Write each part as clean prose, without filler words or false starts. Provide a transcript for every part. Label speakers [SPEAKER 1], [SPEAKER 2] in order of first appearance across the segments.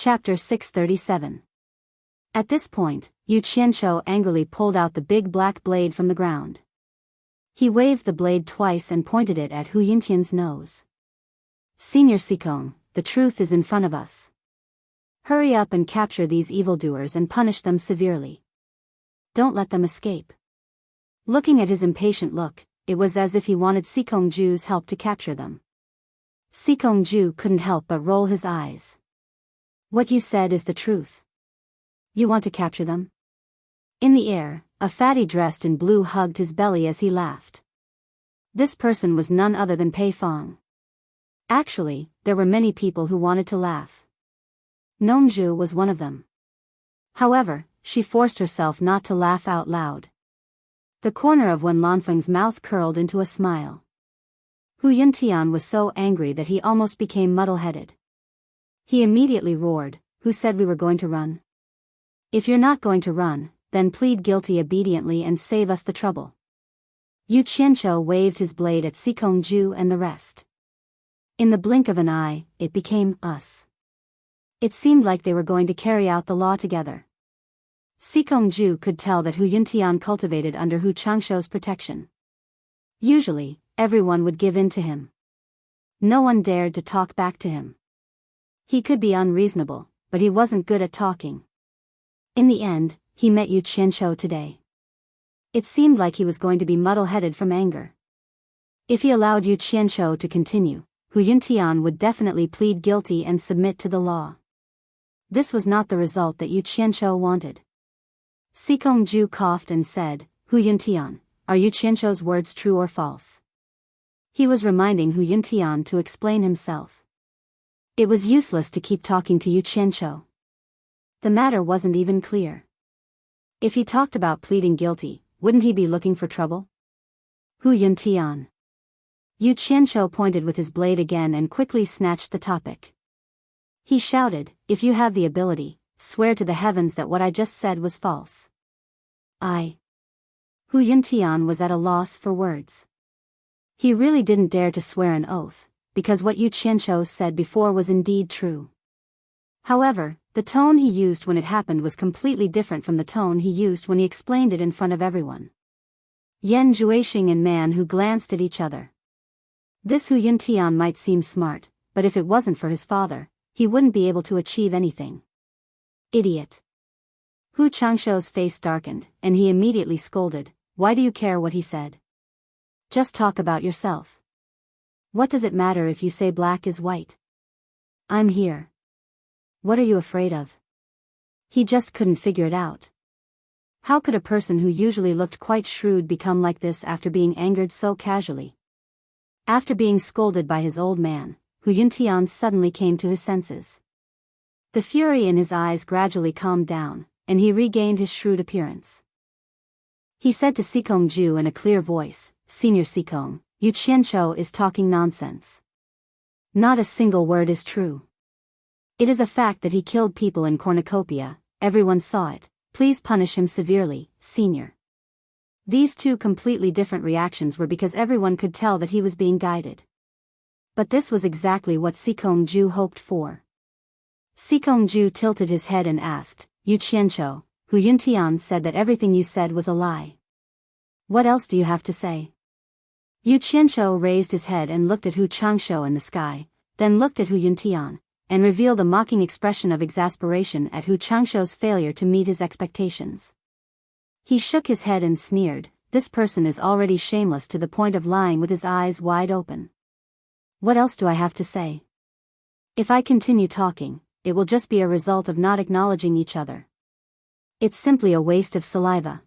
[SPEAKER 1] Chapter 637. At this point, Yu Qianqiu angrily pulled out the big black blade from the ground. He waved the blade twice and pointed it at Hu Yuntian's nose. Senior Sikong, the truth is in front of us. Hurry up and capture these evildoers and punish them severely. Don't let them escape. Looking at his impatient look, it was as if he wanted Sikong Ju's help to capture them. Sikong Ju couldn't help but roll his eyes. What you said is the truth. You want to capture them? In the air, a fatty dressed in blue hugged his belly as he laughed. This person was none other than Pei Fong. Actually, there were many people who wanted to laugh. Nomju was one of them. However, she forced herself not to laugh out loud. The corner of Wen Lanfeng's mouth curled into a smile. Hu Yuntian was so angry that he almost became muddle-headed. He immediately roared, "Who said we were going to run? If you're not going to run, then plead guilty obediently and save us the trouble." Yu Qianqiu waved his blade at Sikong Ju and the rest. In the blink of an eye, it became us. It seemed like they were going to carry out the law together. Sikong Ju could tell that Hu Yuntian cultivated under Hu Changshou's protection. Usually, everyone would give in to him. No one dared to talk back to him. He could be unreasonable, but he wasn't good at talking. In the end, he met Yu Qianqiu today. It seemed like he was going to be muddle-headed from anger. If he allowed Yu Qianqiu to continue, Hu Yuntian would definitely plead guilty and submit to the law. This was not the result that Yu Qianqiu wanted. Sikong Ju coughed and said, "Hu Yuntian, are Yu Qianqiu's words true or false?" He was reminding Hu Yuntian to explain himself. It was useless to keep talking to Yu Qianqiu. The matter wasn't even clear. If he talked about pleading guilty, wouldn't he be looking for trouble? Hu Yuntian. Yu Qianqiu pointed with his blade again and quickly snatched the topic. He shouted, "If you have the ability, swear to the heavens that what I just said was false." Hu Yuntian was at a loss for words. He really didn't dare to swear an oath, because what Yu Qianqiu said before was indeed true. However, the tone he used when it happened was completely different from the tone he used when he explained it in front of everyone. Yan Juexing and Man Hu glanced at each other. This Hu Yuntian might seem smart, but if it wasn't for his father, he wouldn't be able to achieve anything. Idiot. Hu Changshou's face darkened, and he immediately scolded, "Why do you care what he said? Just talk about yourself. What does it matter if you say black is white? I'm here. What are you afraid of?" He just couldn't figure it out. How could a person who usually looked quite shrewd become like this after being angered so casually? After being scolded by his old man, Hu Yuntian suddenly came to his senses. The fury in his eyes gradually calmed down, and he regained his shrewd appearance. He said to Sikong Ju in a clear voice, "Senior Sikong, Yu Qianqiu is talking nonsense. Not a single word is true. It is a fact that he killed people in cornucopia, everyone saw it. Please punish him severely, senior." These two completely different reactions were because everyone could tell that he was being guided. But this was exactly what Sikong Ju hoped for. Sikong Ju tilted his head and asked, "Yu Qianqiu, Hu Yuntian said that everything you said was a lie. What else do you have to say?" Yu Qianqiu raised his head and looked at Hu Changshou in the sky, then looked at Hu Yuntian, and revealed a mocking expression of exasperation at Hu Changshou's failure to meet his expectations. He shook his head and sneered, "This person is already shameless to the point of lying with his eyes wide open. What else do I have to say? If I continue talking, it will just be a result of not acknowledging each other. It's simply a waste of saliva.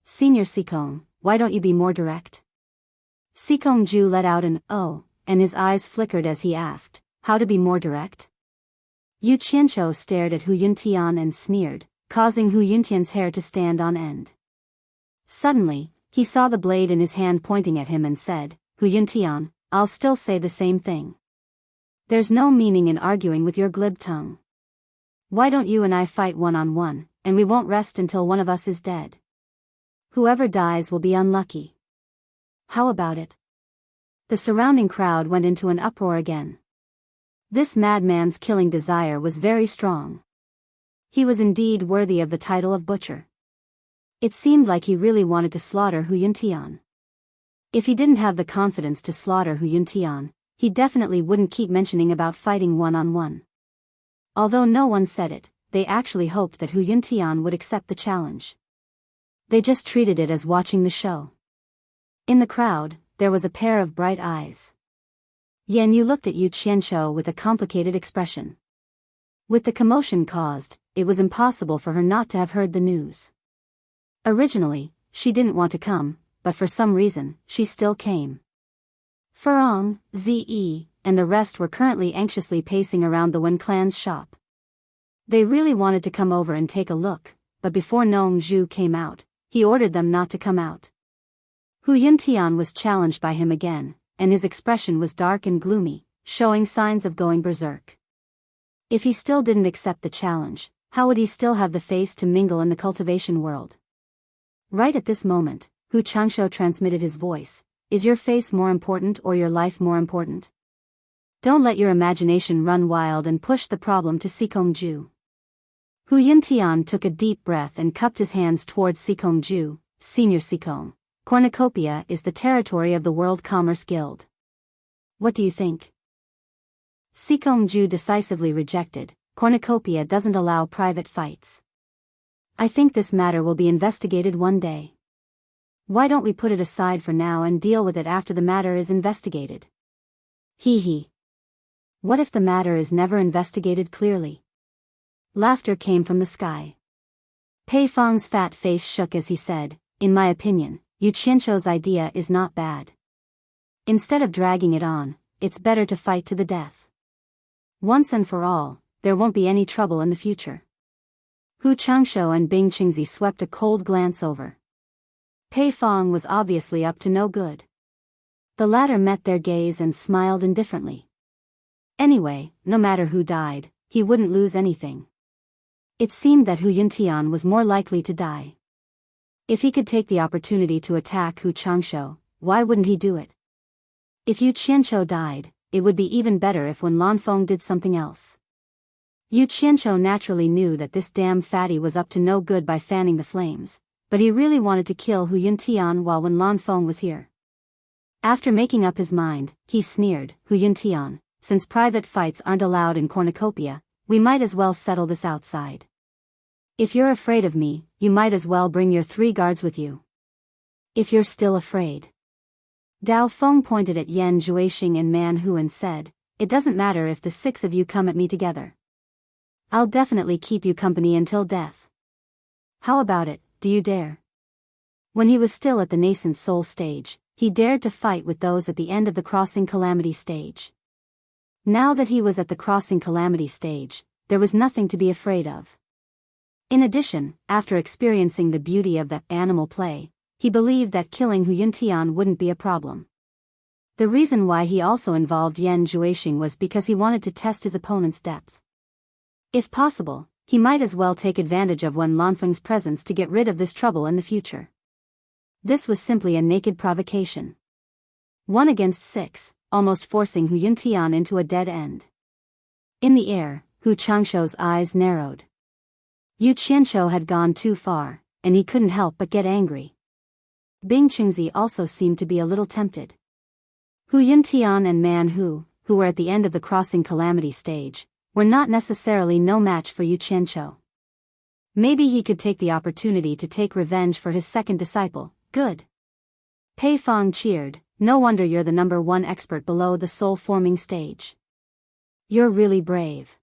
[SPEAKER 1] Senior Sikong, why don't you be more direct?" Sikong Ju let out an "oh," and his eyes flickered as he asked, "How to be more direct?" Yu Qianqiu stared at Hu Yuntian and sneered, causing Hu Yuntian's hair to stand on end. Suddenly, he saw the blade in his hand pointing at him and said, "Hu Yuntian, I'll still say the same thing. There's no meaning in arguing with your glib tongue. Why don't you and I fight one-on-one, and we won't rest until one of us is dead? Whoever dies will be unlucky. How about it?" The surrounding crowd went into an uproar again. This madman's killing desire was very strong. He was indeed worthy of the title of butcher. It seemed like he really wanted to slaughter Hu Yuntian. If he didn't have the confidence to slaughter Hu Yuntian, he definitely wouldn't keep mentioning about fighting one-on-one. Although no one said it, they actually hoped that Hu Yuntian would accept the challenge. They just treated it as watching the show. In the crowd, there was a pair of bright eyes. Yan Yu looked at Yu Qianqiu with a complicated expression. With the commotion caused, it was impossible for her not to have heard the news. Originally, she didn't want to come, but for some reason, she still came. Furong, Ze, and the rest were currently anxiously pacing around the Wen clan's shop. They really wanted to come over and take a look, but before Nong Zhu came out, he ordered them not to come out. Hu Yuntian was challenged by him again, and his expression was dark and gloomy, showing signs of going berserk. If he still didn't accept the challenge, how would he still have the face to mingle in the cultivation world? Right at this moment, Hu Changshou transmitted his voice. Is your face more important or your life more important? Don't let your imagination run wild and push the problem to Sikongju. Hu Yuntian took a deep breath and cupped his hands towards Sikongju. Senior Sikong. Cornucopia is the territory of the World Commerce Guild. What do you think? Sikongju decisively rejected. Cornucopia doesn't allow private fights. I think this matter will be investigated one day. Why don't we put it aside for now and deal with it after the matter is investigated? Hee. What if the matter is never investigated clearly? Laughter came from the sky. Pei Fang's fat face shook as he said, in my opinion, Yu Qianqiu's idea is not bad. Instead of dragging it on, it's better to fight to the death. Once and for all, there won't be any trouble in the future. Hu Changshou and Bing Qingzi swept a cold glance over. Pei Fang was obviously up to no good. The latter met their gaze and smiled indifferently. Anyway, no matter who died, he wouldn't lose anything. It seemed that Hu Yuntian was more likely to die. If he could take the opportunity to attack Hu Changshou, why wouldn't he do it? If Yu Qianqiu died, it would be even better if Wen Lanfeng did something else. Yu Qianqiu naturally knew that this damn fatty was up to no good by fanning the flames, but he really wanted to kill Hu Yuntian while Wen Lanfeng was here. After making up his mind, he sneered, Hu Yuntian, since private fights aren't allowed in Cornucopia, we might as well settle this outside. If you're afraid of me, you might as well bring your 3 guards with you. If you're still afraid. Dao Feng pointed at Yan Zhuixing and Man Hu and said, it doesn't matter if the 6 of you come at me together. I'll definitely keep you company until death. How about it, do you dare? When he was still at the nascent soul stage, he dared to fight with those at the end of the crossing calamity stage. Now that he was at the crossing calamity stage, there was nothing to be afraid of. In addition, after experiencing the beauty of that animal play, he believed that killing Hu Yuntian wouldn't be a problem. The reason why he also involved Yan Zhuixing was because he wanted to test his opponent's depth. If possible, he might as well take advantage of Wen Lanfeng's presence to get rid of this trouble in the future. This was simply a naked provocation. 1 against 6, almost forcing Hu Yuntian into a dead end. In the air, Hu Changshou's eyes narrowed. Yu Qianqiu had gone too far, and he couldn't help but get angry. Bing Qingzi also seemed to be a little tempted. Hu Yuntian and Man Hu, who were at the end of the crossing calamity stage, were not necessarily no match for Yu Qianqiu. Maybe he could take the opportunity to take revenge for his second disciple. Good. Pei Fang cheered, no wonder you're the number 1 expert below the soul-forming stage. You're really brave.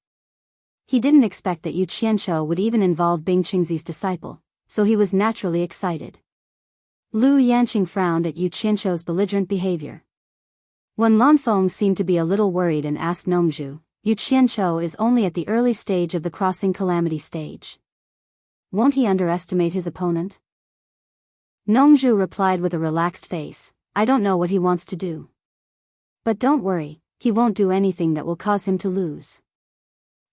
[SPEAKER 1] He didn't expect that Yu Qianqiu would even involve Bing Qingzi's disciple, so he was naturally excited. Lu Yanqing frowned at Yu Qianqiu's belligerent behavior. Wen Lanfeng seemed to be a little worried and asked Nongzhu, Yu Qianqiu is only at the early stage of the crossing calamity stage. Won't he underestimate his opponent? Nongzhu replied with a relaxed face, I don't know what he wants to do. But don't worry, he won't do anything that will cause him to lose.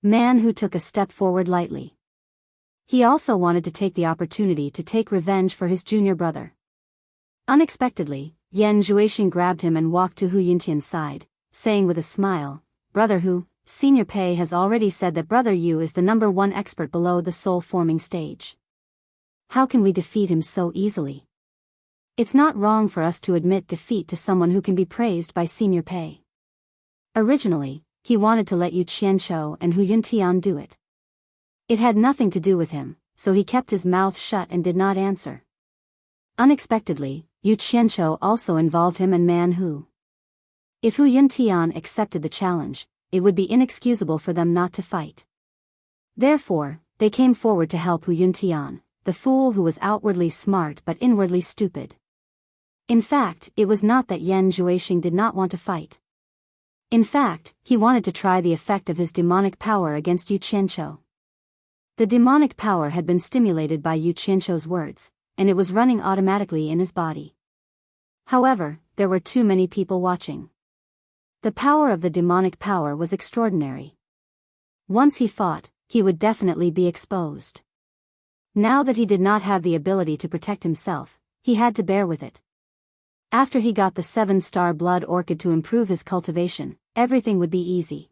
[SPEAKER 1] Man Hu took a step forward lightly. He also wanted to take the opportunity to take revenge for his junior brother. Unexpectedly, Yan Zhuixing grabbed him and walked to Hu Yuntian's side, saying with a smile, Brother Hu, Senior Pei has already said that Brother Yu is the #1 expert below the soul-forming stage. How can we defeat him so easily? It's not wrong for us to admit defeat to someone who can be praised by Senior Pei. Originally, he wanted to let Yu Qianqiu and Hu Yuntian do it. It had nothing to do with him, so he kept his mouth shut and did not answer. Unexpectedly, Yu Qianqiu also involved him and Man Hu. If Hu Yuntian accepted the challenge, it would be inexcusable for them not to fight. Therefore, they came forward to help Hu Yuntian, the fool who was outwardly smart but inwardly stupid. In fact, it was not that Yan Zhuixing did not want to fight. In fact, he wanted to try the effect of his demonic power against Yu Qianqiu. The demonic power had been stimulated by Yu Qianqiu's words, and it was running automatically in his body. However, there were too many people watching. The power of the demonic power was extraordinary. Once he fought, he would definitely be exposed. Now that he did not have the ability to protect himself, he had to bear with it. After he got the 7-star blood orchid to improve his cultivation, everything would be easy.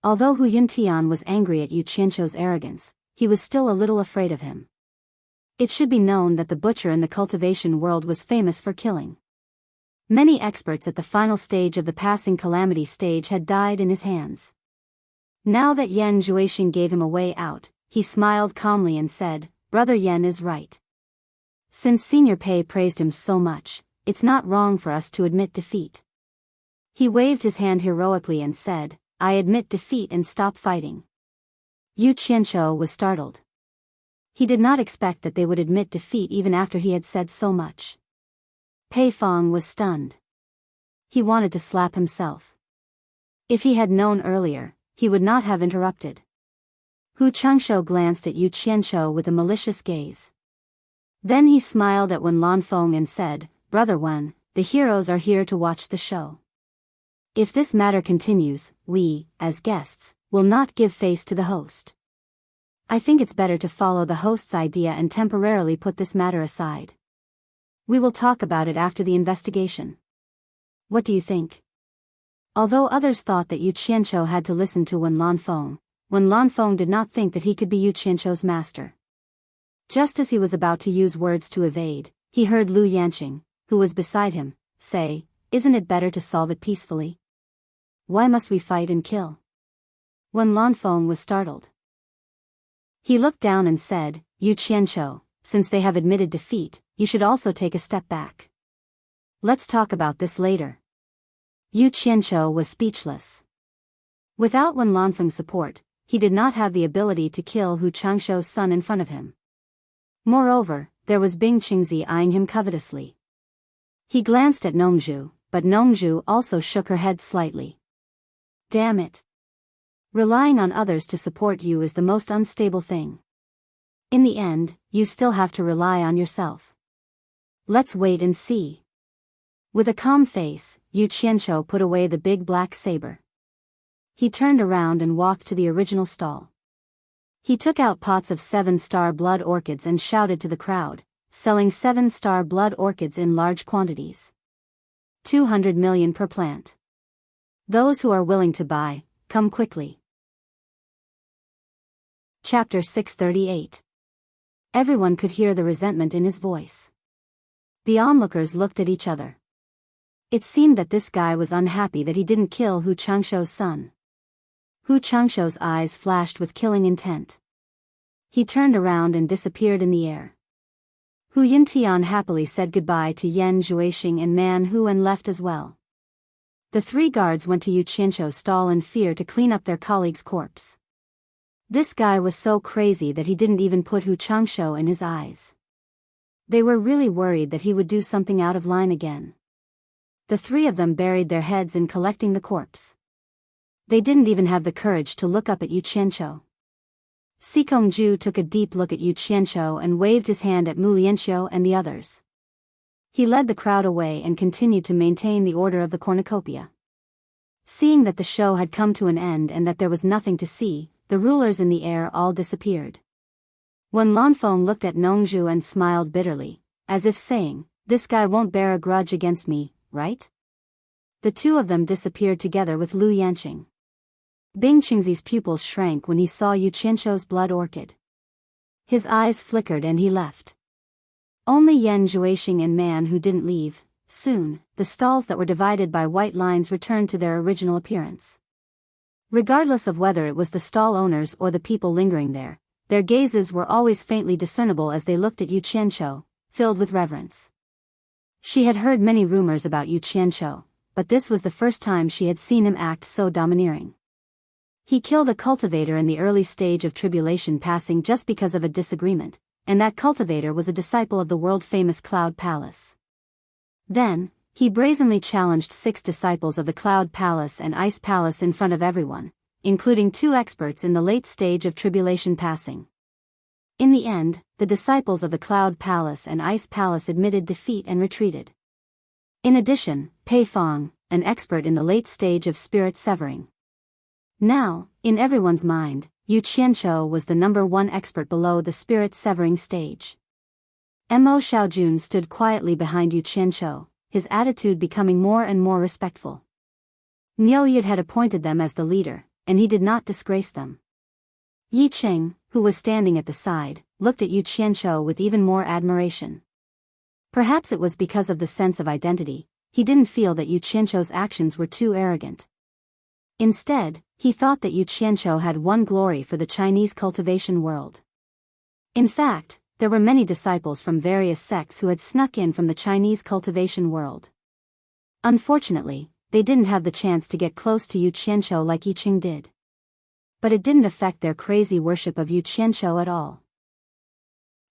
[SPEAKER 1] Although Hu Yuntian was angry at Yu Qianqiu's arrogance, he was still a little afraid of him. It should be known that the butcher in the cultivation world was famous for killing. Many experts at the final stage of the passing calamity stage had died in his hands. Now that Yan Zhuixing gave him a way out, he smiled calmly and said, "Brother Yan is right. Since Senior Pei praised him so much, it's not wrong for us to admit defeat." He waved his hand heroically and said, "I admit defeat and stop fighting." Yu Qianqiu was startled. He did not expect that they would admit defeat even after he had said so much. Pei Fong was stunned. He wanted to slap himself. If he had known earlier, he would not have interrupted. Hu Changshou glanced at Yu Qianqiu with a malicious gaze. Then he smiled at Wen Lanfeng and said, "Brother Wen, the heroes are here to watch the show. If this matter continues, we, as guests, will not give face to the host. I think it's better to follow the host's idea and temporarily put this matter aside. We will talk about it after the investigation. What do you think?" Although others thought that Yu Qianqiu had to listen to Wen Lanfeng did not think that he could be Yu Qianqiu's master. Just as he was about to use words to evade, he heard Lu Yanqing, who was beside him, say, "Isn't it better to solve it peacefully? Why must we fight and kill?" Wen Lanfeng was startled. He looked down and said, "Yu Qianqiu, since they have admitted defeat, you should also take a step back. Let's talk about this later." Yu Qianqiu was speechless. Without Wen Lanfeng's support, he did not have the ability to kill Hu Changshou's son in front of him. Moreover, there was Bing Qingzi eyeing him covetously. He glanced at Nongzhu, but Nongzhu also shook her head slightly. Damn it. Relying on others to support you is the most unstable thing. In the end, you still have to rely on yourself. Let's wait and see. With a calm face, Yu Qianqiu put away the big black saber. He turned around and walked to the original stall. He took out pots of 7-star blood orchids and shouted to the crowd, selling 7-star blood orchids in large quantities. 200 million per plant. Those who are willing to buy, come quickly. Chapter 638. Everyone could hear the resentment in his voice. The onlookers looked at each other. It seemed that this guy was unhappy that he didn't kill Hu Changshou's son. Hu Changshou's eyes flashed with killing intent. He turned around and disappeared in the air. Hu Yuntian happily said goodbye to Yan Zhuixing and Man Hu and left as well. The 3 guards went to Yu Qianqiu's stall in fear to clean up their colleague's corpse. This guy was so crazy that he didn't even put Hu Changshou in his eyes. They were really worried that he would do something out of line again. The 3 of them buried their heads in collecting the corpse. They didn't even have the courage to look up at Yu Qianqiu. Sikongju took a deep look at Yu Qianqiu and waved his hand at Mu Lianqiu and the others. He led the crowd away and continued to maintain the order of the cornucopia. Seeing that the show had come to an end and that there was nothing to see, the rulers in the air all disappeared. When Lanfeng looked at Nongzhu and smiled bitterly, as if saying, "This guy won't bear a grudge against me, right?" The 2 of them disappeared together with Lu Yanqing. Bing Qingzi's pupils shrank when he saw Yu Qianshou's blood orchid. His eyes flickered and he left. Only Yan Zhuixing and Man Hu didn't leave. Soon, the stalls that were divided by white lines returned to their original appearance. Regardless of whether it was the stall owners or the people lingering there, their gazes were always faintly discernible as they looked at Yu Qianshou, filled with reverence. She had heard many rumors about Yu Qianshou, but this was the first time she had seen him act so domineering. He killed a cultivator in the early stage of tribulation passing just because of a disagreement, and that cultivator was a disciple of the world-famous Cloud Palace. Then, he brazenly challenged 6 disciples of the Cloud Palace and Ice Palace in front of everyone, including 2 experts in the late stage of tribulation passing. In the end, the disciples of the Cloud Palace and Ice Palace admitted defeat and retreated. In addition, Pei Fong, an expert in the late stage of spirit severing. Now, in everyone's mind, Yu Qianshou was the #1 expert below the spirit severing stage. Mo Xiaojun stood quietly behind Yu Qianshou, his attitude becoming more and more respectful. Niu Yid had appointed them as the leader, and he did not disgrace them. Yi Qing, who was standing at the side, looked at Yu Qianshou with even more admiration. Perhaps it was because of the sense of identity, he didn't feel that Yu Qianshou's actions were too arrogant. Instead, he thought that Yu Qianshou had won glory for the Chinese cultivation world. In fact, there were many disciples from various sects who had snuck in from the Chinese cultivation world. Unfortunately, they didn't have the chance to get close to Yu Qianshou like Yi Qing did. But it didn't affect their crazy worship of Yu Qianshou at all.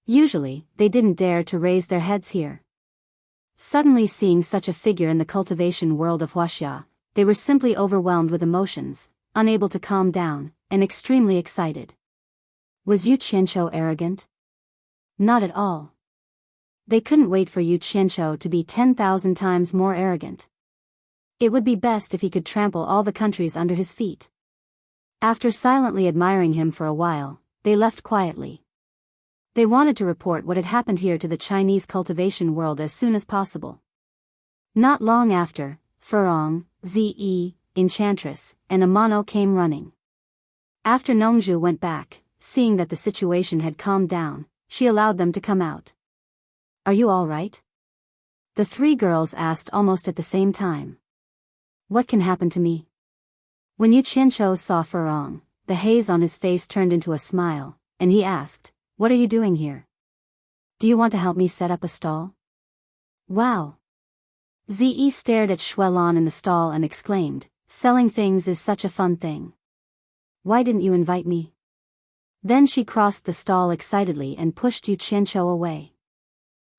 [SPEAKER 1] Usually, they didn't dare to raise their heads here. Suddenly seeing such a figure in the cultivation world of Huaxia, they were simply overwhelmed with emotions, unable to calm down, and extremely excited. Was Yu Qianshou arrogant? Not at all. They couldn't wait for Yu Qianshou to be 10,000 times more arrogant. It would be best if he could trample all the countries under his feet. After silently admiring him for a while, they left quietly. They wanted to report what had happened here to the Chinese cultivation world as soon as possible. Not long after, Furong, Ze, Enchantress, and Amano came running. After Nongzhu went back, seeing that the situation had calmed down, she allowed them to come out. Are you all right? The 3 girls asked almost at the same time. What can happen to me? When Yu Qianshou saw Furong, the haze on his face turned into a smile, and he asked, "What are you doing here? Do you want to help me set up a stall?" Wow! Ze stared at Xuelan in the stall and exclaimed, "Selling things is such a fun thing. Why didn't you invite me?" Then she crossed the stall excitedly and pushed Yu Qianshou away.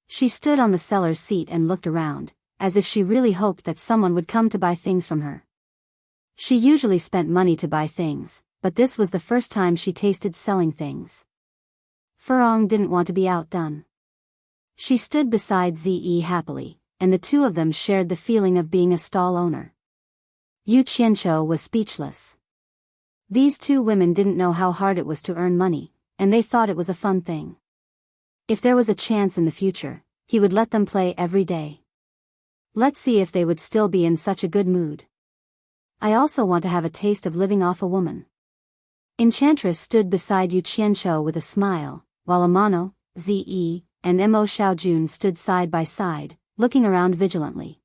[SPEAKER 1] She stood on the seller's seat and looked around, as if she really hoped that someone would come to buy things from her. She usually spent money to buy things, but this was the first time she tasted selling things. Furong didn't want to be outdone. She stood beside Ze happily, and the 2 of them shared the feeling of being a stall owner. Yu Qianshou was speechless. These 2 women didn't know how hard it was to earn money, and they thought it was a fun thing. If there was a chance in the future, he would let them play every day. Let's see if they would still be in such a good mood. I also want to have a taste of living off a woman. Enchantress stood beside Yu Qianshou with a smile, while Amano, Ze, and Mo Xiaojun stood side by side, looking around vigilantly.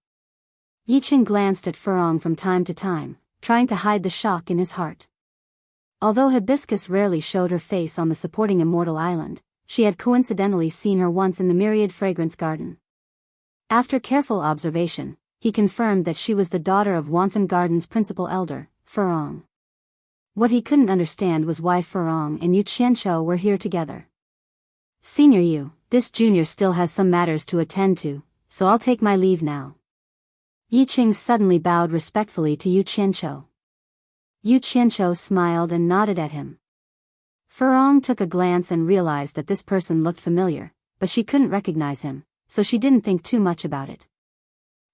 [SPEAKER 1] Yi Qing glanced at Furong from time to time, trying to hide the shock in his heart. Although Hibiscus rarely showed her face on the supporting immortal island, she had coincidentally seen her once in the myriad fragrance garden. After careful observation, he confirmed that she was the daughter of Wanfan Garden's principal elder, Furong. What he couldn't understand was why Furong and Yu Qianshou were here together. "Senior Yu, this junior still has some matters to attend to, so I'll take my leave now." Yi Qing suddenly bowed respectfully to Yu Qianshou. Yu Qianshou smiled and nodded at him. Furong took a glance and realized that this person looked familiar, but she couldn't recognize him, so she didn't think too much about it.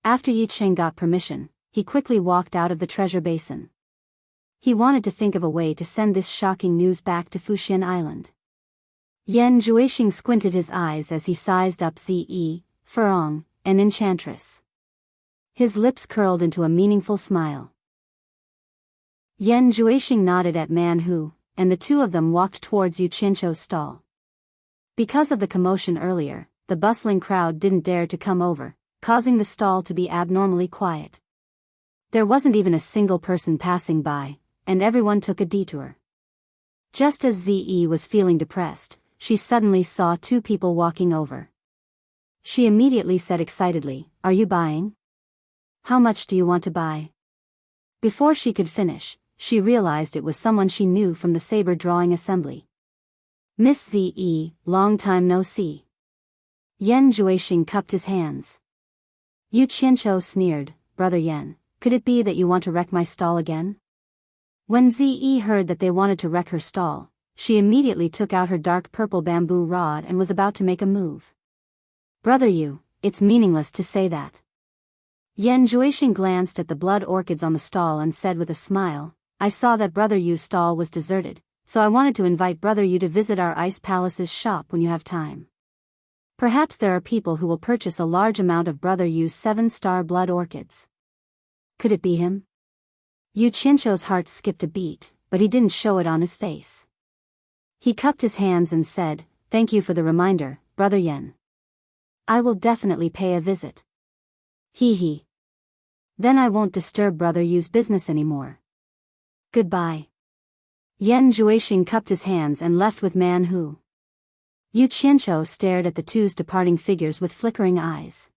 [SPEAKER 1] After Yi Qing got permission, he quickly walked out of the treasure basin. He wanted to think of a way to send this shocking news back to Fuxian Island. Yan Zhuixing squinted his eyes as he sized up Ze, Furong, and Enchantress. His lips curled into a meaningful smile. Yan Juixing nodded at Man Hu, and the two of them walked towards Yu Qianqiu's stall. Because of the commotion earlier, the bustling crowd didn't dare to come over, causing the stall to be abnormally quiet. There wasn't even a single person passing by, and everyone took a detour. Just as Ze was feeling depressed, she suddenly saw two people walking over. She immediately said excitedly, "Are you buying? How much do you want to buy?" Before she could finish, she realized it was someone she knew from the saber drawing assembly. "Miss Ze, long time no see." Yan Juixing cupped his hands. Yu Qianqiu sneered, "Brother Yan, could it be that you want to wreck my stall again?" When Ze heard that they wanted to wreck her stall, she immediately took out her dark purple bamboo rod and was about to make a move. "Brother Yu, it's meaningless to say that." Yan Juixing glanced at the blood orchids on the stall and said with a smile, "I saw that Brother Yu's stall was deserted, so I wanted to invite Brother Yu to visit our Ice Palace's shop when you have time. Perhaps there are people who will purchase a large amount of Brother Yu's 7-star blood orchids." Could it be him? Yu Qianqiu's heart skipped a beat, but he didn't show it on his face. He cupped his hands and said, "Thank you for the reminder, Brother Yan. I will definitely pay a visit." He. Then I won't disturb Brother Yu's business anymore. Goodbye." Yan Juixing cupped his hands and left with Man Hu. Yu Qianqiu stared at the two's departing figures with flickering eyes.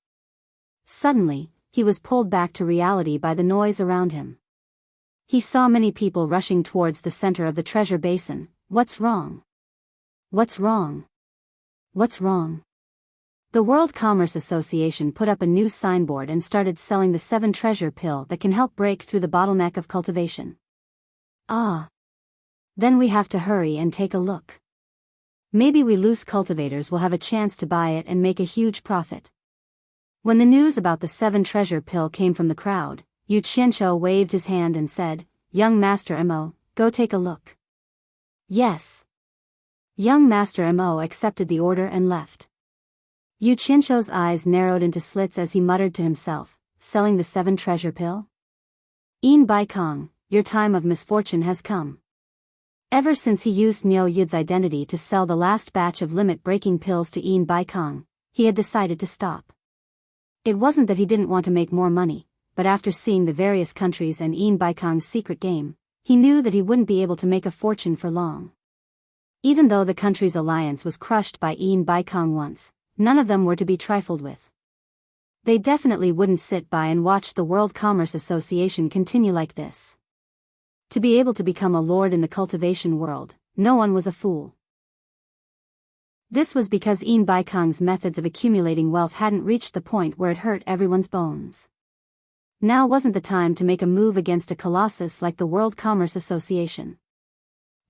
[SPEAKER 1] Suddenly, he was pulled back to reality by the noise around him. He saw many people rushing towards the center of the treasure basin. What's wrong? What's wrong? What's wrong? The World Commerce Association put up a new signboard and started selling the 7 treasure pill that can help break through the bottleneck of cultivation. Ah. Then we have to hurry and take a look. Maybe we loose cultivators will have a chance to buy it and make a huge profit. When the news about the 7 treasure pill came from the crowd, Yu Qianqiu waved his hand and said, "Young Master Mo, go take a look." Yes. Young Master Mo accepted the order and left. Yu Qianqiu's eyes narrowed into slits as he muttered to himself, "Selling the 7 treasure pill? Yin Bai Kong, your time of misfortune has come." Ever since he used Niu Yud's identity to sell the last batch of limit-breaking pills to Yin Bai Kong, he had decided to stop. It wasn't that he didn't want to make more money, but after seeing the various countries and Yin Bai Kong's secret game, he knew that he wouldn't be able to make a fortune for long. Even though the country's alliance was crushed by Yin Bai Kong once, none of them were to be trifled with. They definitely wouldn't sit by and watch the World Commerce Association continue like this. To be able to become a lord in the cultivation world, no one was a fool. This was because Yin Bai Kong's methods of accumulating wealth hadn't reached the point where it hurt everyone's bones. Now wasn't the time to make a move against a colossus like the World Commerce Association.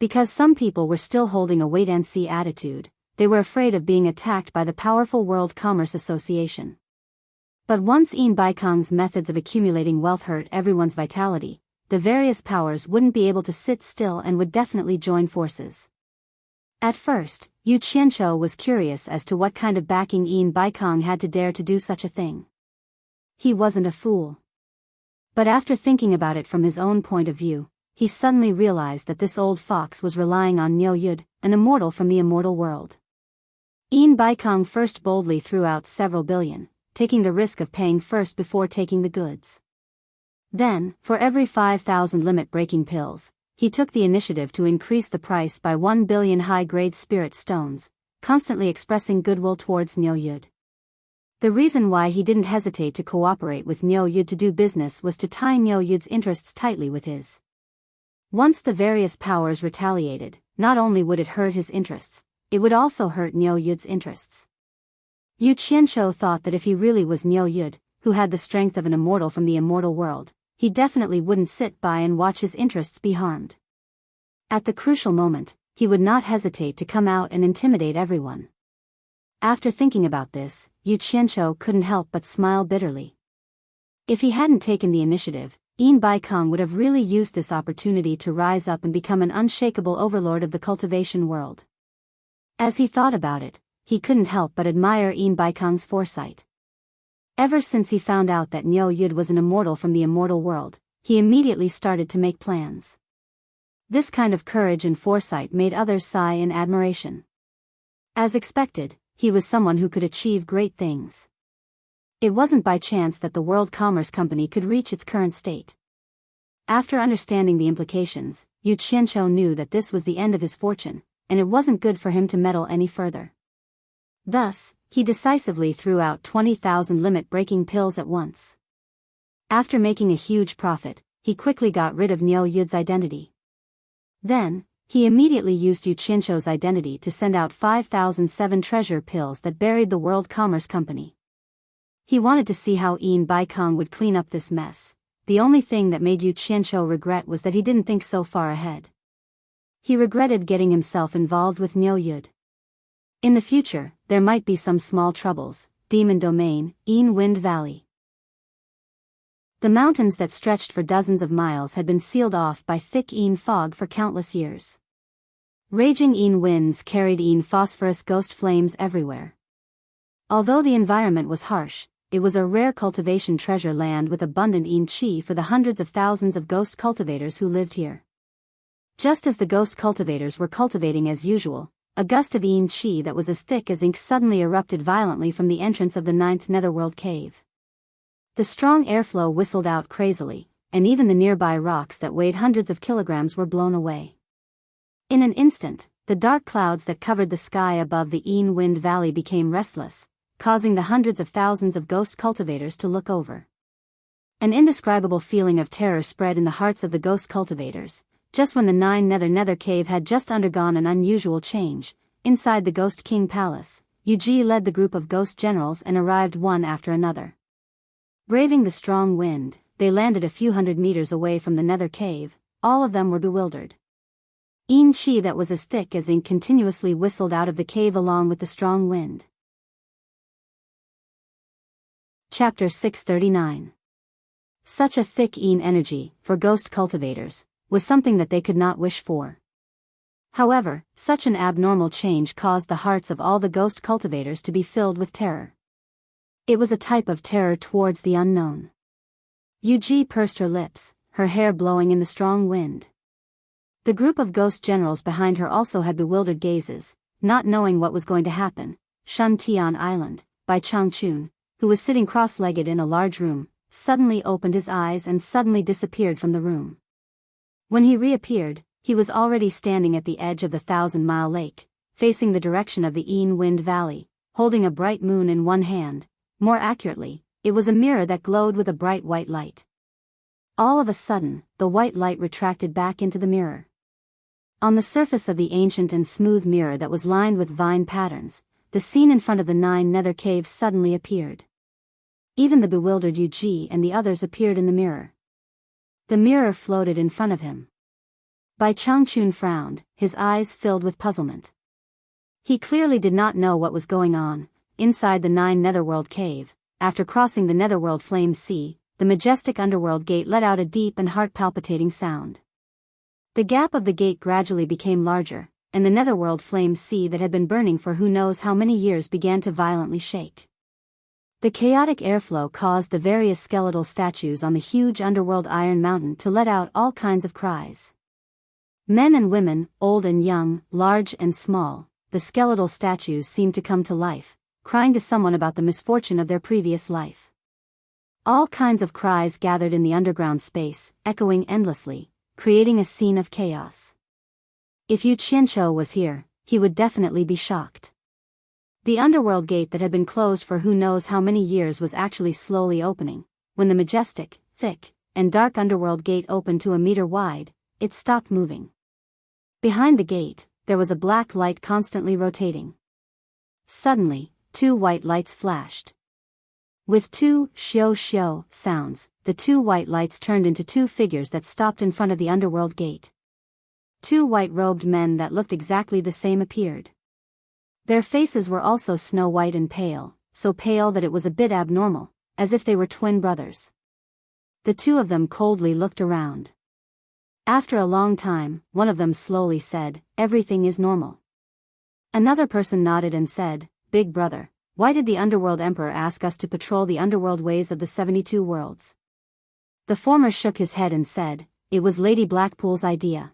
[SPEAKER 1] Because some people were still holding a wait-and-see attitude, they were afraid of being attacked by the powerful World Commerce Association. But once Yin Bai Kong's methods of accumulating wealth hurt everyone's vitality, the various powers wouldn't be able to sit still and would definitely join forces. At first, Yu Qianqiu was curious as to what kind of backing Yin Bai Kong had to dare to do such a thing. He wasn't a fool. But after thinking about it from his own point of view, he suddenly realized that this old fox was relying on Niu Yud, an immortal from the immortal world. Yin Bai Kong first boldly threw out several billion, taking the risk of paying first before taking the goods. Then, for every 5,000 limit-breaking pills, he took the initiative to increase the price by 1 billion high-grade spirit stones, constantly expressing goodwill towards Niu Yud. The reason why he didn't hesitate to cooperate with Niu Yud to do business was to tie Niu Yud's interests tightly with his. Once the various powers retaliated, not only would it hurt his interests, it would also hurt Niu Yud's interests. Yu Qianqiu thought that if he really was Niu Yud, who had the strength of an immortal from the immortal world, he definitely wouldn't sit by and watch his interests be harmed. At the crucial moment, he would not hesitate to come out and intimidate everyone. After thinking about this, Yu Qianqiu couldn't help but smile bitterly. If he hadn't taken the initiative, Yin Bai Kong would have really used this opportunity to rise up and become an unshakable overlord of the cultivation world. As he thought about it, he couldn't help but admire Yin Bai Kong's foresight. Ever since he found out that Niu Yud was an immortal from the immortal world, he immediately started to make plans. This kind of courage and foresight made others sigh in admiration. As expected, he was someone who could achieve great things. It wasn't by chance that the World Commerce Company could reach its current state. After understanding the implications, Yu Qianqiu knew that this was the end of his fortune, and it wasn't good for him to meddle any further. Thus, he decisively threw out 20,000 limit-breaking pills at once. After making a huge profit, he quickly got rid of Niu Yud's identity. Then, he immediately used Yu Qianqiu's identity to send out 5,007 treasure pills that buried the World Commerce Company. He wanted to see how Yin Baikong would clean up this mess. The only thing that made Yu Qianqiu regret was that he didn't think so far ahead. He regretted getting himself involved with Niu Yud. In the future, there might be some small troubles. Demon Domain, Yin Wind Valley. The mountains that stretched for dozens of miles had been sealed off by thick Yin fog for countless years. Raging Yin winds carried Yin phosphorus ghost flames everywhere. Although the environment was harsh, it was a rare cultivation treasure land with abundant Yin qi for the hundreds of thousands of ghost cultivators who lived here. Just as the ghost cultivators were cultivating as usual, a gust of Yin qi that was as thick as ink suddenly erupted violently from the entrance of the 9th netherworld cave. The strong airflow whistled out crazily, and even the nearby rocks that weighed hundreds of kilograms were blown away. In an instant, the dark clouds that covered the sky above the Yin Wind Valley became restless, causing the hundreds of thousands of ghost cultivators to look over. An indescribable feeling of terror spread in the hearts of the ghost cultivators. Just when the Nether cave had just undergone an unusual change, inside the Ghost King Palace, Yuji led the group of ghost generals and arrived one after another. Braving the strong wind, they landed a few hundred meters away from the Nether cave. All of them were bewildered. Yin qi that was as thick as ink continuously whistled out of the cave along with the strong wind. Chapter 639. Such a thick Yin energy, for ghost cultivators, was something that they could not wish for. However, such an abnormal change caused the hearts of all the ghost cultivators to be filled with terror. It was a type of terror towards the unknown. Yuji pursed her lips, her hair blowing in the strong wind. The group of ghost generals behind her also had bewildered gazes, not knowing what was going to happen. Shun Tian Island, by Changchun, who was sitting cross-legged in a large room, suddenly opened his eyes and suddenly disappeared from the room. When he reappeared, he was already standing at the edge of the 1,000-mile lake, facing the direction of the Yin Wind Valley, holding a bright moon in one hand. More accurately, it was a mirror that glowed with a bright white light. All of a sudden, the white light retracted back into the mirror. On the surface of the ancient and smooth mirror that was lined with vine patterns, the scene in front of the 9 nether caves suddenly appeared. Even the bewildered Yuji and the others appeared in the mirror. The mirror floated in front of him. Bai Changchun frowned, his eyes filled with puzzlement. He clearly did not know what was going on. Inside the 9 netherworld cave, after crossing the netherworld flame sea, the majestic underworld gate let out a deep and heart-palpitating sound. The gap of the gate gradually became larger, and the netherworld flame sea that had been burning for who knows how many years began to violently shake. The chaotic airflow caused the various skeletal statues on the huge underworld iron mountain to let out all kinds of cries. Men and women, old and young, large and small, the skeletal statues seemed to come to life, crying to someone about the misfortune of their previous life. All kinds of cries gathered in the underground space, echoing endlessly, creating a scene of chaos. If Yu Qianqiu was here, he would definitely be shocked. The underworld gate that had been closed for who knows how many years was actually slowly opening. When the majestic, thick, and dark underworld gate opened to a meter wide, it stopped moving. Behind the gate, there was a black light constantly rotating. Suddenly, 2 white lights flashed. With 2 xiao sounds, the 2 white lights turned into 2 figures that stopped in front of the underworld gate. 2 white-robed men that looked exactly the same appeared. Their faces were also snow-white and pale, so pale that it was a bit abnormal, as if they were twin brothers. The 2 of them coldly looked around. After a long time, one of them slowly said, "Everything is normal." Another person nodded and said, "Big brother, why did the Underworld Emperor ask us to patrol the underworld ways of the 72 worlds?" The former shook his head and said, "It was Lady Blackpool's idea."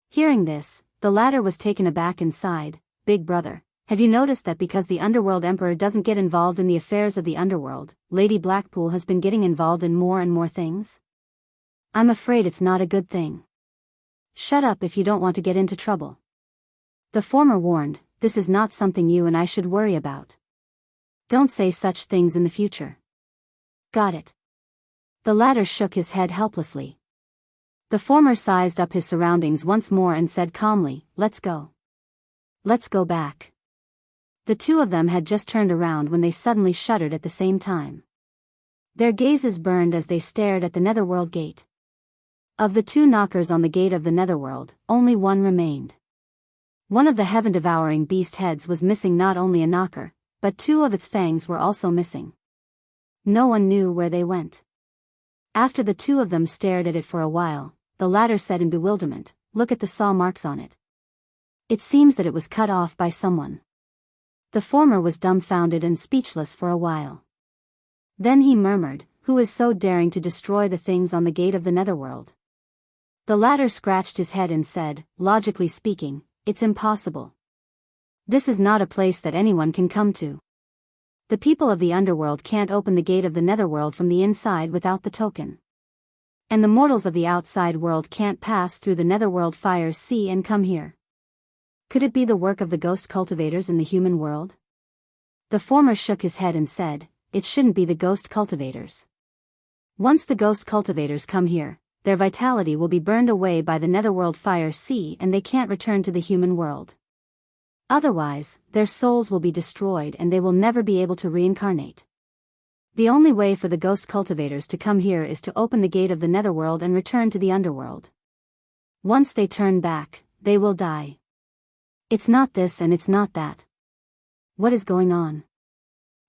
[SPEAKER 1] Hearing this, the latter was taken aback and sighed, "Big brother, have you noticed that because the Underworld Emperor doesn't get involved in the affairs of the Underworld, Lady Blackpool has been getting involved in more and more things? I'm afraid it's not a good thing. Shut up if you don't want to get into trouble." The former warned, "This is not something you and I should worry about. Don't say such things in the future." "Got it." The latter shook his head helplessly. The former sized up his surroundings once more and said calmly, "Let's go. Let's go back." The two of them had just turned around when they suddenly shuddered at the same time. Their gazes burned as they stared at the Netherworld gate. Of the two knockers on the gate of the Netherworld, only one remained. One of the heaven-devouring beast heads was missing. Not only a knocker, but two of its fangs were also missing. No one knew where they went. After the two of them stared at it for a while, the latter said in bewilderment, "Look at the saw marks on it. It seems that it was cut off by someone." The former was dumbfounded and speechless for a while. Then he murmured, "Who is so daring to destroy the things on the gate of the Netherworld?" The latter scratched his head and said, "Logically speaking, it's impossible. This is not a place that anyone can come to. The people of the Underworld can't open the gate of the Netherworld from the inside without the token. And the mortals of the outside world can't pass through the Netherworld fire sea and come here. Could it be the work of the ghost cultivators in the human world?" The former shook his head and said, "It shouldn't be the ghost cultivators. Once the ghost cultivators come here, their vitality will be burned away by the Netherworld fire sea and they can't return to the human world. Otherwise, their souls will be destroyed and they will never be able to reincarnate. The only way for the ghost cultivators to come here is to open the gate of the Netherworld and return to the Underworld. Once they turn back, they will die. It's not this and it's not that. What is going on?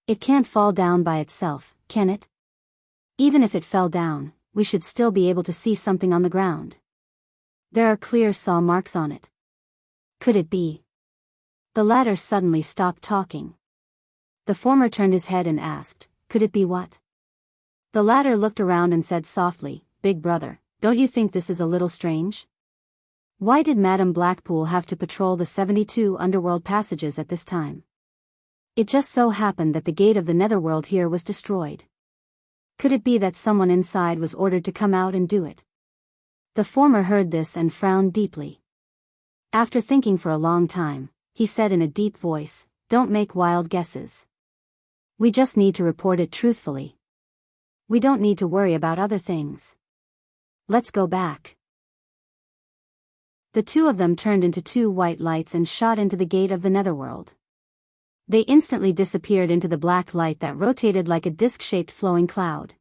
[SPEAKER 1] It can't fall down by itself, can it? Even if it fell down, we should still be able to see something on the ground. There are clear saw marks on it. Could it be?" The latter suddenly stopped talking. The former turned his head and asked, "Could it be what?" The latter looked around and said softly, "Big brother, don't you think this is a little strange? Why did Madame Blackpool have to patrol the 72 underworld passages at this time? It just so happened that the gate of the Netherworld here was destroyed. Could it be that someone inside was ordered to come out and do it?" The former heard this and frowned deeply. After thinking for a long time, he said in a deep voice, "Don't make wild guesses. We just need to report it truthfully. We don't need to worry about other things. Let's go back." The two of them turned into two white lights and shot into the gate of the Netherworld. They instantly disappeared into the black light that rotated like a disc-shaped flowing cloud.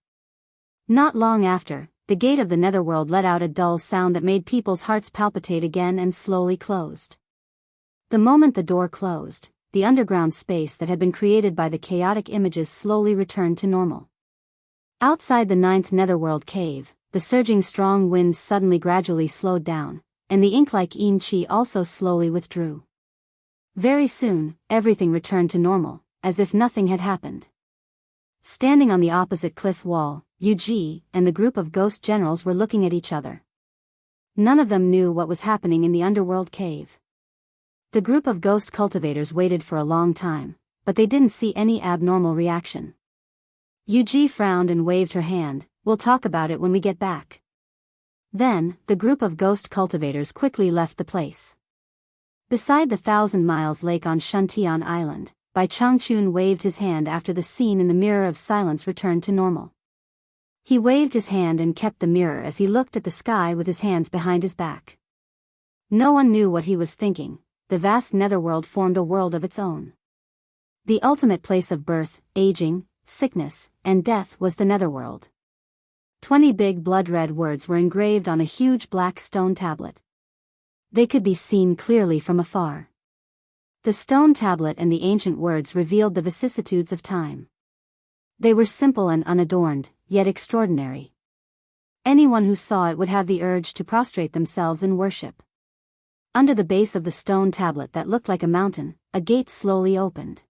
[SPEAKER 1] Not long after, the gate of the Netherworld let out a dull sound that made people's hearts palpitate again and slowly closed. The moment the door closed, the underground space that had been created by the chaotic images slowly returned to normal. Outside the 9th Netherworld cave, the surging strong winds suddenly gradually slowed down, and the ink-like Qi also slowly withdrew. Very soon, everything returned to normal, as if nothing had happened. Standing on the opposite cliff wall, Yuji and the group of ghost generals were looking at each other. None of them knew what was happening in the underworld cave. The group of ghost cultivators waited for a long time, but they didn't see any abnormal reaction. Yuji frowned and waved her hand, "We'll talk about it when we get back." Then, the group of ghost cultivators quickly left the place. Beside the 1,000 Miles Lake on Shuntian Island, Bai Changchun waved his hand after the scene in the Mirror of Silence returned to normal. He waved his hand and kept the mirror as he looked at the sky with his hands behind his back. No one knew what he was thinking. The vast netherworld formed a world of its own. The ultimate place of birth, aging, sickness, and death was the netherworld. 20 big blood-red words were engraved on a huge black stone tablet. They could be seen clearly from afar. The stone tablet and the ancient words revealed the vicissitudes of time. They were simple and unadorned, yet extraordinary. Anyone who saw it would have the urge to prostrate themselves in worship. Under the base of the stone tablet that looked like a mountain, a gate slowly opened.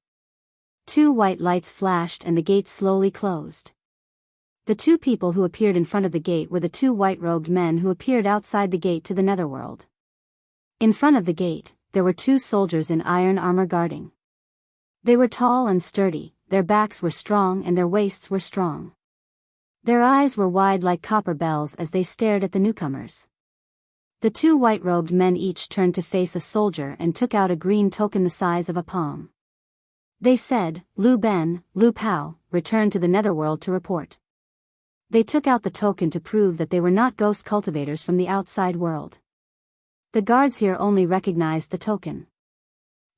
[SPEAKER 1] 2 white lights flashed and the gate slowly closed. The two people who appeared in front of the gate were the two white-robed men who appeared outside the gate to the netherworld. In front of the gate, there were two soldiers in iron armor guarding. They were tall and sturdy, their backs were strong and their waists were strong. Their eyes were wide like copper bells as they stared at the newcomers. The two white-robed men each turned to face a soldier and took out a green token the size of a palm. They said, "Lu Ben, Lu Pao, return to the netherworld to report." They took out the token to prove that they were not ghost cultivators from the outside world. The guards here only recognized the token.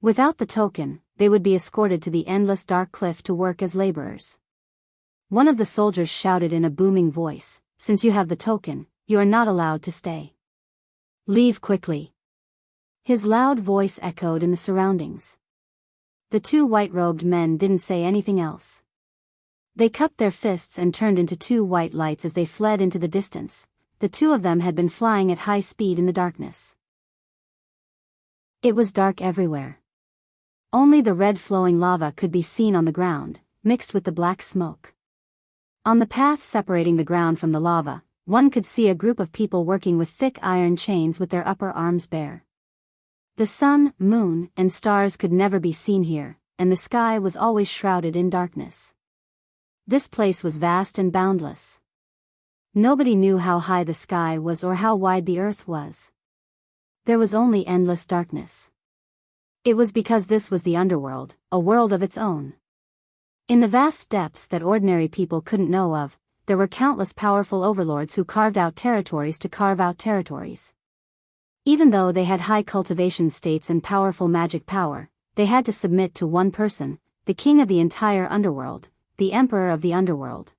[SPEAKER 1] Without the token, they would be escorted to the endless dark cliff to work as laborers. One of the soldiers shouted in a booming voice, "Since you have the token, you are not allowed to stay. Leave quickly." His loud voice echoed in the surroundings. The two white-robed men didn't say anything else. They cupped their fists and turned into two white lights as they fled into the distance. The two of them had been flying at high speed in the darkness. It was dark everywhere. Only the red flowing lava could be seen on the ground, mixed with the black smoke. On the path separating the ground from the lava, one could see a group of people working with thick iron chains with their upper arms bare. The sun, moon, and stars could never be seen here, and the sky was always shrouded in darkness. This place was vast and boundless. Nobody knew how high the sky was or how wide the earth was. There was only endless darkness. It was because this was the underworld, a world of its own. In the vast depths that ordinary people couldn't know of, there were countless powerful overlords who carved out territories to carve out territories. Even though they had high cultivation states and powerful magic power, they had to submit to one person, the king of the entire underworld, the emperor of the underworld.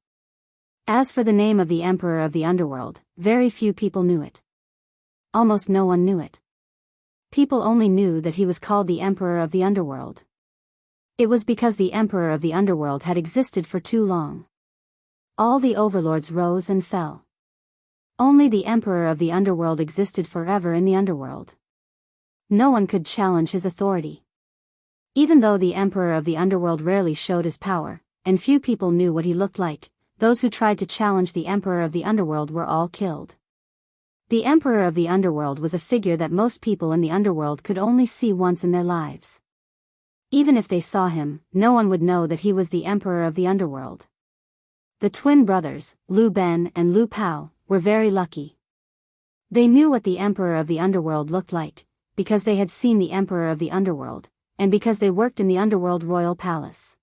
[SPEAKER 1] As for the name of the emperor of the underworld, very few people knew it. Almost no one knew it. People only knew that he was called the emperor of the underworld. It was because the emperor of the underworld had existed for too long. All the overlords rose and fell. Only the emperor of the underworld existed forever in the underworld. No one could challenge his authority. Even though the emperor of the underworld rarely showed his power, and few people knew what he looked like, those who tried to challenge the emperor of the underworld were all killed. The emperor of the underworld was a figure that most people in the underworld could only see once in their lives. Even if they saw him, no one would know that he was the emperor of the underworld. The twin brothers, Lu Ben and Lu Pao, were very lucky. They knew what the emperor of the underworld looked like, because they had seen the emperor of the underworld, and because they worked in the underworld royal palace.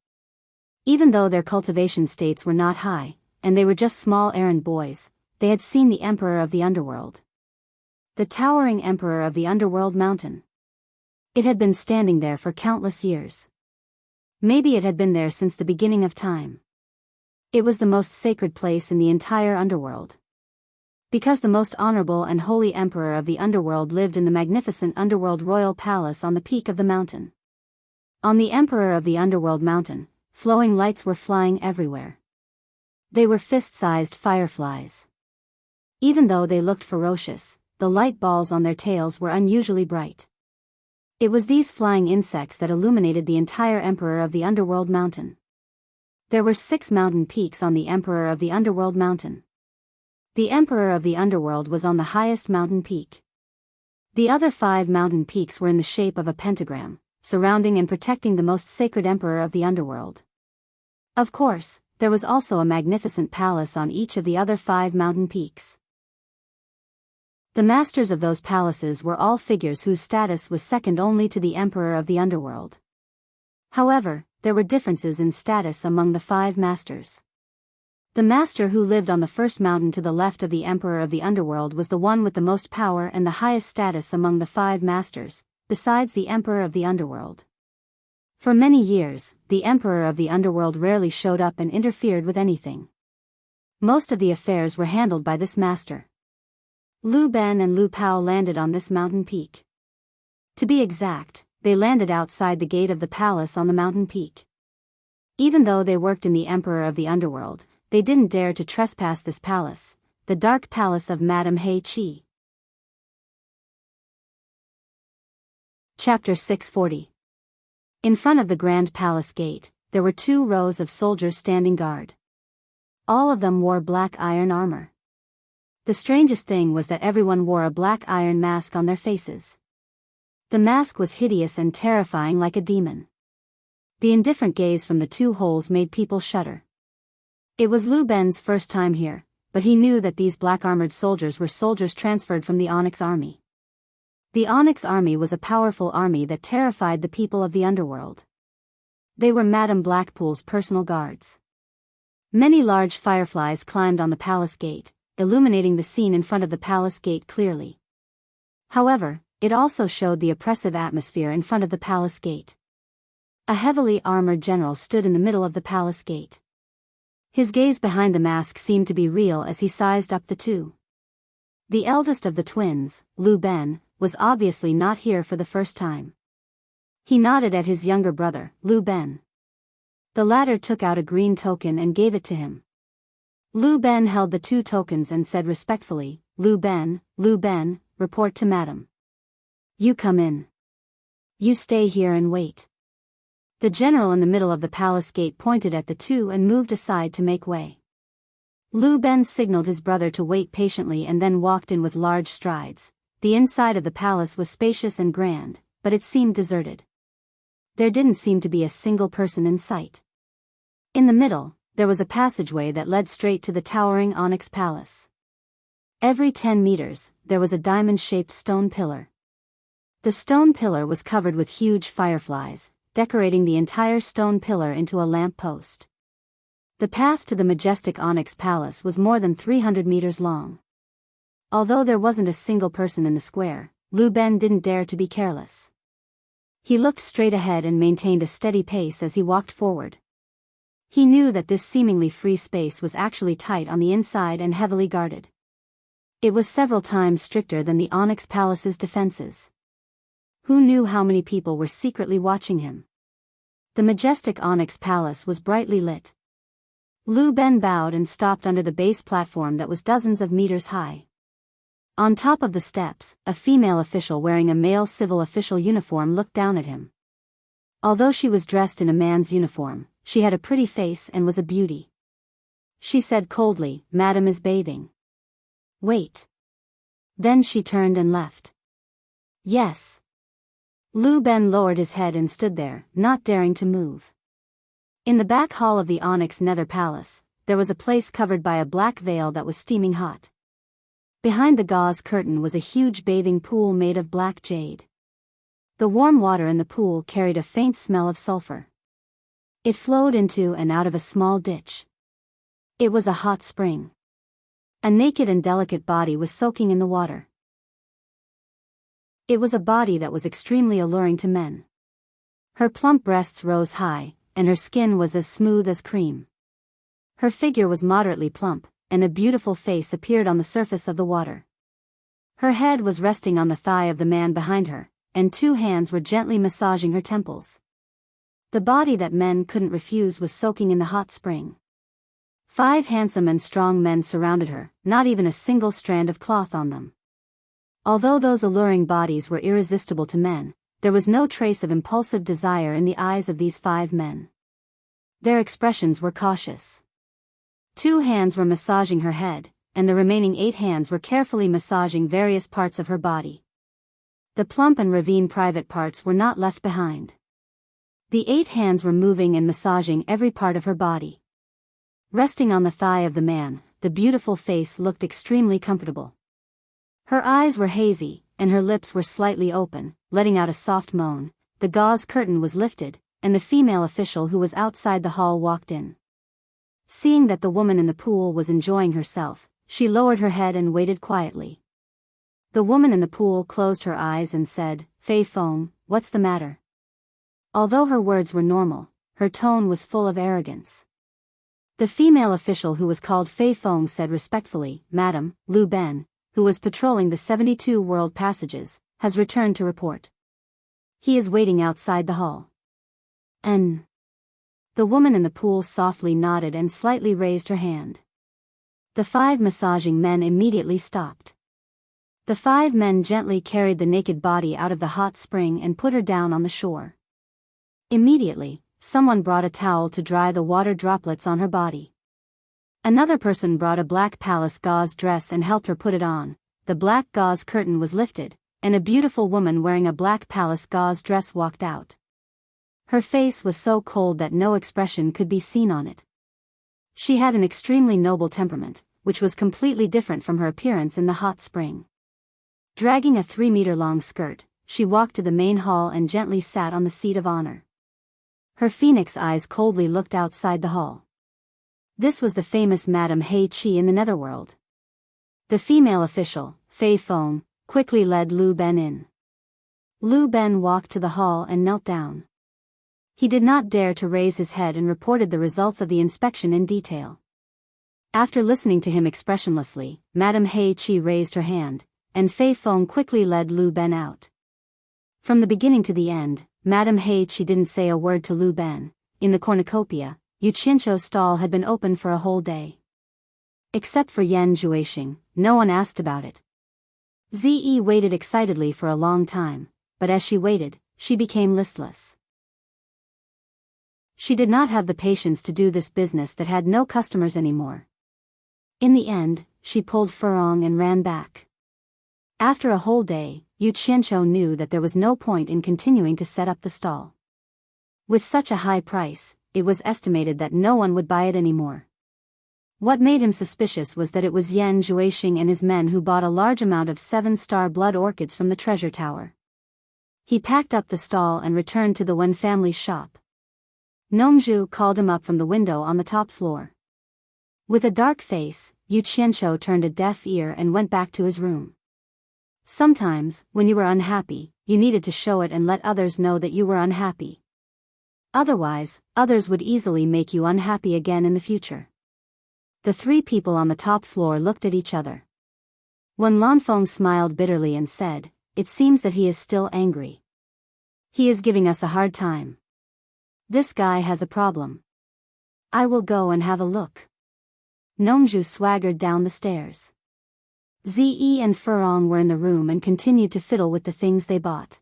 [SPEAKER 1] Even though their cultivation states were not high, and they were just small errand boys, they had seen the emperor of the underworld. The towering emperor of the underworld mountain. It had been standing there for countless years. Maybe it had been there since the beginning of time. It was the most sacred place in the entire underworld. Because the most honorable and holy emperor of the underworld lived in the magnificent underworld royal palace on the peak of the mountain. On the emperor of the underworld mountain, flowing lights were flying everywhere. They were fist-sized fireflies. Even though they looked ferocious, the light balls on their tails were unusually bright. It was these flying insects that illuminated the entire emperor of the underworld mountain. There were 6 mountain peaks on the emperor of the underworld mountain. The emperor of the underworld was on the highest mountain peak. The other 5 mountain peaks were in the shape of a pentagram, surrounding and protecting the most sacred emperor of the underworld. Of course, there was also a magnificent palace on each of the other 5 mountain peaks. The masters of those palaces were all figures whose status was second only to the emperor of the underworld. However, there were differences in status among the 5 masters. The master who lived on the first mountain to the left of the emperor of the underworld was the one with the most power and the highest status among the 5 masters, besides the emperor of the underworld. For many years, the emperor of the underworld rarely showed up and interfered with anything. Most of the affairs were handled by this master. Lu Ben and Lu Pao landed on this mountain peak. To be exact, they landed outside the gate of the palace on the mountain peak. Even though they worked in the emperor of the underworld, they didn't dare to trespass this palace, the dark palace of Madame Hei Qi. Chapter 640. In front of the grand palace gate, there were 2 rows of soldiers standing guard. All of them wore black iron armor. The strangest thing was that everyone wore a black iron mask on their faces. The mask was hideous and terrifying like a demon. The indifferent gaze from the two holes made people shudder. It was Lu Ben's first time here, but he knew that these black-armored soldiers were soldiers transferred from the Onyx Army. The Onyx Army was a powerful army that terrified the people of the underworld. They were Madame Blackpool's personal guards. Many large fireflies climbed on the palace gate, illuminating the scene in front of the palace gate clearly. However, it also showed the oppressive atmosphere in front of the palace gate. A heavily armored general stood in the middle of the palace gate. His gaze behind the mask seemed to be real as he sized up the two. The eldest of the twins, Lu Ben, was obviously not here for the first time. He nodded at his younger brother, Lu Ben. The latter took out a green token and gave it to him. Lu Ben held the two tokens and said respectfully, Lu Ben, report to Madam. You come in. You stay here and wait. The general in the middle of the palace gate pointed at the two and moved aside to make way. Lu Ben signaled his brother to wait patiently and then walked in with large strides. The inside of the palace was spacious and grand, but it seemed deserted. There didn't seem to be a single person in sight. In the middle, there was a passageway that led straight to the towering Onyx Palace. Every 10 meters, there was a diamond-shaped stone pillar. The stone pillar was covered with huge fireflies, decorating the entire stone pillar into a lamp post. The path to the majestic Onyx Palace was more than 300 meters long. Although there wasn't a single person in the square, Lu Ben didn't dare to be careless. He looked straight ahead and maintained a steady pace as he walked forward. He knew that this seemingly free space was actually tight on the inside and heavily guarded. It was several times stricter than the Onyx Palace's defenses. Who knew how many people were secretly watching him? The majestic Onyx Palace was brightly lit. Lu Ben bowed and stopped under the base platform that was dozens of meters high. On top of the steps, a female official wearing a male civil official uniform looked down at him. Although she was dressed in a man's uniform, she had a pretty face and was a beauty. She said coldly, Madam is bathing. Wait. Then she turned and left. Yes. Lu Ben lowered his head and stood there, not daring to move. In the back hall of the Onyx Nether Palace, there was a place covered by a black veil that was steaming hot. Behind the gauze curtain was a huge bathing pool made of black jade. The warm water in the pool carried a faint smell of sulfur. It flowed into and out of a small ditch. It was a hot spring. A naked and delicate body was soaking in the water. It was a body that was extremely alluring to men. Her plump breasts rose high, and her skin was as smooth as cream. Her figure was moderately plump, and a beautiful face appeared on the surface of the water. Her head was resting on the thigh of the man behind her, and two hands were gently massaging her temples. The body that men couldn't refuse was soaking in the hot spring. 5 handsome and strong men surrounded her, not even a single strand of cloth on them. Although those alluring bodies were irresistible to men, there was no trace of impulsive desire in the eyes of these 5 men. Their expressions were cautious. 2 hands were massaging her head, and the remaining 8 hands were carefully massaging various parts of her body. The plump and ravine private parts were not left behind. The 8 hands were moving and massaging every part of her body. Resting on the thigh of the man, the beautiful face looked extremely comfortable. Her eyes were hazy, and her lips were slightly open, letting out a soft moan. The gauze curtain was lifted, and the female official who was outside the hall walked in. Seeing that the woman in the pool was enjoying herself, she lowered her head and waited quietly. The woman in the pool closed her eyes and said, Fei Feng, what's the matter? Although her words were normal, her tone was full of arrogance. The female official who was called Fei Feng said respectfully, Madam, Lu Ben, who was patrolling the 72 world passages, has returned to report. He is waiting outside the hall. The woman in the pool softly nodded and slightly raised her hand. The 5 massaging men immediately stopped. The 5 men gently carried the naked body out of the hot spring and put her down on the shore. Immediately, someone brought a towel to dry the water droplets on her body. Another person brought a black palace gauze dress and helped her put it on. The black gauze curtain was lifted, and a beautiful woman wearing a black palace gauze dress walked out. Her face was so cold that no expression could be seen on it. She had an extremely noble temperament, which was completely different from her appearance in the hot spring. Dragging a 3-meter-long skirt, she walked to the main hall and gently sat on the seat of honor. Her phoenix eyes coldly looked outside the hall. This was the famous Madame Hei Qi in the netherworld. The female official, Fei Feng, quickly led Lu Ben in. Lu Ben walked to the hall and knelt down. He did not dare to raise his head and reported the results of the inspection in detail. After listening to him expressionlessly, Madame Hei Qi raised her hand, and Fei Feng quickly led Lu Ben out. From the beginning to the end, Madame Hei Qi didn't say a word to Lu Ben. In the cornucopia, Yu Qianzhou's stall had been open for a whole day. Except for Yan Juexing, no one asked about it. Zi waited excitedly for a long time, but as she waited, she became listless. She did not have the patience to do this business that had no customers anymore. In the end, she pulled Furong and ran back. After a whole day, Yu Qianzhou knew that there was no point in continuing to set up the stall. With such a high price, it was estimated that no one would buy it anymore. What made him suspicious was that it was Yan Juexing and his men who bought a large amount of 7-star blood orchids from the treasure tower. He packed up the stall and returned to the Wen family's shop. Nongzhu called him up from the window on the top floor. With a dark face, Yu Qianzhou turned a deaf ear and went back to his room. Sometimes, when you were unhappy, you needed to show it and let others know that you were unhappy. Otherwise, others would easily make you unhappy again in the future. The 3 people on the top floor looked at each other. Wen Lanfeng smiled bitterly and said, "It seems that he is still angry. He is giving us a hard time. This guy has a problem. I will go and have a look." Nongzhu swaggered down the stairs. Zi and Furong were in the room and continued to fiddle with the things they bought.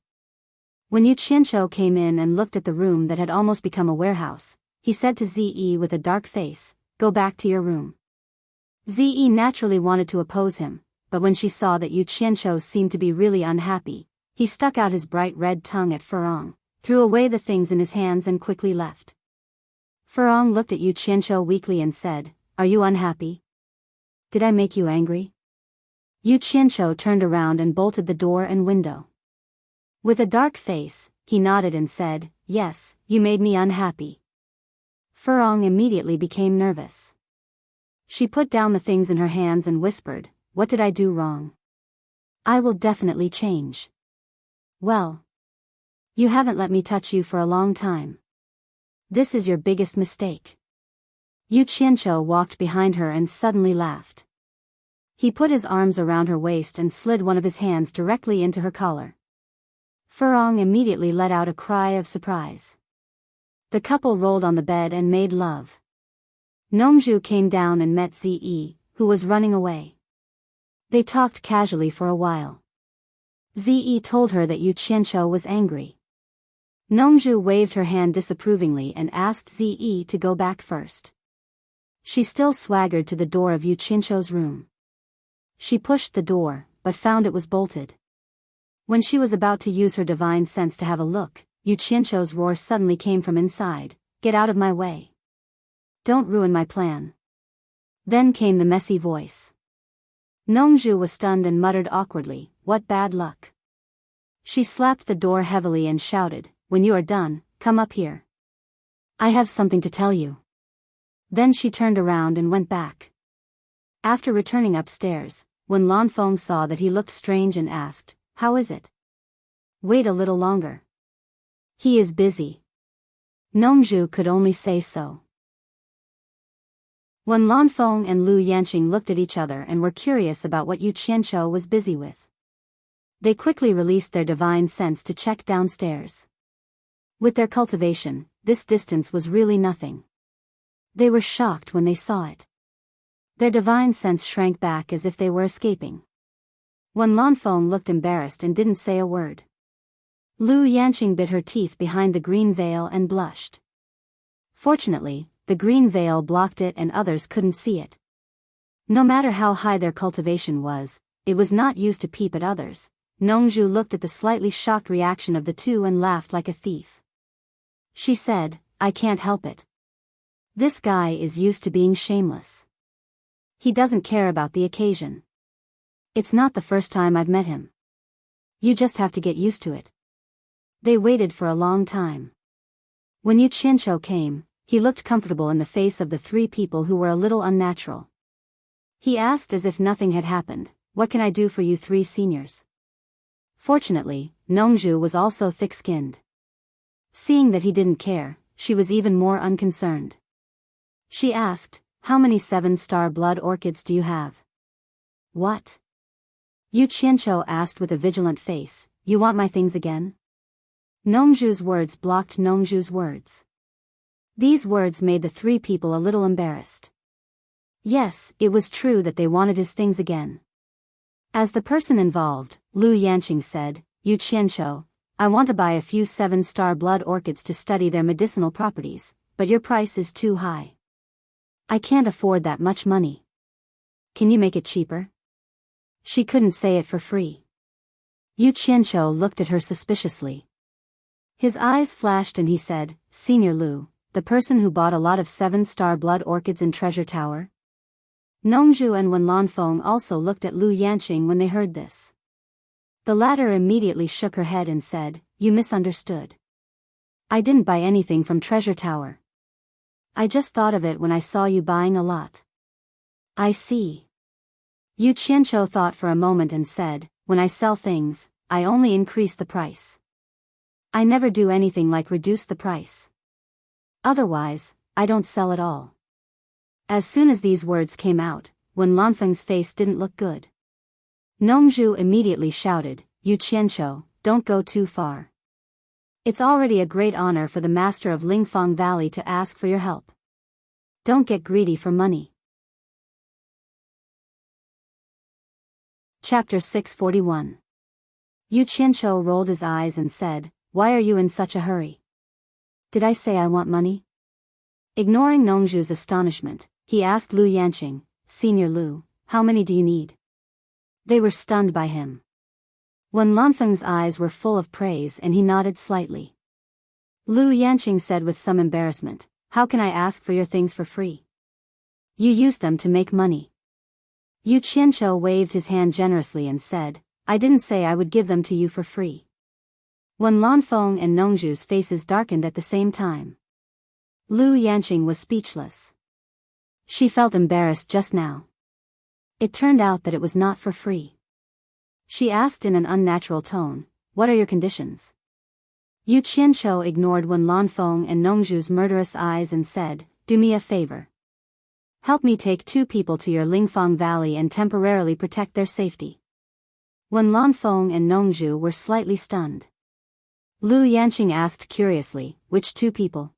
[SPEAKER 1] When Yu Qianzhou came in and looked at the room that had almost become a warehouse, he said to Zi with a dark face, "Go back to your room." Zi naturally wanted to oppose him, but when she saw that Yu Qianzhou seemed to be really unhappy, he stuck out his bright red tongue at Furong, threw away the things in his hands and quickly left. Furong looked at Yu Qianzhou weakly and said, "Are you unhappy? Did I make you angry?" Yu Qianzhou turned around and bolted the door and window. With a dark face, he nodded and said, "Yes, you made me unhappy." Furong immediately became nervous. She put down the things in her hands and whispered, "What did I do wrong? I will definitely change." "Well, you haven't let me touch you for a long time. This is your biggest mistake." Yu Qianzhou walked behind her and suddenly laughed. He put his arms around her waist and slid one of his hands directly into her collar. Furong immediately let out a cry of surprise. The couple rolled on the bed and made love. Nongzhu came down and met Zi, who was running away. They talked casually for a while. Zi told her that Yu Qianzhou was angry. Nongzhu waved her hand disapprovingly and asked Zi to go back first. She still swaggered to the door of Yu Qianzhou's room. She pushed the door, but found it was bolted. When she was about to use her divine sense to have a look, Yu Qianzhou's roar suddenly came from inside, "Get out of my way. Don't ruin my plan." Then came the messy voice. Nongzhu was stunned and muttered awkwardly, "What bad luck." She slapped the door heavily and shouted, "When you are done, come up here. I have something to tell you." Then she turned around and went back. After returning upstairs, when Lanfeng saw that he looked strange and asked, "How is it?" "Wait a little longer. He is busy." Nongzhu could only say so. When Lanfeng and Lu Yanqing looked at each other and were curious about what Yu Qianzhou was busy with, they quickly released their divine sense to check downstairs. With their cultivation, this distance was really nothing. They were shocked when they saw it. Their divine sense shrank back as if they were escaping. When Lanfeng looked embarrassed and didn't say a word. Lu Yanqing bit her teeth behind the green veil and blushed. Fortunately, the green veil blocked it and others couldn't see it. No matter how high their cultivation was, it was not used to peep at others. Nongju looked at the slightly shocked reaction of the two and laughed like a thief. She said, I can't help it. This guy is used to being shameless. He doesn't care about the occasion. It's not the first time I've met him. You just have to get used to it. They waited for a long time. When Yu Qianqiu came, he looked comfortable in the face of the three people who were a little unnatural. He asked as if nothing had happened, what can I do for you three seniors? Fortunately, Nongju was also thick-skinned. Seeing that he didn't care, she was even more unconcerned. She asked, how many 7-star blood orchids do you have? What? Yu Qianqiu asked with a vigilant face, you want my things again? Nongju's words blocked Nongju's words. These words made the three people a little embarrassed. Yes, it was true that they wanted his things again. As the person involved, Lu Yanqing said, Yu Qianqiu, I want to buy a few 7-star blood orchids to study their medicinal properties, but your price is too high. I can't afford that much money. Can you make it cheaper? She couldn't say it for free. Yu Qianqiu looked at her suspiciously. His eyes flashed and he said, Senior Lu, the person who bought a lot of 7-star blood orchids in Treasure Tower? Nongju and Wen Lanfeng also looked at Lu Yanqing when they heard this. The latter immediately shook her head and said, you misunderstood. I didn't buy anything from Treasure Tower. I just thought of it when I saw you buying a lot. I see. Yu Qianqiu thought for a moment and said, when I sell things, I only increase the price. I never do anything like reduce the price. Otherwise, I don't sell at all. As soon as these words came out, Wen Lanfeng's face didn't look good. Nongju immediately shouted, Yu Qianqiu, don't go too far. It's already a great honor for the master of Lingfang Valley to ask for your help. Don't get greedy for money. Chapter 641. Yu Qianqiu rolled his eyes and said, why are you in such a hurry? Did I say I want money? Ignoring Nongju's astonishment, he asked Lu Yanqing, Senior Lu, how many do you need? They were stunned by him. Wen Lanfeng's eyes were full of praise and he nodded slightly. Lu Yanqing said with some embarrassment, how can I ask for your things for free? You use them to make money. Yu Qianqiu waved his hand generously and said, I didn't say I would give them to you for free. Wen Lanfeng and Nongju's faces darkened at the same time. Lu Yanqing was speechless. She felt embarrassed just now. It turned out that it was not for free. She asked in an unnatural tone, what are your conditions? Yu Qianqiu ignored Wen Lanfeng and Nongju's murderous eyes and said, do me a favor. Help me take 2 people to your Lingfang Valley and temporarily protect their safety. Wen Lanfeng and Nongju were slightly stunned. Lu Yanqing asked curiously, which 2 people?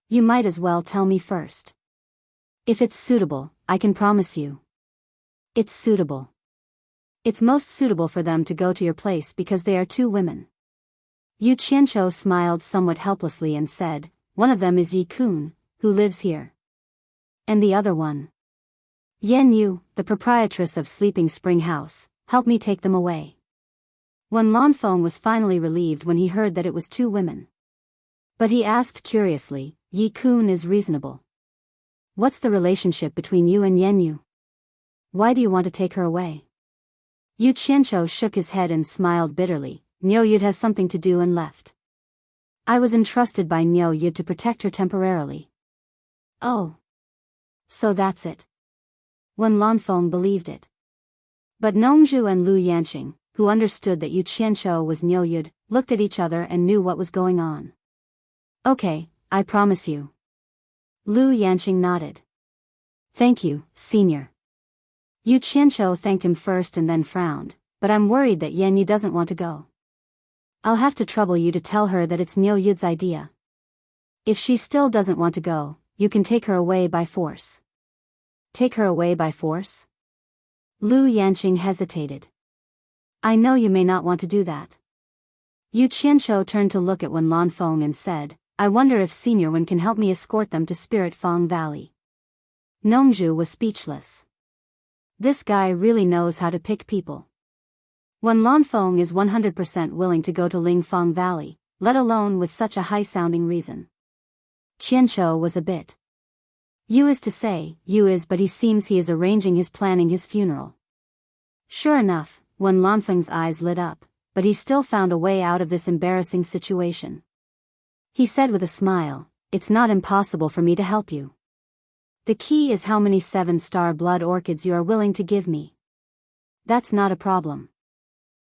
[SPEAKER 1] You might as well tell me first. If it's suitable, I can promise you. It's suitable. It's most suitable for them to go to your place because they are 2 women. Yu Qianqiu smiled somewhat helplessly and said, one of them is Yi Kun, who lives here. And the other one? Yan Yu, the proprietress of Sleeping Spring House, help me take them away. Wen Lanfeng was finally relieved when he heard that it was 2 women. But he asked curiously, Yi Kun is reasonable. What's the relationship between you and Yan Yu? Why do you want to take her away? Yu Qianqiu shook his head and smiled bitterly. Niu Yud has something to do and left. I was entrusted by Niu Yud to protect her temporarily. Oh. So that's it. Wen Lanfeng believed it. But Nongju and Lu Yanqing, who understood that Yu Qianqiu was Niu Yud, looked at each other and knew what was going on. Okay, I promise you. Lu Yanqing nodded. Thank you, Senior. Yu Qianqiu thanked him first and then frowned, but I'm worried that Yan Yu doesn't want to go. I'll have to trouble you to tell her that it's Niu Yud's idea. If she still doesn't want to go, you can take her away by force. Take her away by force? Lu Yanqing hesitated. I know you may not want to do that. Yu Qianqiu turned to look at Wen Lanfeng and said, I wonder if Senior Wen can help me escort them to Spirit Fong Valley. Nongzhu was speechless. This guy really knows how to pick people. Wen Lanfeng is 100% willing to go to Lingfang Valley, let alone with such a high-sounding reason. Qianqiu was a bit. You is to say, you is, but he seems he is arranging his planning his funeral. Sure enough, Wen Lanfeng's eyes lit up, but he still found a way out of this embarrassing situation. He said with a smile, "It's not impossible for me to help you. The key is how many 7-star blood orchids you are willing to give me. That's not a problem."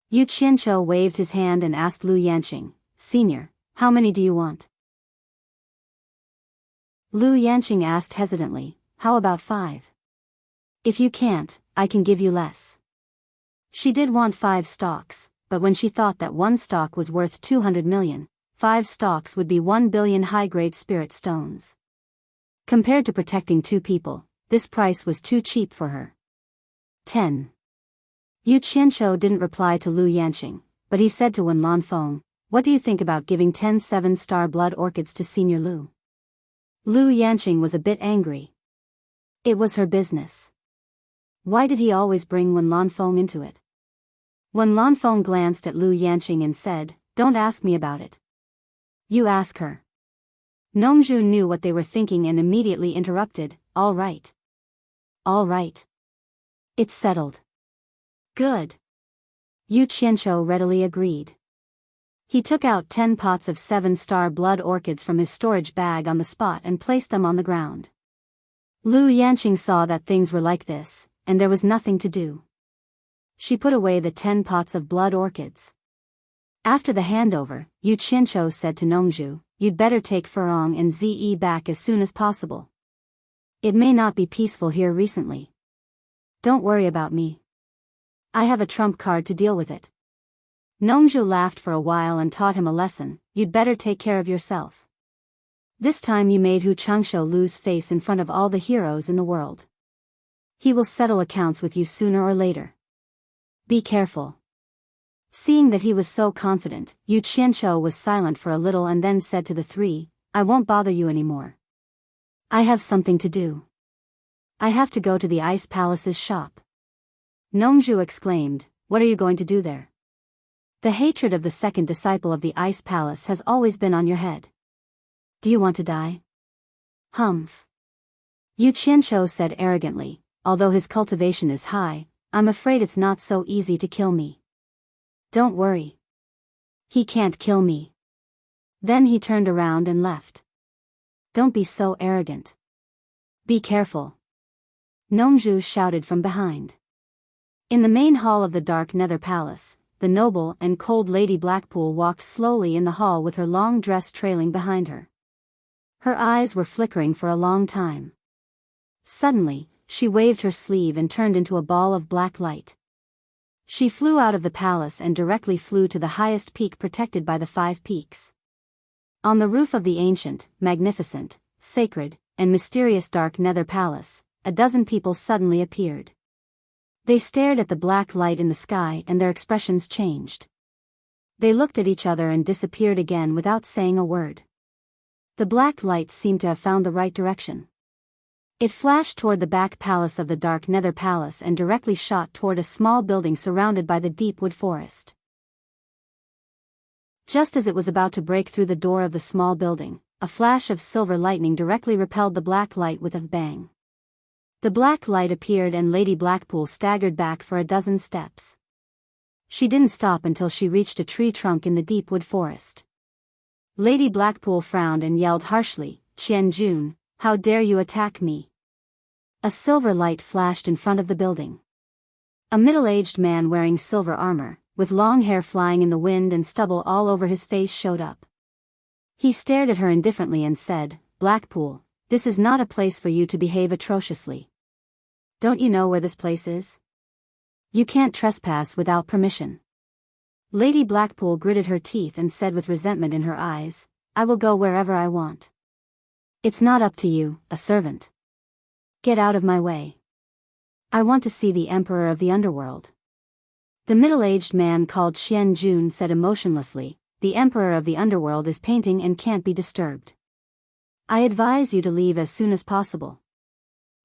[SPEAKER 1] Yu Qianqiu waved his hand and asked Lu Yanqing, "Senior, how many do you want?" Lu Yanqing asked hesitantly, "How about 5? If you can't, I can give you less." She did want 5 stalks, but when she thought that 1 stalk was worth 200 million, 5 stalks would be 1 billion high-grade spirit stones. Compared to protecting 2 people, this price was too cheap for her. 10. Yu Qianqiu didn't reply to Lu Yanqing, but he said to Wen Lanfeng, "What do you think about giving 10 7-star blood orchids to Senior Lu?" Lu Yanqing was a bit angry. It was her business. Why did he always bring Wen Lanfeng into it? Wen Lanfeng glanced at Lu Yanqing and said, "Don't ask me about it. You ask her." Nongzhu knew what they were thinking and immediately interrupted, "All right. All right. It's settled." "Good." Yu Qianqiu readily agreed. He took out 10 pots of 7-star blood orchids from his storage bag on the spot and placed them on the ground. Lu Yanqing saw that things were like this, and there was nothing to do. She put away the 10 pots of blood orchids. After the handover, Yu Qianqiu said to Nongzhu, "You'd better take Furong and Ze back as soon as possible. It may not be peaceful here recently. Don't worry about me. I have a trump card to deal with it." Nongzhu laughed for a while and taught him a lesson, "You'd better take care of yourself. This time you made Hu Changshou lose face in front of all the heroes in the world. He will settle accounts with you sooner or later. Be careful." Seeing that he was so confident, Yu Qianqiu was silent for a little and then said to the 3, "I won't bother you anymore. I have something to do. I have to go to the Ice Palace's shop." Nongzhu exclaimed, "What are you going to do there? The hatred of the second disciple of the Ice Palace has always been on your head. Do you want to die?" "Humph." Yu Qianqiu said arrogantly, "Although his cultivation is high, I'm afraid it's not so easy to kill me." "Don't worry. He can't kill me." Then he turned around and left. "Don't be so arrogant. Be careful," Nongzhu shouted from behind. In the main hall of the Dark Nether Palace, the noble and cold Lady Blackpool walked slowly in the hall with her long dress trailing behind her. Her eyes were flickering for a long time. Suddenly, she waved her sleeve and turned into a ball of black light. She flew out of the palace and directly flew to the highest peak protected by the 5 peaks. On the roof of the ancient, magnificent, sacred, and mysterious Dark Nether Palace, a dozen people suddenly appeared. They stared at the black light in the sky and their expressions changed. They looked at each other and disappeared again without saying a word. The black light seemed to have found the right direction. It flashed toward the back palace of the Dark Nether Palace and directly shot toward a small building surrounded by the deep wood forest. Just as it was about to break through the door of the small building, a flash of silver lightning directly repelled the black light with a bang. The black light appeared and Lady Blackpool staggered back for a dozen steps. She didn't stop until she reached a tree trunk in the deep wood forest. Lady Blackpool frowned and yelled harshly, "Qian Jun, how dare you attack me?" A silver light flashed in front of the building. A middle-aged man wearing silver armor, with long hair flying in the wind and stubble all over his face showed up. He stared at her indifferently and said, "Blackpool, this is not a place for you to behave atrociously. Don't you know where this place is? You can't trespass without permission." Lady Blackpool gritted her teeth and said with resentment in her eyes, "I will go wherever I want. It's not up to you, a servant. Get out of my way. I want to see the Emperor of the Underworld." The middle-aged man called Qian Jun said emotionlessly, "The the Emperor of the Underworld is painting and can't be disturbed. I advise you to leave as soon as possible.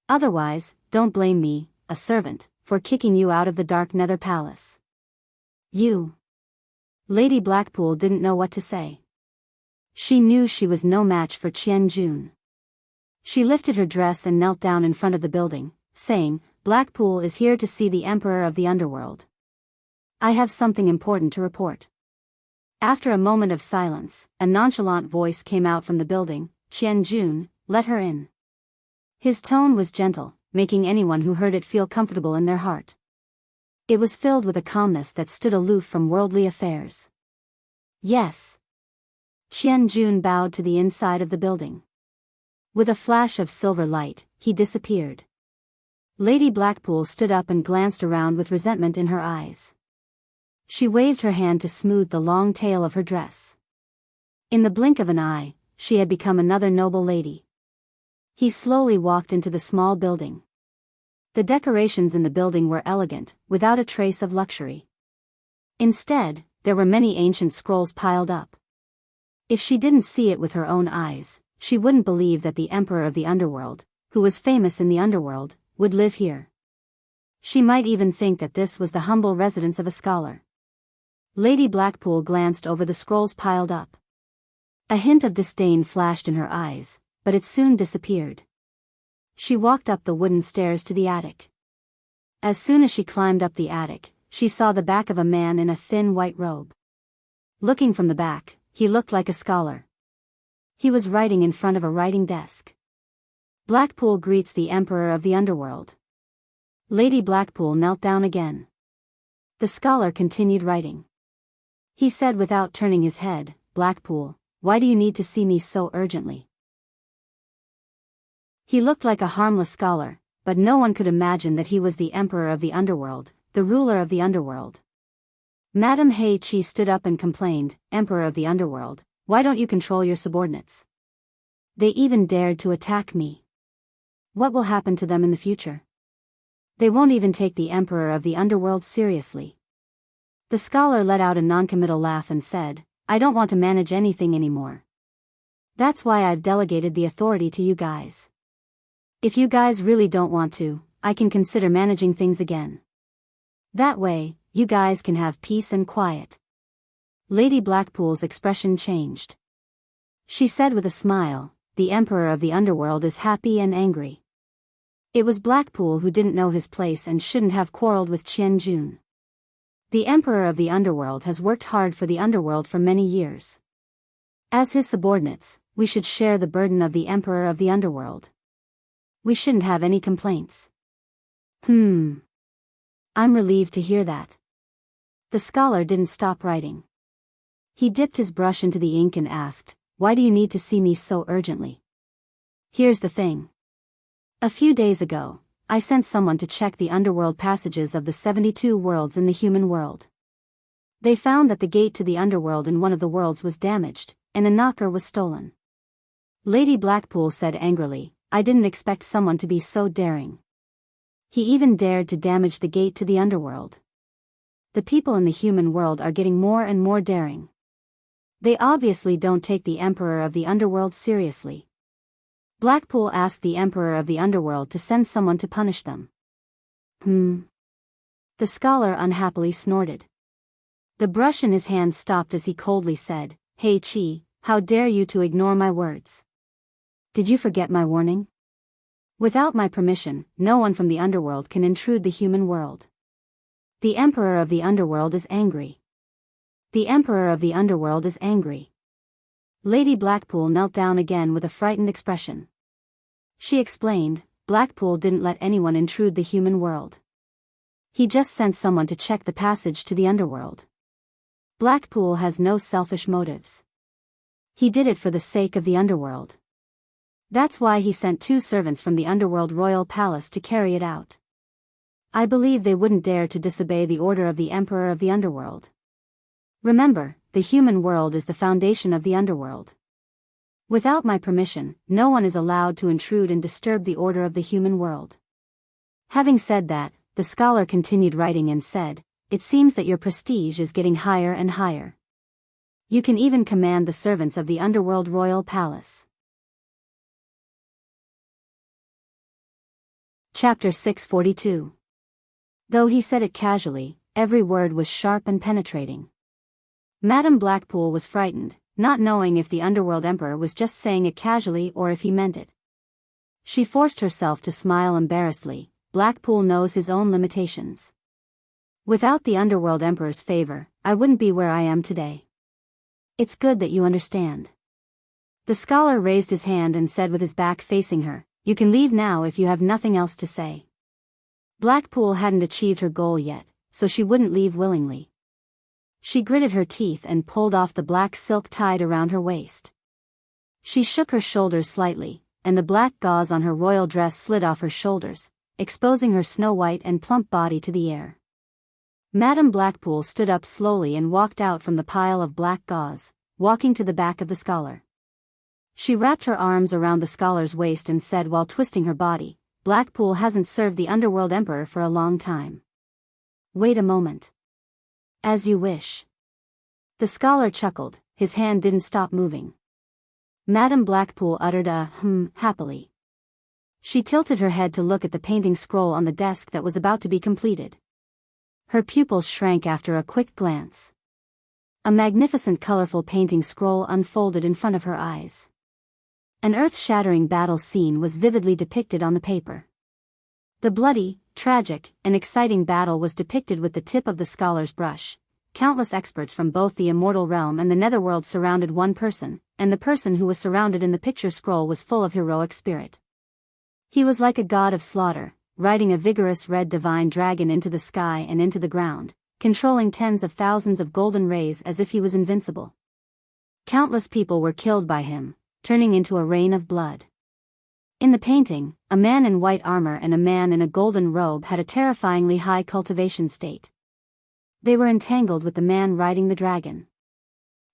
[SPEAKER 1] Otherwise, don't blame me, a servant, for kicking you out of the Dark Nether Palace. You. Lady Blackpool didn't know what to say. She knew she was no match for Qian Jun. She lifted her dress and knelt down in front of the building, saying, Blackpool is here to see the Emperor of the Underworld. I have something important to report. After a moment of silence, a nonchalant voice came out from the building, Qian Jun, let her in. His tone was gentle, making anyone who heard it feel comfortable in their heart. It was filled with a calmness that stood aloof from worldly affairs. Yes. Qian Jun bowed to the inside of the building. With a flash of silver light, he disappeared. Lady Blackpool stood up and glanced around with resentment in her eyes. She waved her hand to smooth the long tail of her dress. In the blink of an eye, she had become another noble lady. He slowly walked into the small building. The decorations in the building were elegant, without a trace of luxury. Instead, there were many ancient scrolls piled up. If she didn't see it with her own eyes, she wouldn't believe that the Emperor of the Underworld, who was famous in the Underworld, would live here. She might even think that this was the humble residence of a scholar. Lady Blackpool glanced over the scrolls piled up. A hint of disdain flashed in her eyes, but it soon disappeared. She walked up the wooden stairs to the attic. As soon as she climbed up the attic, she saw the back of a man in a thin white robe. Looking from the back, he looked like a scholar. He was writing in front of a writing desk. Blackpool greets the Emperor of the Underworld. Lady Blackpool knelt down again. The scholar continued writing. He said without turning his head, Blackpool, why do you need to see me so urgently? He looked like a harmless scholar, but no one could imagine that he was the Emperor of the Underworld, the ruler of the Underworld. Madame Hei Qi stood up and complained, Emperor of the Underworld, why don't you control your subordinates? They even dared to attack me. What will happen to them in the future? They won't even take the Emperor of the Underworld seriously. The scholar let out a noncommittal laugh and said, I don't want to manage anything anymore. That's why I've delegated the authority to you guys. If you guys really don't want to, I can consider managing things again. That way, you guys can have peace and quiet. Lady Blackpool's expression changed. She said with a smile, the Emperor of the Underworld is happy and angry. It was Blackpool who didn't know his place and shouldn't have quarreled with Qian Jun. The Emperor of the Underworld has worked hard for the Underworld for many years. As his subordinates, we should share the burden of the Emperor of the Underworld. We shouldn't have any complaints. I'm relieved to hear that. The scholar didn't stop writing. He dipped his brush into the ink and asked, why do you need to see me so urgently? Here's the thing. A few days ago, I sent someone to check the underworld passages of the 72 worlds in the human world. They found that the gate to the underworld in one of the worlds was damaged, and a knocker was stolen. Lady Blackpool said angrily, I didn't expect someone to be so daring. He even dared to damage the gate to the underworld. The people in the human world are getting more and more daring. They obviously don't take the Emperor of the Underworld seriously. Blackpool asked the Emperor of the Underworld to send someone to punish them. The scholar unhappily snorted. The brush in his hand stopped as he coldly said, Hey Qi, how dare you to ignore my words? Did you forget my warning? Without my permission, no one from the underworld can intrude the human world. The Emperor of the Underworld is angry. The Emperor of the Underworld is angry. Lady Blackpool knelt down again with a frightened expression. She explained, Blackpool didn't let anyone intrude the human world. He just sent someone to check the passage to the underworld. Blackpool has no selfish motives. He did it for the sake of the underworld. That's why he sent 2 servants from the underworld royal palace to carry it out. I believe they wouldn't dare to disobey the order of the Emperor of the Underworld. Remember, the human world is the foundation of the underworld. Without my permission, no one is allowed to intrude and disturb the order of the human world. Having said that, the scholar continued writing and said, It seems that your prestige is getting higher and higher. You can even command the servants of the underworld royal palace. Chapter 642. Though he said it casually, every word was sharp and penetrating. Madame Blackpool was frightened, not knowing if the underworld emperor was just saying it casually or if he meant it. She forced herself to smile embarrassedly. Blackpool knows his own limitations. Without the underworld emperor's favor, I wouldn't be where I am today. It's good that you understand. The scholar raised his hand and said with his back facing her, "You can leave now if you have nothing else to say." Blackpool hadn't achieved her goal yet, so she wouldn't leave willingly. She gritted her teeth and pulled off the black silk tied around her waist. She shook her shoulders slightly, and the black gauze on her royal dress slid off her shoulders, exposing her snow-white and plump body to the air. Madame Blackpool stood up slowly and walked out from the pile of black gauze, walking to the back of the scholar. She wrapped her arms around the scholar's waist and said while twisting her body, "Blackpool hasn't served the underworld emperor for a long time. Wait a moment." "As you wish." The scholar chuckled, his hand didn't stop moving. Madame Blackpool uttered a happily. She tilted her head to look at the painting scroll on the desk that was about to be completed. Her pupils shrank after a quick glance. A magnificent colorful painting scroll unfolded in front of her eyes. An earth-shattering battle scene was vividly depicted on the paper. The bloody, tragic, and exciting battle was depicted with the tip of the scholar's brush. Countless experts from both the immortal realm and the netherworld surrounded one person, and the person who was surrounded in the picture scroll was full of heroic spirit. He was like a god of slaughter, riding a vigorous red divine dragon into the sky and into the ground, controlling tens of thousands of golden rays as if he was invincible. Countless people were killed by him, turning into a rain of blood. In the painting, a man in white armor and a man in a golden robe had a terrifyingly high cultivation state. They were entangled with the man riding the dragon.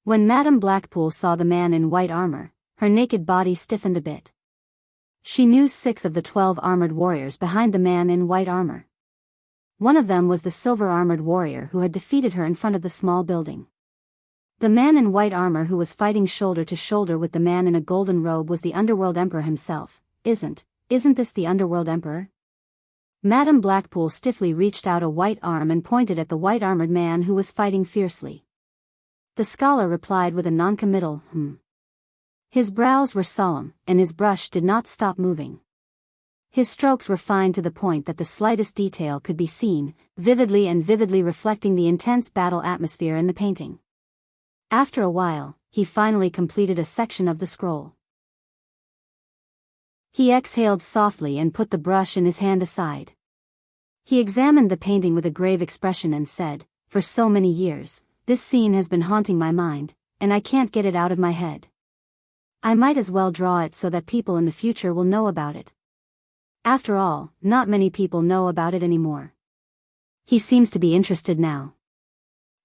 [SPEAKER 1] When Madame Blackpool saw the man in white armor, her naked body stiffened a bit. She knew 6 of the 12 armored warriors behind the man in white armor. One of them was the silver-armored warrior who had defeated her in front of the small building. The man in white armor who was fighting shoulder to shoulder with the man in a golden robe was the underworld emperor himself. Isn't this the underworld emperor? Madame Blackpool stiffly reached out a white arm and pointed at the white-armored man who was fighting fiercely. The scholar replied with a noncommittal His brows were solemn, and his brush did not stop moving. His strokes were fine to the point that the slightest detail could be seen, vividly reflecting the intense battle atmosphere in the painting. After a while, he finally completed a section of the scroll. He exhaled softly and put the brush in his hand aside. He examined the painting with a grave expression and said, "For so many years, this scene has been haunting my mind, and I can't get it out of my head. I might as well draw it so that people in the future will know about it. After all, not many people know about it anymore." He seems to be interested now.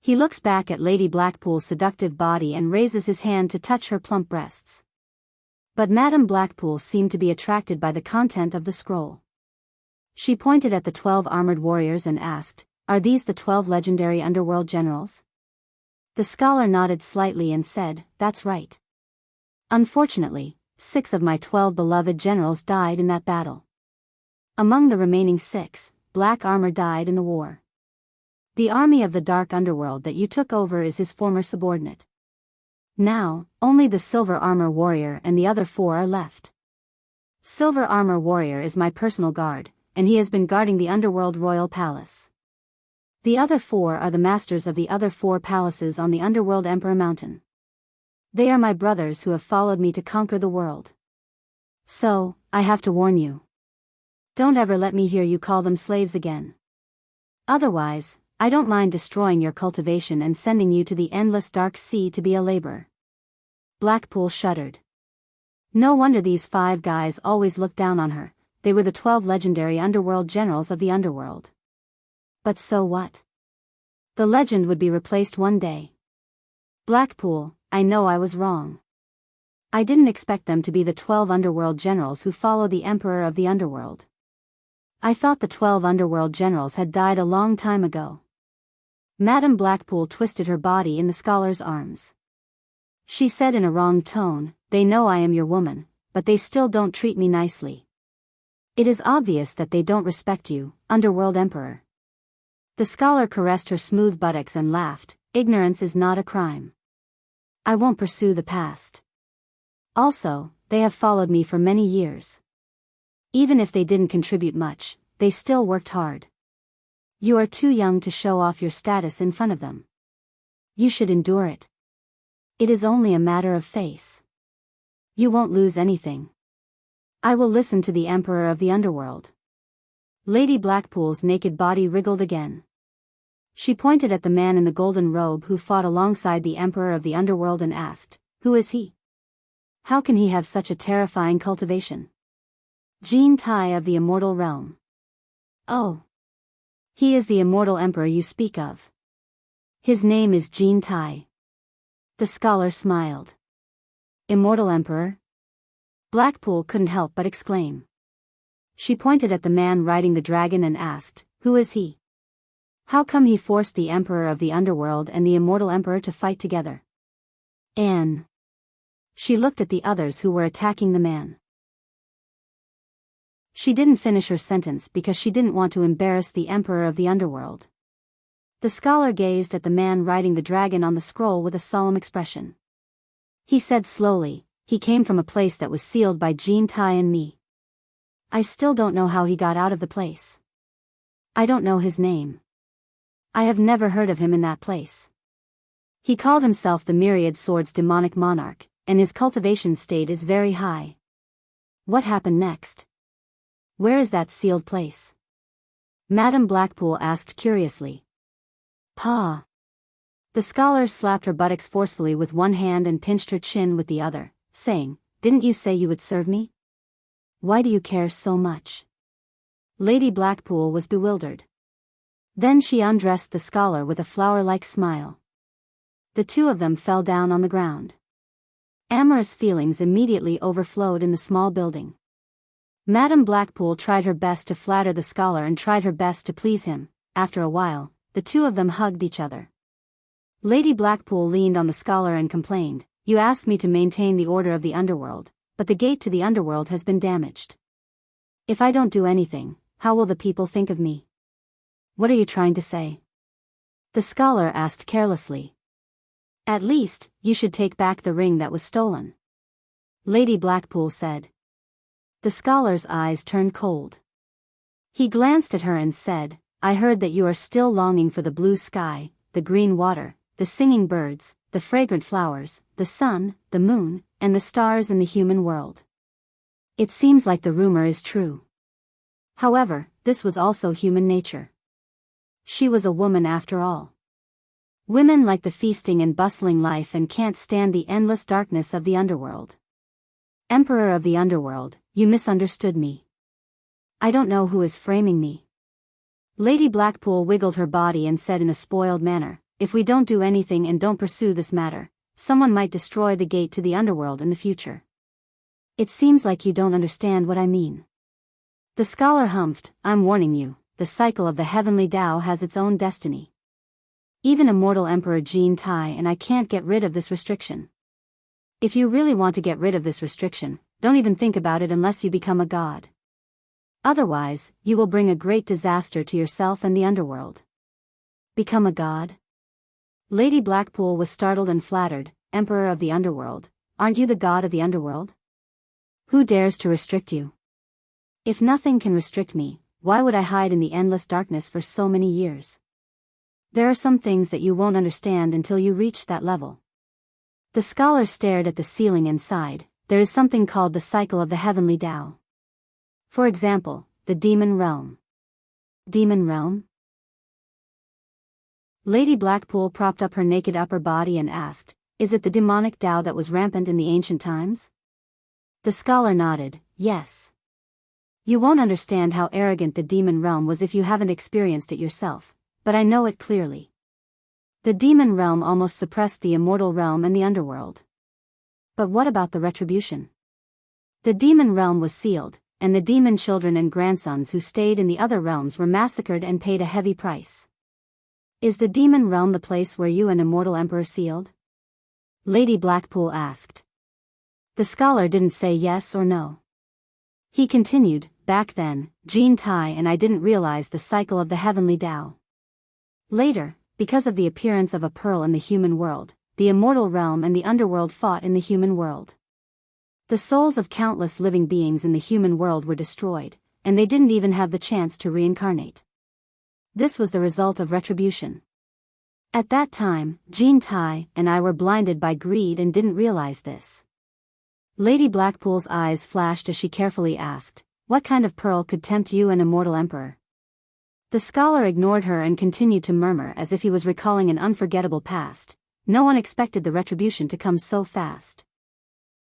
[SPEAKER 1] He looks back at Lady Blackpool's seductive body and raises his hand to touch her plump breasts. But Madame Blackpool seemed to be attracted by the content of the scroll. She pointed at the 12 armored warriors and asked, "Are these the 12 legendary underworld generals?" The scholar nodded slightly and said, "That's right. Unfortunately, 6 of my 12 beloved generals died in that battle. Among the remaining 6, black armor died in the war. The army of the dark underworld that you took over is his former subordinate. Now, only the silver armor warrior and the other 4 are left. Silver armor warrior is my personal guard, and he has been guarding the underworld royal palace. The other 4 are the masters of the other 4 palaces on the underworld Emperor Mountain. They are my brothers who have followed me to conquer the world. So, I have to warn you. Don't ever let me hear you call them slaves again. Otherwise, I don't mind destroying your cultivation and sending you to the endless dark sea to be a laborer." Blackpool shuddered. No wonder these 5 guys always looked down on her. They were the 12 legendary underworld generals of the underworld. But so what? The legend would be replaced one day. Blackpool, I know I was wrong. I didn't expect them to be the 12 underworld generals who follow the emperor of the underworld. I thought the 12 underworld generals had died a long time ago. Madame Blackpool twisted her body in the scholar's arms. She said in a wrong tone, they know I am your woman, but they still don't treat me nicely. It is obvious that they don't respect you, underworld emperor. The scholar caressed her smooth buttocks and laughed, ignorance is not a crime. I won't pursue the past. Also, they have followed me for many years. Even if they didn't contribute much, they still worked hard. You are too young to show off your status in front of them. You should endure it. It is only a matter of face. You won't lose anything. I will listen to the Emperor of the Underworld. Lady Blackpool's naked body wriggled again. She pointed at the man in the golden robe who fought alongside the Emperor of the Underworld and asked, who is he? How can he have such a terrifying cultivation? Jean Tai of the Immortal Realm. Oh. He is the Immortal Emperor you speak of. His name is Jean Tai. The scholar smiled. Immortal Emperor? Blackpool couldn't help but exclaim. She pointed at the man riding the dragon and asked, who is he? How come he forced the Emperor of the Underworld and the Immortal Emperor to fight together? Anne. She looked at the others who were attacking the man. She didn't finish her sentence because she didn't want to embarrass the Emperor of the Underworld. The scholar gazed at the man riding the dragon on the scroll with a solemn expression. He said slowly, he came from a place that was sealed by Jean Tai and me. I still don't know how he got out of the place. I don't know his name. I have never heard of him in that place. He called himself the Myriad Swords Demonic Monarch, and his cultivation state is very high. What happened next? Where is that sealed place? Madame Blackpool asked curiously. Pa. The scholar slapped her buttocks forcefully with one hand and pinched her chin with the other, saying, didn't you say you would serve me? Why do you care so much? Lady Blackpool was bewildered. Then she undressed the scholar with a flower-like smile. The two of them fell down on the ground. Amorous feelings immediately overflowed in the small building. Madame Blackpool tried her best to flatter the scholar and tried her best to please him. After a while, the two of them hugged each other. Lady Blackpool leaned on the scholar and complained, you asked me to maintain the order of the underworld, but the gate to the underworld has been damaged. If I don't do anything, how will the people think of me? What are you trying to say? The scholar asked carelessly. At least, you should take back the ring that was stolen. Lady Blackpool said. The scholar's eyes turned cold. He glanced at her and said, I heard that you are still longing for the blue sky, the green water, the singing birds, the fragrant flowers, the sun, the moon, and the stars in the human world. It seems like the rumor is true. However, this was also human nature. She was a woman after all. Women like the feasting and bustling life and can't stand the endless darkness of the underworld. Emperor of the Underworld, you misunderstood me. I don't know who is framing me. Lady Blackpool wiggled her body and said in a spoiled manner, if we don't do anything and don't pursue this matter, someone might destroy the gate to the underworld in the future. It seems like you don't understand what I mean. The scholar humphed, I'm warning you, the cycle of the heavenly Tao has its own destiny. Even immortal Emperor Jean Tai and I can't get rid of this restriction. If you really want to get rid of this restriction, don't even think about it unless you become a god. Otherwise, you will bring a great disaster to yourself and the underworld. Become a god? Lady Blackpool was startled and flattered, Emperor of the Underworld, aren't you the god of the underworld? Who dares to restrict you? If nothing can restrict me, why would I hide in the endless darkness for so many years? There are some things that you won't understand until you reach that level. The scholar stared at the ceiling and sighed, there is something called the cycle of the heavenly Tao. For example, the demon realm. Demon realm? Lady Blackpool propped up her naked upper body and asked, is it the demonic Tao that was rampant in the ancient times? The scholar nodded, yes. You won't understand how arrogant the demon realm was if you haven't experienced it yourself, but I know it clearly. The demon realm almost suppressed the immortal realm and the underworld. But what about the retribution? The demon realm was sealed, and the demon children and grandsons who stayed in the other realms were massacred and paid a heavy price. Is the demon realm the place where you and immortal emperor sealed? Lady Blackpool asked. The scholar didn't say yes or no. He continued, back then, Jean Tai and I didn't realize the cycle of the heavenly Tao. Later, because of the appearance of a pearl in the human world, the immortal realm and the underworld fought in the human world. The souls of countless living beings in the human world were destroyed, and they didn't even have the chance to reincarnate. This was the result of retribution. At that time, Jean Tai and I were blinded by greed and didn't realize this. Lady Blackpool's eyes flashed as she carefully asked, "What kind of pearl could tempt you, an immortal emperor?" The scholar ignored her and continued to murmur as if he was recalling an unforgettable past. No one expected the retribution to come so fast.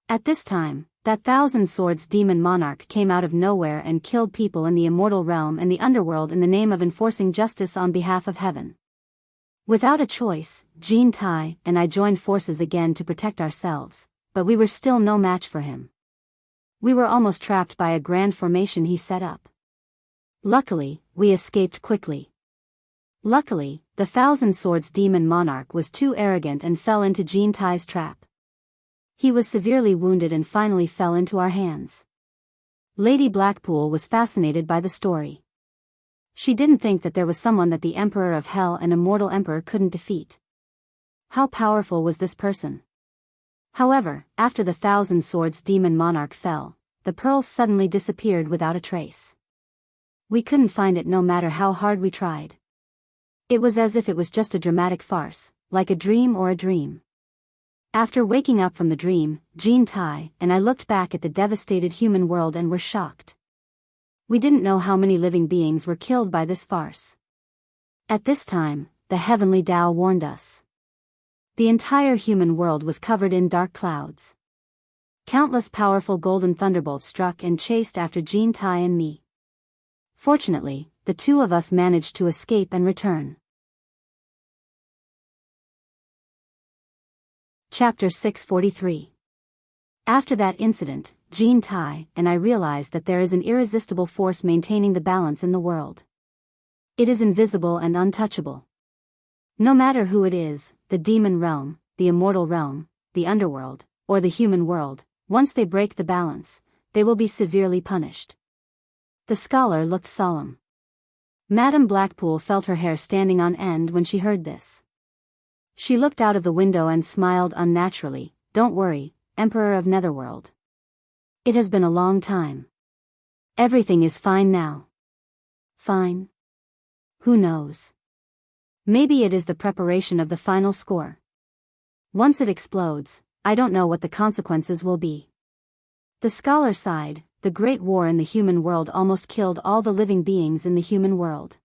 [SPEAKER 1] At this time, that thousand swords demon monarch came out of nowhere and killed people in the immortal realm and the underworld in the name of enforcing justice on behalf of heaven. Without a choice, Jean Tai and I joined forces again to protect ourselves, but we were still no match for him. We were almost trapped by a grand formation he set up. Luckily, we escaped quickly. Luckily, the thousand swords demon monarch was too arrogant and fell into Jean Tai's trap. He was severely wounded and finally fell into our hands. Lady Blackpool was fascinated by the story. She didn't think that there was someone that the Emperor of Hell and Immortal Emperor couldn't defeat. How powerful was this person? However, after the thousand swords demon monarch fell, the pearls suddenly disappeared without a trace. We couldn't find it no matter how hard we tried. It was as if it was just a dramatic farce, like a dream or a dream. After waking up from the dream, Jean Tai and I looked back at the devastated human world and were shocked. We didn't know how many living beings were killed by this farce. At this time, the heavenly Tao warned us. The entire human world was covered in dark clouds. Countless powerful golden thunderbolts struck and chased after Jean Tai and me. Fortunately, the two of us managed to escape and return. Chapter 643. After that incident, Jean Tai and I realized that there is an irresistible force maintaining the balance in the world. It is invisible and untouchable. No matter who it is, the demon realm, the immortal realm, the underworld, or the human world, once they break the balance, they will be severely punished. The scholar looked solemn. Madame Blackpool felt her hair standing on end when she heard this. She looked out of the window and smiled unnaturally. "Don't worry, Emperor of Netherworld. It has been a long time. Everything is fine now." Fine? Who knows? Maybe it is the preparation of the final score. Once it explodes, I don't know what the consequences will be. The scholar sighed. The Great War in the human world almost killed all the living beings in the human world.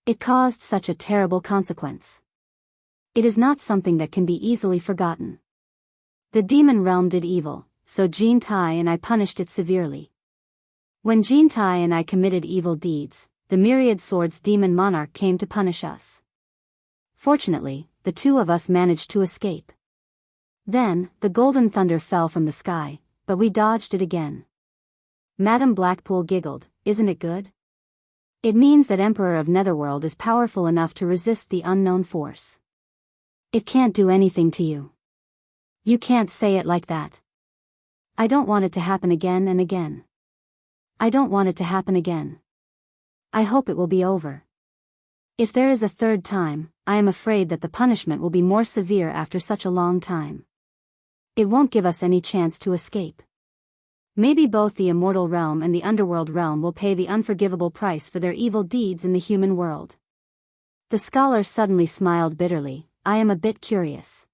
[SPEAKER 1] It caused such a terrible consequence. It is not something that can be easily forgotten. The demon realm did evil, so Jean Tai and I punished it severely. When Jean Tai and I committed evil deeds, the myriad swords demon monarch came to punish us. Fortunately, the two of us managed to escape. Then, the golden thunder fell from the sky, but we dodged it again. Madame Blackpool giggled. "Isn't it good? It means that Emperor of Netherworld is powerful enough to resist the unknown force. It can't do anything to you." "You can't say it like that. I don't want it to happen again and again. I don't want it to happen again. I hope it will be over. If there is a third time, I am afraid that the punishment will be more severe after such a long time. It won't give us any chance to escape. Maybe both the immortal realm and the underworld realm will pay the unforgivable price for their evil deeds in the human world." The scholar suddenly smiled bitterly. "I am a bit curious.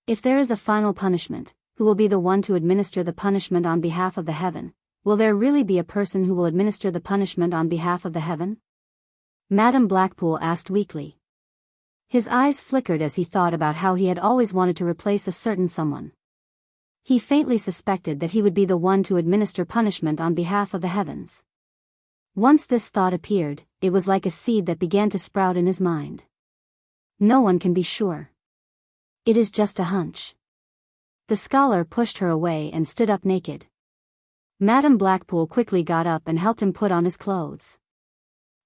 [SPEAKER 1] If there is a final punishment, who will be the one to administer the punishment on behalf of the heaven? Will there really be a person who will administer the punishment on behalf of the heaven?" Madame Blackpool asked weakly. His eyes flickered as he thought about how he had always wanted to replace a certain someone. He faintly suspected that he would be the one to administer punishment on behalf of the heavens. Once this thought appeared, it was like a seed that began to sprout in his mind. No one can be sure. It is just a hunch. The scholar pushed her away and stood up naked. Madame Blackpool quickly got up and helped him put on his clothes.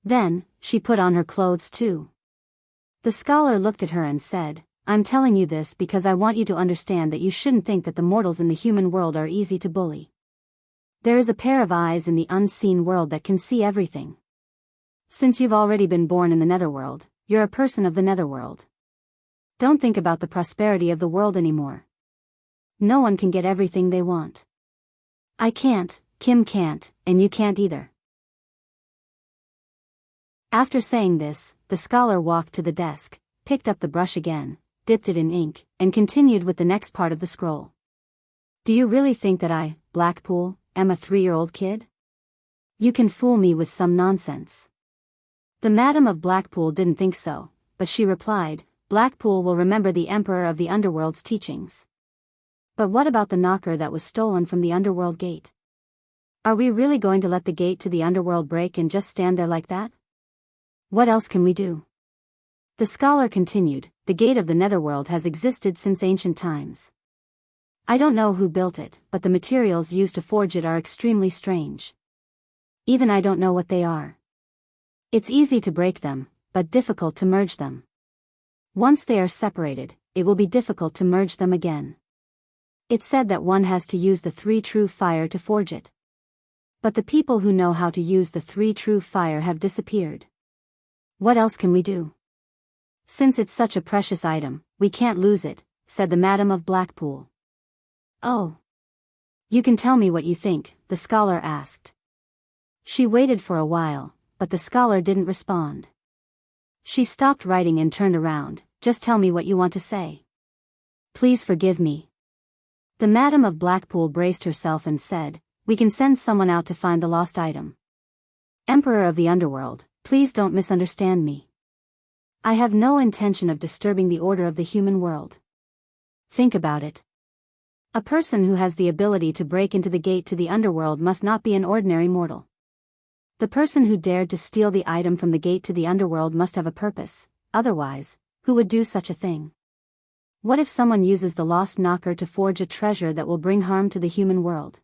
[SPEAKER 1] Then, she put on her clothes too. The scholar looked at her and said, I'm telling you this because I want you to understand that you shouldn't think that the mortals in the human world are easy to bully. There is a pair of eyes in the unseen world that can see everything. Since you've already been born in the netherworld, you're a person of the netherworld. Don't think about the prosperity of the world anymore. No one can get everything they want. I can't, Kim can't, and you can't either. After saying this, the scholar walked to the desk, picked up the brush again, dipped it in ink, and continued with the next part of the scroll. Do you really think that I, Blackpool, am a 3-year-old kid? You can fool me with some nonsense. The Madam of Blackpool didn't think so, but she replied, Blackpool will remember the Emperor of the Underworld's teachings. But what about the knocker that was stolen from the Underworld gate? Are we really going to let the gate to the Underworld break and just stand there like that? What else can we do? The scholar continued, the gate of the netherworld has existed since ancient times. I don't know who built it, but the materials used to forge it are extremely strange. Even I don't know what they are. It's easy to break them, but difficult to merge them. Once they are separated, it will be difficult to merge them again. It's said that one has to use the 3 true fire to forge it. But the people who know how to use the 3 true fire have disappeared. What else can we do? Since it's such a precious item, we can't lose it, said the Madam of Blackpool. Oh. You can tell me what you think, the scholar asked. She waited for a while, but the scholar didn't respond. She stopped writing and turned around, just tell me what you want to say. Please forgive me. The Madam of Blackpool braced herself and said, we can send someone out to find the lost item. Emperor of the Underworld, please don't misunderstand me. I have no intention of disturbing the order of the human world. Think about it. A person who has the ability to break into the gate to the underworld must not be an ordinary mortal. The person who dared to steal the item from the gate to the underworld must have a purpose, otherwise, who would do such a thing? What if someone uses the lost knocker to forge a treasure that will bring harm to the human world?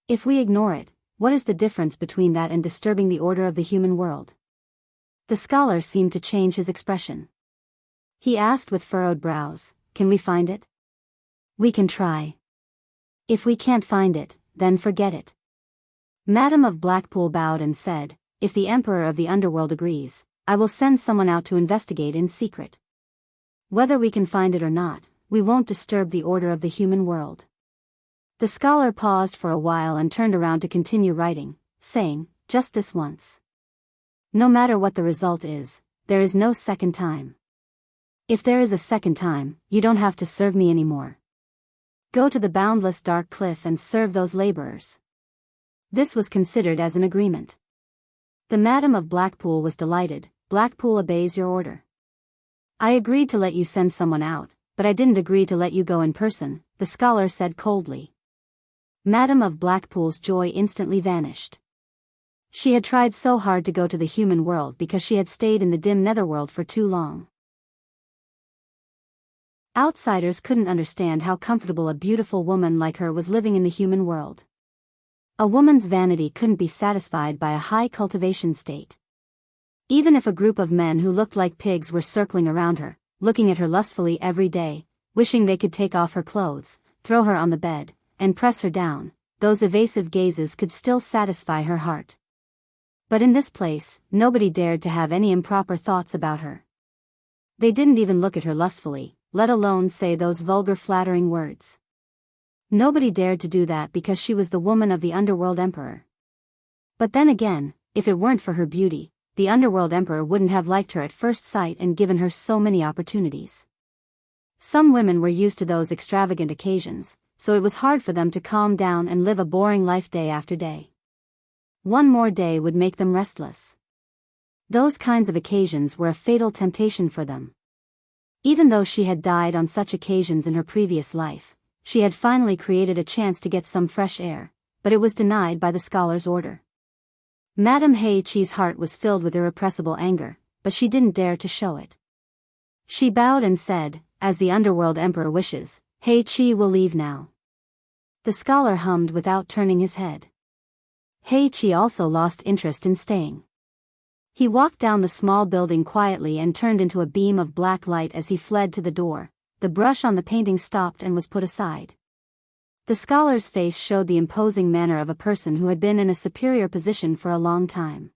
[SPEAKER 1] If we ignore it, what is the difference between that and disturbing the order of the human world? The scholar seemed to change his expression. He asked with furrowed brows, can we find it? We can try. If we can't find it, then forget it. Madam of Blackpool bowed and said, if the Emperor of the Underworld agrees, I will send someone out to investigate in secret. Whether we can find it or not, we won't disturb the order of the human world. The scholar paused for a while and turned around to continue writing, saying, just this once. No matter what the result is, there is no second time. If there is a second time, you don't have to serve me anymore. Go to the boundless dark cliff and serve those laborers. This was considered as an agreement. The Madam of Blackpool was delighted. Blackpool obeys your order. I agreed to let you send someone out, but I didn't agree to let you go in person, the scholar said coldly. Madam of Blackpool's joy instantly vanished. She had tried so hard to go to the human world because she had stayed in the dim netherworld for too long. Outsiders couldn't understand how comfortable a beautiful woman like her was living in the human world. A woman's vanity couldn't be satisfied by a high cultivation state. Even if a group of men who looked like pigs were circling around her, looking at her lustfully every day, wishing they could take off her clothes, throw her on the bed, and press her down, those evasive gazes could still satisfy her heart. But in this place, nobody dared to have any improper thoughts about her. They didn't even look at her lustfully, let alone say those vulgar flattering words. Nobody dared to do that because she was the woman of the Underworld Emperor. But then again, if it weren't for her beauty, the Underworld Emperor wouldn't have liked her at first sight and given her so many opportunities. Some women were used to those extravagant occasions, so it was hard for them to calm down and live a boring life day after day. One more day would make them restless. Those kinds of occasions were a fatal temptation for them. Even though she had died on such occasions in her previous life, she had finally created a chance to get some fresh air, but it was denied by the scholar's order. Madame Heiqi's heart was filled with irrepressible anger, but she didn't dare to show it. She bowed and said, as the Underworld Emperor wishes, Heiqi will leave now. The scholar hummed without turning his head. Heiqi also lost interest in staying. He walked down the small building quietly and turned into a beam of black light as he fled to the door. The brush on the painting stopped and was put aside. The scholar's face showed the imposing manner of a person who had been in a superior position for a long time.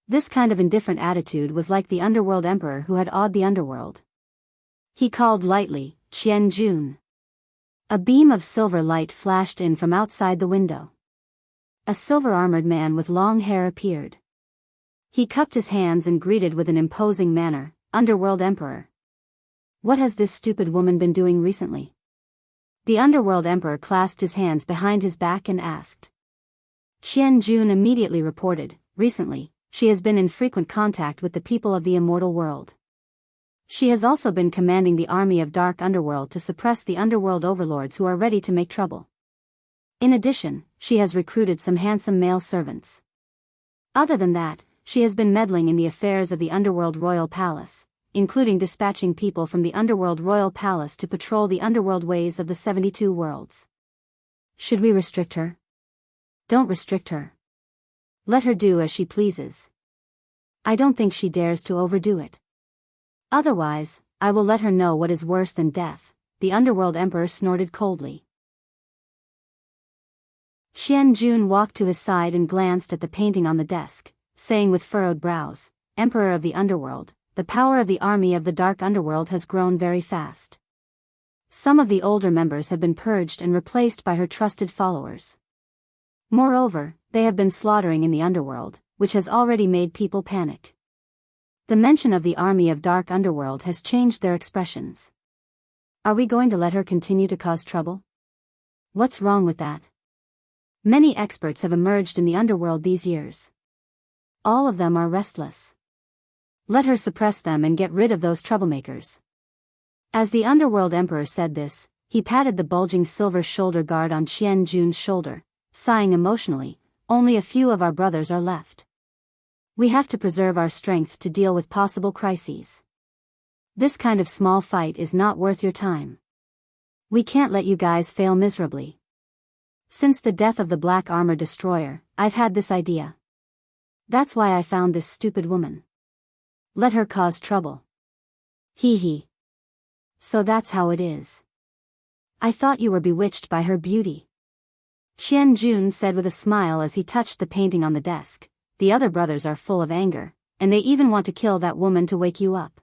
[SPEAKER 1] This kind of indifferent attitude was like the underworld emperor who had awed the underworld. He called lightly, "Qian Jun." A beam of silver light flashed in from outside the window. A silver-armored man with long hair appeared. He cupped his hands and greeted with an imposing manner, "Underworld Emperor. What has this stupid woman been doing recently?" The Underworld Emperor clasped his hands behind his back and asked. Qian Jun immediately reported, "Recently, she has been in frequent contact with the people of the immortal world. She has also been commanding the army of Dark Underworld to suppress the underworld overlords who are ready to make trouble. In addition, she has recruited some handsome male servants. Other than that, she has been meddling in the affairs of the Underworld Royal Palace, including dispatching people from the Underworld Royal Palace to patrol the underworld ways of the 72 worlds. Should we restrict her? Don't restrict her. Let her do as she pleases. I don't think she dares to overdo it. Otherwise, I will let her know what is worse than death," the Underworld Emperor snorted coldly. Qian Jun walked to his side and glanced at the painting on the desk, saying with furrowed brows, "Emperor of the Underworld, the power of the army of the Dark Underworld has grown very fast. Some of the older members have been purged and replaced by her trusted followers. Moreover, they have been slaughtering in the underworld, which has already made people panic. The mention of the army of Dark Underworld has changed their expressions. Are we going to let her continue to cause trouble? What's wrong with that? Many experts have emerged in the underworld these years. All of them are restless. Let her suppress them and get rid of those troublemakers." As the Underworld Emperor said this, he patted the bulging silver shoulder guard on Qian Jun's shoulder, sighing emotionally, "Only a few of our brothers are left. We have to preserve our strength to deal with possible crises. This kind of small fight is not worth your time. We can't let you guys fail miserably. Since the death of the Black Armor Destroyer, I've had this idea. That's why I found this stupid woman. Let her cause trouble. Hee hee. So that's how it is. I thought you were bewitched by her beauty." Qian Jun said with a smile as he touched the painting on the desk. "The other brothers are full of anger, and they even want to kill that woman to wake you up.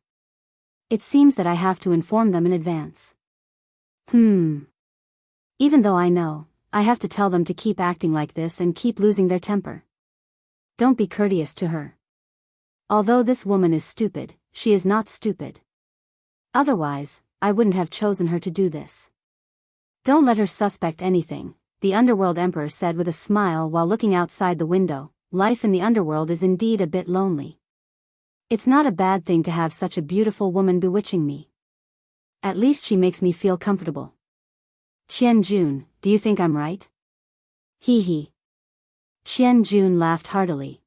[SPEAKER 1] It seems that I have to inform them in advance. Even though I know, I have to tell them to keep acting like this and keep losing their temper. Don't be courteous to her. Although this woman is stupid, she is not stupid. Otherwise, I wouldn't have chosen her to do this. Don't let her suspect anything," the Underworld Emperor said with a smile while looking outside the window. "Life in the underworld is indeed a bit lonely. It's not a bad thing to have such a beautiful woman bewitching me. At least she makes me feel comfortable. Qian Jun, do you think I'm right?" Hee hee. Qian Jun laughed heartily.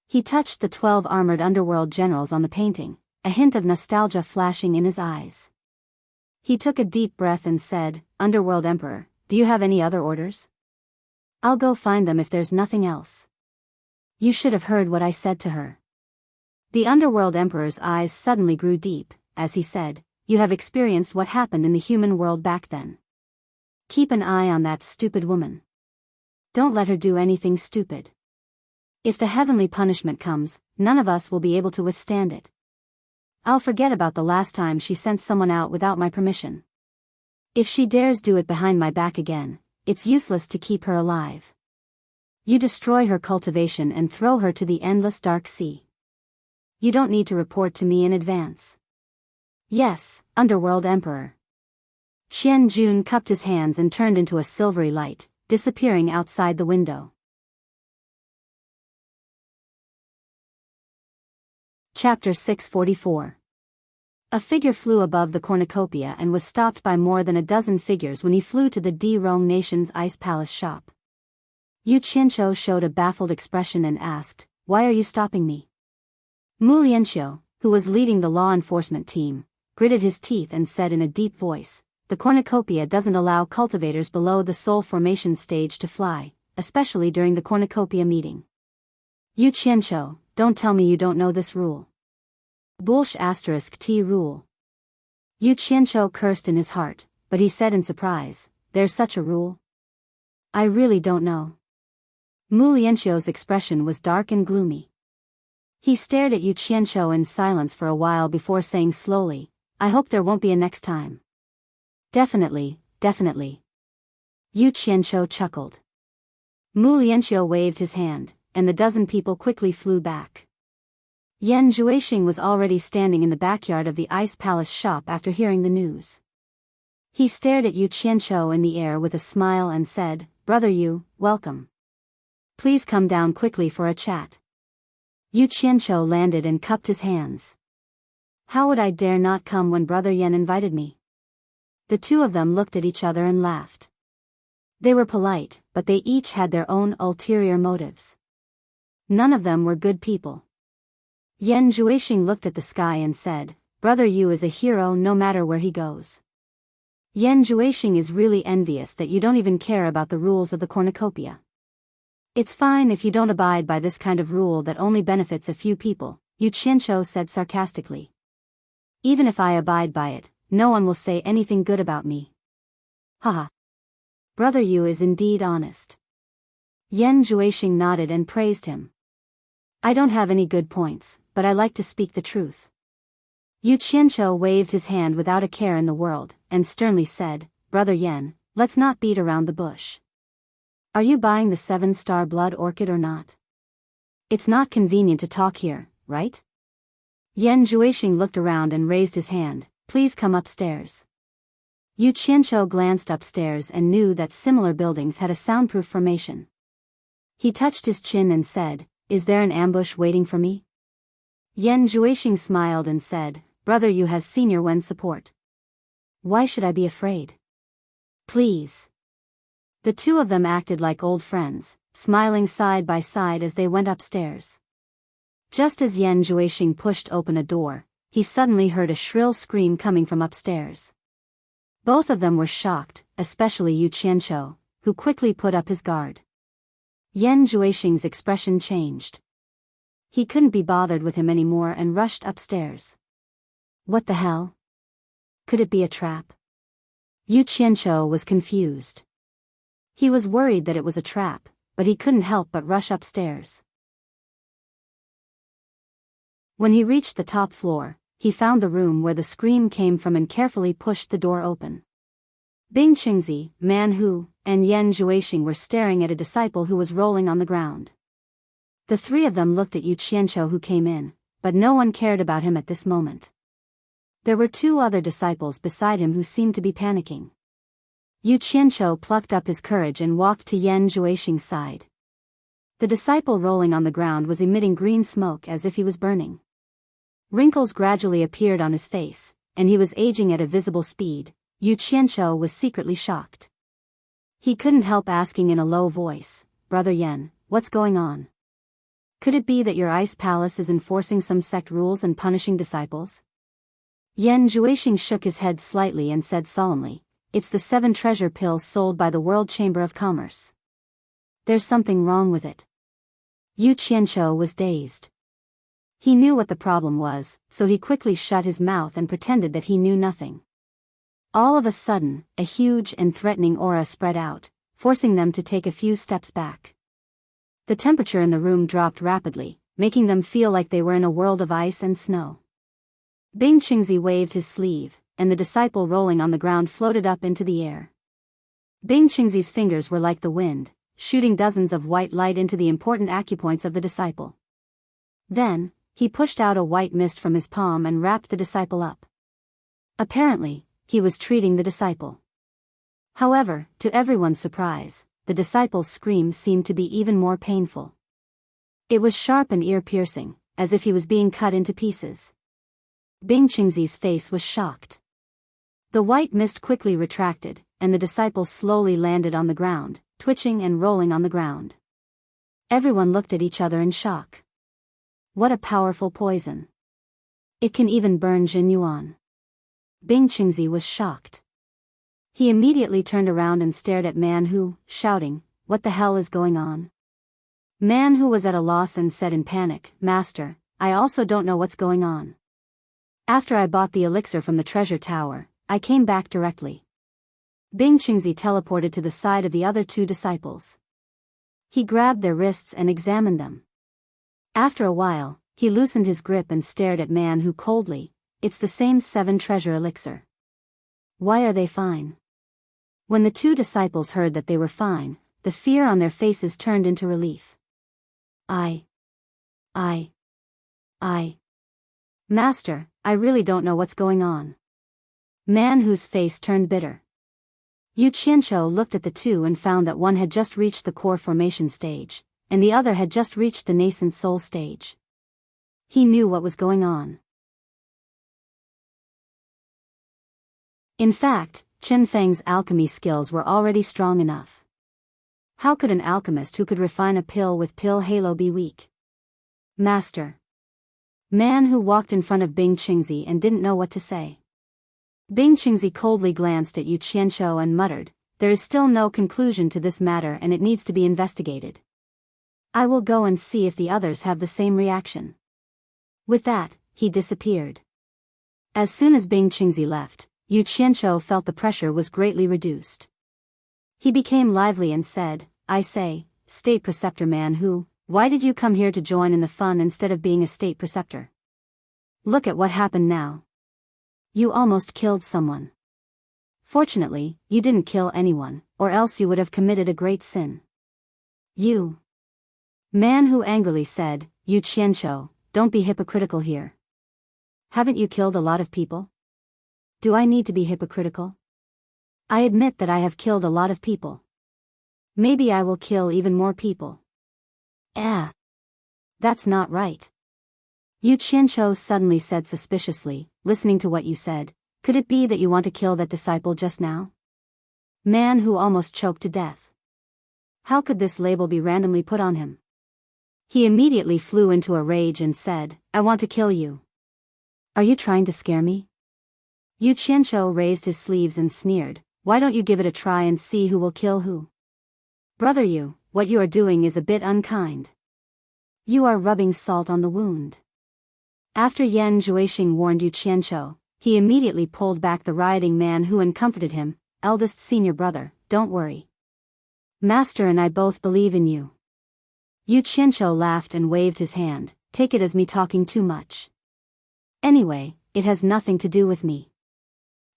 [SPEAKER 1] He touched the 12 armored underworld generals on the painting, a hint of nostalgia flashing in his eyes. He took a deep breath and said, "Underworld Emperor, do you have any other orders? I'll go find them if there's nothing else." You should have heard what I said to her. The Underworld Emperor's eyes suddenly grew deep, as he said, "You have experienced what happened in the human world back then. Keep an eye on that stupid woman. Don't let her do anything stupid. If the heavenly punishment comes, none of us will be able to withstand it. I'll forget about the last time she sent someone out without my permission. If she dares do it behind my back again, it's useless to keep her alive. You destroy her cultivation and throw her to the endless dark sea. You don't need to report to me in advance." "Yes, Underworld Emperor." Qian Jun cupped his hands and turned into a silvery light, disappearing outside the window. Chapter 644. A figure flew above the cornucopia and was stopped by more than a dozen figures when he flew to the Di-Rong Nation's Ice Palace shop. Yu Qianqiu showed a baffled expression and asked, "Why are you stopping me?" Mu Lianqiu, who was leading the law enforcement team, gritted his teeth and said in a deep voice, "The cornucopia doesn't allow cultivators below the soul formation stage to fly, especially during the cornucopia meeting. Yu Qianqiu, don't tell me you don't know this rule. Bullsh asterisk T rule. Yu Qianqiu cursed in his heart, but he said in surprise, there's such a rule? I really don't know. Mu Lianqiu's expression was dark and gloomy. He stared at Yu Qianqiu in silence for a while before saying slowly, I hope there won't be a next time. Definitely, definitely. Yu Qianqiu chuckled. Mu Lianqiu waved his hand, and the dozen people quickly flew back. Yan Zhuixing was already standing in the backyard of the Ice Palace shop after hearing the news. He stared at Yu Qianqiu in the air with a smile and said, Brother Yu, welcome. Please come down quickly for a chat. Yu Qianqiu landed and cupped his hands. How would I dare not come when Brother Yan invited me? The two of them looked at each other and laughed. They were polite, but they each had their own ulterior motives. None of them were good people. Yan Zhuixing looked at the sky and said, Brother Yu is a hero no matter where he goes. Yan Zhuixing is really envious that you don't even care about the rules of the cornucopia. It's fine if you don't abide by this kind of rule that only benefits a few people, Yu Qianqiu said sarcastically. Even if I abide by it, no one will say anything good about me. Haha. Brother Yu is indeed honest. Yan Zhuixing nodded and praised him. I don't have any good points, but I like to speak the truth. Yu Qianqiu waved his hand without a care in the world, and sternly said, Brother Yan, let's not beat around the bush. Are you buying the 7-star blood orchid or not? It's not convenient to talk here, right? Yan Zhuixing looked around and raised his hand, please come upstairs. Yu Qianqiu glanced upstairs and knew that similar buildings had a soundproof formation. He touched his chin and said, Is there an ambush waiting for me? Yan Zhuixing smiled and said, Brother Yu has Senior Wen's support. Why should I be afraid? Please. The two of them acted like old friends, smiling side by side as they went upstairs. Just as Yan Zhuixing pushed open a door, he suddenly heard a shrill scream coming from upstairs. Both of them were shocked, especially Yu Qianqiu, who quickly put up his guard. Yan Zhuixing's expression changed. He couldn't be bothered with him anymore and rushed upstairs. What the hell? Could it be a trap? Yu Qianqiu was confused. He was worried that it was a trap, but he couldn't help but rush upstairs. When he reached the top floor, he found the room where the scream came from and carefully pushed the door open. Bing Qingzi, Man Hu, and Yan Zhuixing were staring at a disciple who was rolling on the ground. The three of them looked at Yu Qianqiu who came in, but no one cared about him at this moment. There were two other disciples beside him who seemed to be panicking. Yu Qianqiu plucked up his courage and walked to Yan Zhuixing's side. The disciple rolling on the ground was emitting green smoke as if he was burning. Wrinkles gradually appeared on his face, and he was aging at a visible speed. Yu Qianqiu was secretly shocked. He couldn't help asking in a low voice, Brother Yan, what's going on? Could it be that your ice palace is enforcing some sect rules and punishing disciples? Yan Zhuixing shook his head slightly and said solemnly, It's the 7 treasure pills sold by the World Chamber of Commerce. There's something wrong with it. Yu Qianqiu was dazed. He knew what the problem was, so he quickly shut his mouth and pretended that he knew nothing. All of a sudden, a huge and threatening aura spread out, forcing them to take a few steps back. The temperature in the room dropped rapidly, making them feel like they were in a world of ice and snow. Bing Qingzi waved his sleeve, and the disciple rolling on the ground floated up into the air. Bing Qingzi's fingers were like the wind, shooting dozens of white light into the important acupoints of the disciple. Then, he pushed out a white mist from his palm and wrapped the disciple up. Apparently, he was treating the disciple. However, to everyone's surprise, the disciple's scream seemed to be even more painful. It was sharp and ear-piercing, as if he was being cut into pieces. Bing Qingzi's face was shocked. The white mist quickly retracted, and the disciple slowly landed on the ground, twitching and rolling on the ground. Everyone looked at each other in shock. What a powerful poison. It can even burn Jin Yuan. Bing Qingzi was shocked. He immediately turned around and stared at Man Hu, shouting, What the hell is going on? Man who was at a loss and said in panic, "Master, I also don't know what's going on. After I bought the elixir from the treasure tower, I came back directly." Bing Qingzi teleported to the side of the other two disciples. He grabbed their wrists and examined them. After a while, he loosened his grip and stared at Man who coldly, "It's the same 7 treasure elixir. Why are they fine?" When the two disciples heard that they were fine, the fear on their faces turned into relief. I. Master, I really don't know what's going on." Man whose face turned bitter. Yu Qianqiu looked at the two and found that one had just reached the core formation stage, and the other had just reached the nascent soul stage. He knew what was going on. In fact, Chen Feng's alchemy skills were already strong enough. How could an alchemist who could refine a pill with pill halo be weak? "Master." Man who walked in front of Bing Qingzi and didn't know what to say. Bing Qingzi coldly glanced at Yu Qianqiu and muttered, "There is still no conclusion to this matter and it needs to be investigated. I will go and see if the others have the same reaction." With that, he disappeared. As soon as Bing Qingzi left, Yu Qianqiu felt the pressure was greatly reduced. He became lively and said, "I say, State Preceptor Man who, why did you come here to join in the fun instead of being a State Preceptor? Look at what happened now. You almost killed someone. Fortunately, you didn't kill anyone, or else you would have committed a great sin." "You." Man who angrily said, "Yu Qianqiu, don't be hypocritical here. Haven't you killed a lot of people? Do I need to be hypocritical? I admit that I have killed a lot of people. Maybe I will kill even more people." That's not right." Yu Qianqiu suddenly said suspiciously, "Listening to what you said, could it be that you want to kill that disciple just now?" Man who almost choked to death. How could this label be randomly put on him? He immediately flew into a rage and said, "I want to kill you. Are you trying to scare me?" Yu Qianqiu raised his sleeves and sneered, "Why don't you give it a try and see who will kill who? Brother Yu, what you are doing is a bit unkind. You are rubbing salt on the wound." After Yan Zhuixing warned Yu Qianqiu, he immediately pulled back the rioting Man who and comforted him, "Eldest senior brother, don't worry. Master and I both believe in you." Yu Qianqiu laughed and waved his hand, "Take it as me talking too much. Anyway, it has nothing to do with me.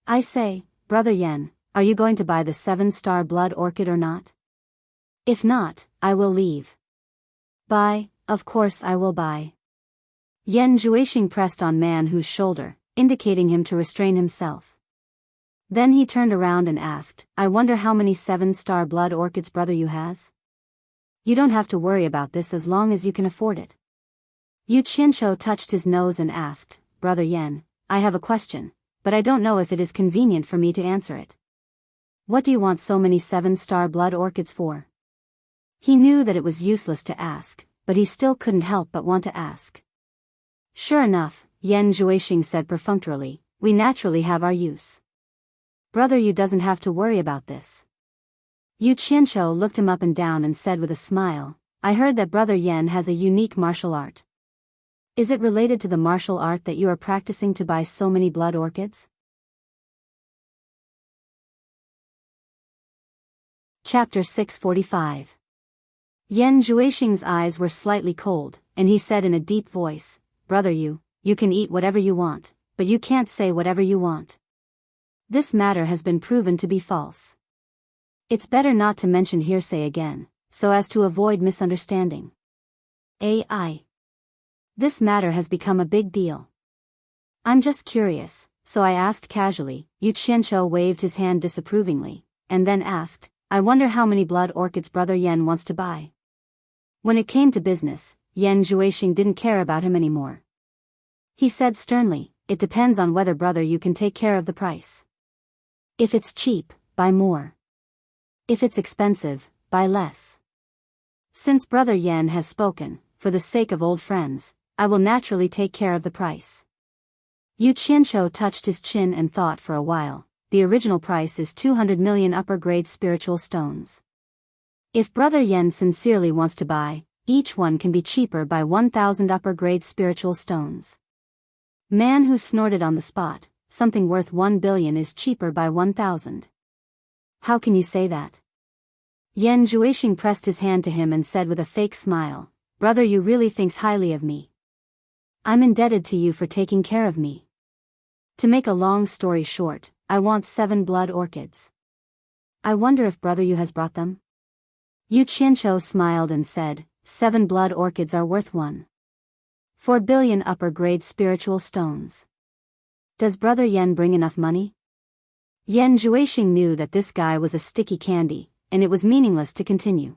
[SPEAKER 1] I say, Brother Yan, are you going to buy the 7-star blood orchid or not? If not, I will leave." "Buy, of course I will buy." Yan Zhuixing pressed on Man whose shoulder, indicating him to restrain himself. Then he turned around and asked, "I wonder how many 7-star blood orchids brother you has? You don't have to worry about this as long as you can afford it." Yu Qianqiu touched his nose and asked, "Brother Yan, I have a question, but I don't know if it is convenient for me to answer it. What do you want so many 7-star blood orchids for?" He knew that it was useless to ask, but he still couldn't help but want to ask. "Sure enough," Yan Zhuixing said perfunctorily, "we naturally have our use. Brother Yu doesn't have to worry about this." Yu Qianqiu looked him up and down and said with a smile, "I heard that Brother Yan has a unique martial art. Is it related to the martial art that you are practicing to buy so many blood orchids?" Chapter 645. Yan Zhuixing's eyes were slightly cold, and he said in a deep voice, "Brother Yu, you can eat whatever you want, but you can't say whatever you want. This matter has been proven to be false. It's better not to mention hearsay again, so as to avoid misunderstanding. This matter has become a big deal. I'm just curious, so I asked casually." Yu Qianqiu waved his hand disapprovingly, and then asked, "I wonder how many blood orchids Brother Yan wants to buy." When it came to business, Yan Zhuixing didn't care about him anymore. He said sternly, "It depends on whether Brother Yu can take care of the price. If it's cheap, buy more. If it's expensive, buy less. Since Brother Yan has spoken, for the sake of old friends, I will naturally take care of the price." Yu Qianqiu touched his chin and thought for a while. The original price is 200 million upper-grade spiritual stones. If Brother Yan sincerely wants to buy, Each one can be cheaper by 1,000 upper-grade spiritual stones. Man who snorted on the spot, something worth 1 billion is cheaper by 1,000. How can you say that? Yan Juexing pressed his hand to him and said with a fake smile, "Brother, you really thinks highly of me. I'm indebted to you for taking care of me. To make a long story short, I want 7 blood orchids. I wonder if brother you has brought them?" Yu Qianqiu smiled and said, 7 blood orchids are worth 1.4 billion upper-grade spiritual stones. Does brother Yan bring enough money? Yan Juexing knew that this guy was a sticky candy, and it was meaningless to continue.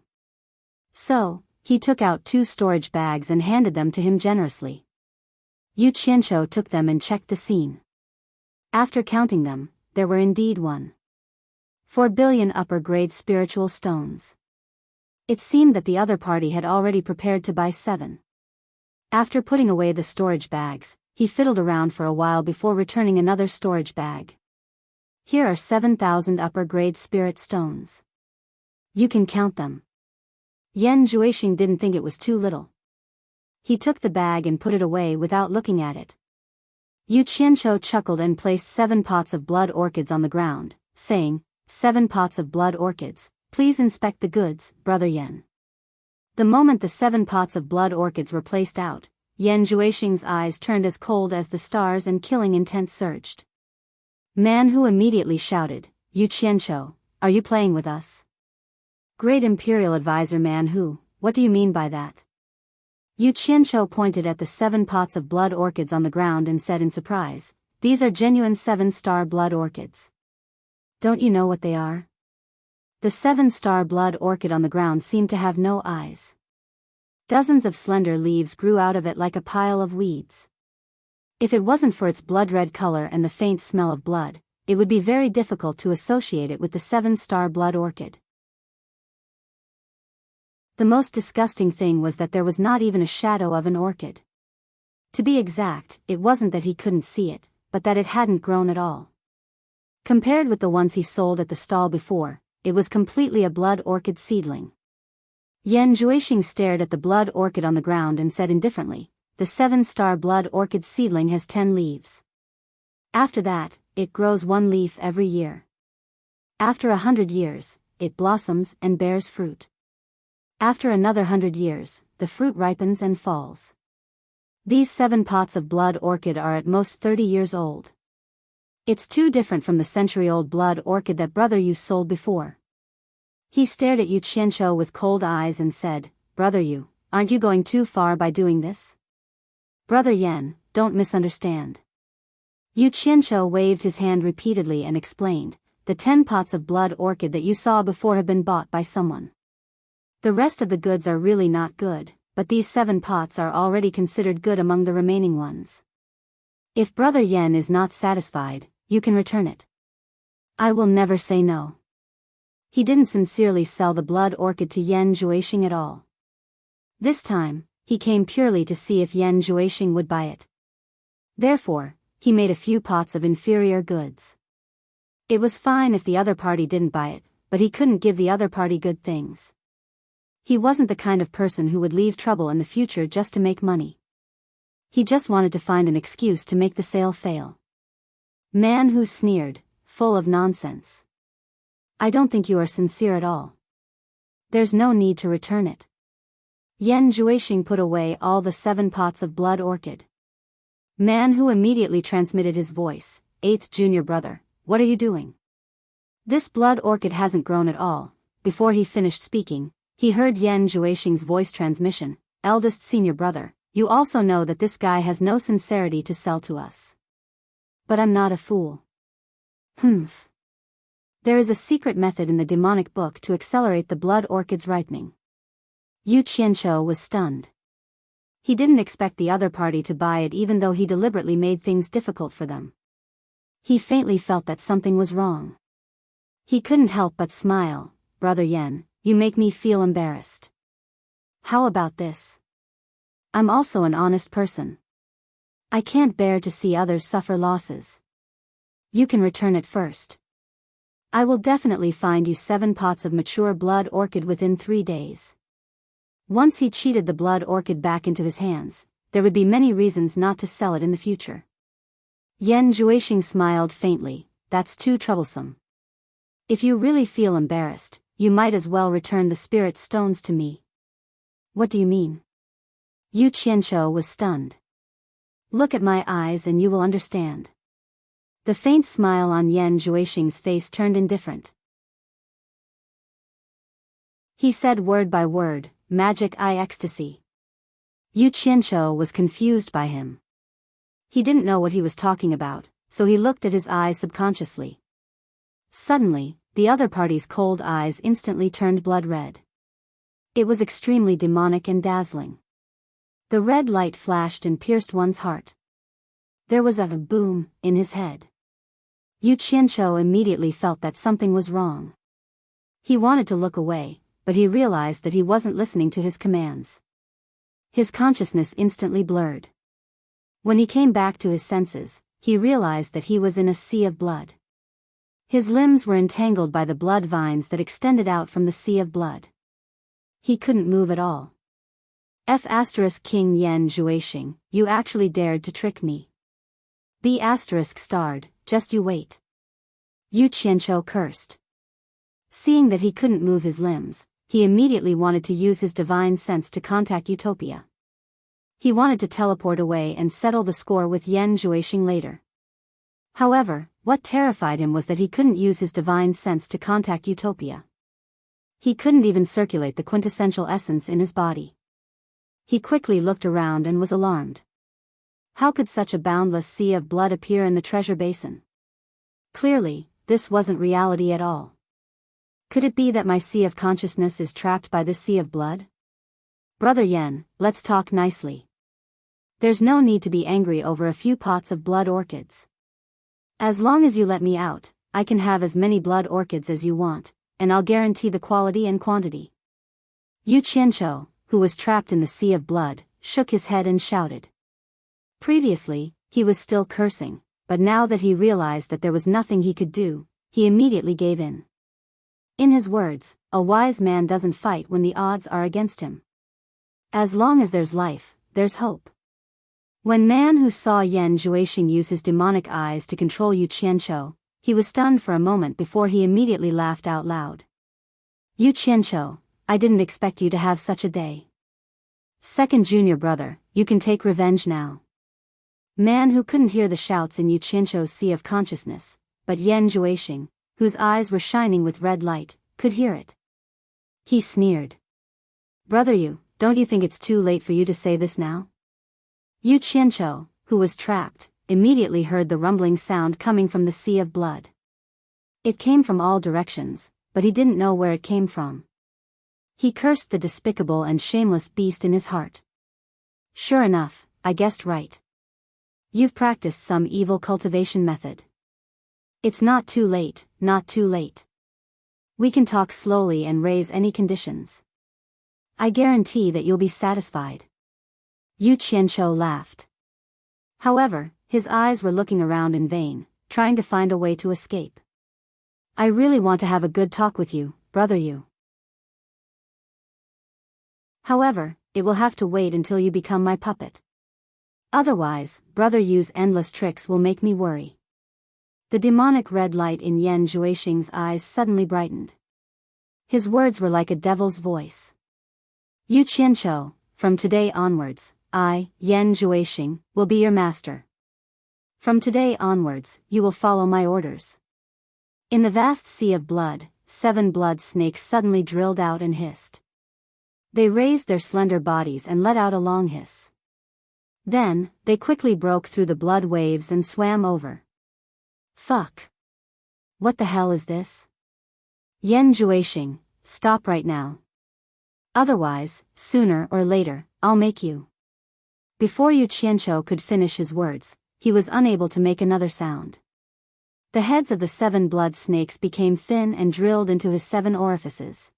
[SPEAKER 1] So, he took out 2 storage bags and handed them to him generously. Yu Qianqiu took them and checked the scene. After counting them, there were indeed 1.4 billion upper-grade spiritual stones. It seemed that the other party had already prepared to buy 7. After putting away the storage bags, he fiddled around for a while before returning another storage bag. Here are 7,000 upper-grade spirit stones. You can count them. Yan Juexing didn't think it was too little. He took the bag and put it away without looking at it. Yu Qianqiu chuckled and placed 7 pots of blood orchids on the ground, saying, 7 pots of blood orchids, please inspect the goods, brother Yan. The moment the 7 pots of blood orchids were placed out, Yan Juexing's eyes turned as cold as the stars and killing intent surged. Man Hu immediately shouted, Yu Qianqiu, are you playing with us? Great Imperial Advisor Man Hu, what do you mean by that? Yu Qianqiu pointed at the 7 pots of blood orchids on the ground and said in surprise, these are genuine 7-star blood orchids. Don't you know what they are? The 7-star blood orchid on the ground seemed to have no eyes. Dozens of slender leaves grew out of it like a pile of weeds. If it wasn't for its blood-red color and the faint smell of blood, it would be very difficult to associate it with the 7-star blood orchid. The most disgusting thing was that there was not even a shadow of an orchid. To be exact, it wasn't that he couldn't see it, but that it hadn't grown at all. Compared with the ones he sold at the stall before, it was completely a blood orchid seedling. Yan Juexing stared at the blood orchid on the ground and said indifferently, the 7-star blood orchid seedling has 10 leaves. After that, it grows 1 leaf every year. After 100 years, it blossoms and bears fruit. After another 100 years, the fruit ripens and falls. These 7 pots of blood orchid are at most 30 years old. It's too different from the century-old blood orchid that brother Yu sold before. He stared at Yu Qianqiu with cold eyes and said, brother Yu, aren't you going too far by doing this? Brother Yan, don't misunderstand. Yu Qianqiu waved his hand repeatedly and explained, the 10 pots of blood orchid that you saw before have been bought by someone. The rest of the goods are really not good, but these 7 pots are already considered good among the remaining ones. If brother Yan is not satisfied, you can return it. I will never say no. He didn't sincerely sell the blood orchid to Yan Juexing at all. This time, he came purely to see if Yan Juexing would buy it. Therefore, he made a few pots of inferior goods. It was fine if the other party didn't buy it, but he couldn't give the other party good things. He wasn't the kind of person who would leave trouble in the future just to make money. He just wanted to find an excuse to make the sale fail. Man Hu sneered, full of nonsense. I don't think you are sincere at all. There's no need to return it. Yan Juexing put away all the 7 pots of blood orchid. Man Hu immediately transmitted his voice, 8th junior brother, what are you doing? This blood orchid hasn't grown at all. Before he finished speaking, he heard Yan Juexing's voice transmission, eldest senior brother, you also know that this guy has no sincerity to sell to us. But I'm not a fool. Humph. There is a secret method in the demonic book to accelerate the blood orchid's ripening. Yu Qianqiu was stunned. He didn't expect the other party to buy it even though he deliberately made things difficult for them. He faintly felt that something was wrong. He couldn't help but smile, brother Yan, you make me feel embarrassed. How about this? I'm also an honest person. I can't bear to see others suffer losses. You can return it first. I will definitely find you 7 pots of mature blood orchid within 3 days. Once he cheated the blood orchid back into his hands, there would be many reasons not to sell it in the future. Yan Juexing smiled faintly. That's too troublesome. If you really feel embarrassed, you might as well return the spirit stones to me. What do you mean? Yu Qianqiu was stunned. Look at my eyes and you will understand. The faint smile on Yan Juexing's face turned indifferent. He said word by word, magic eye ecstasy. Yu Qianqiu was confused by him. He didn't know what he was talking about, so he looked at his eyes subconsciously. Suddenly, the other party's cold eyes instantly turned blood red. It was extremely demonic and dazzling. The red light flashed and pierced one's heart. There was a boom in his head. Yu Qianqiu immediately felt that something was wrong. He wanted to look away, but he realized that he wasn't listening to his commands. His consciousness instantly blurred. When he came back to his senses, he realized that he was in a sea of blood. His limbs were entangled by the blood vines that extended out from the sea of blood. He couldn't move at all. King Yan Juexing, you actually dared to trick me. B****, just you wait. Yu Qianqiu cursed. Seeing that he couldn't move his limbs, he immediately wanted to use his divine sense to contact Utopia. He wanted to teleport away and settle the score with Yan Juexing later. However, what terrified him was that he couldn't use his divine sense to contact Utopia. He couldn't even circulate the quintessential essence in his body. He quickly looked around and was alarmed. How could such a boundless sea of blood appear in the treasure basin? Clearly, this wasn't reality at all. Could it be that my sea of consciousness is trapped by this sea of blood? Brother Yan, let's talk nicely. There's no need to be angry over a few pots of blood orchids. As long as you let me out, I can have as many blood orchids as you want, and I'll guarantee the quality and quantity. Yu Qianqiu, who was trapped in the sea of blood, shook his head and shouted. Previously, he was still cursing, but now that he realized that there was nothing he could do, he immediately gave in. In his words, a wise man doesn't fight when the odds are against him. As long as there's life, there's hope. When man who saw Yan Juexing use his demonic eyes to control Yu Qianqiu, he was stunned for a moment before he immediately laughed out loud. Yu Qianqiu, I didn't expect you to have such a day. Second junior brother, you can take revenge now. Man who couldn't hear the shouts in Yu Qianqiu's sea of consciousness, but Yan Juexing, whose eyes were shining with red light, could hear it. He sneered. Brother Yu, don't you think it's too late for you to say this now? Yu Qianqiu, who was trapped, immediately heard the rumbling sound coming from the sea of blood. It came from all directions, but he didn't know where it came from. He cursed the despicable and shameless beast in his heart. Sure enough, I guessed right. You've practiced some evil cultivation method. It's not too late, not too late. We can talk slowly and raise any conditions. I guarantee that you'll be satisfied. Yu Qianqiu laughed. However, his eyes were looking around in vain, trying to find a way to escape. I really want to have a good talk with you, brother Yu. However, it will have to wait until you become my puppet. Otherwise, brother Yu's endless tricks will make me worry. The demonic red light in Yan Juexing's eyes suddenly brightened. His words were like a devil's voice. Yu Qianqiu, from today onwards, I, Yan Juexing, will be your master. From today onwards, you will follow my orders. In the vast sea of blood, 7 blood snakes suddenly drilled out and hissed. They raised their slender bodies and let out a long hiss. Then, they quickly broke through the blood waves and swam over. Fuck. What the hell is this? Yan Juexing, stop right now. Otherwise, sooner or later, I'll make you. Before Yu Qianqiu could finish his words, he was unable to make another sound. The heads of the 7 blood snakes became thin and drilled into his 7 orifices.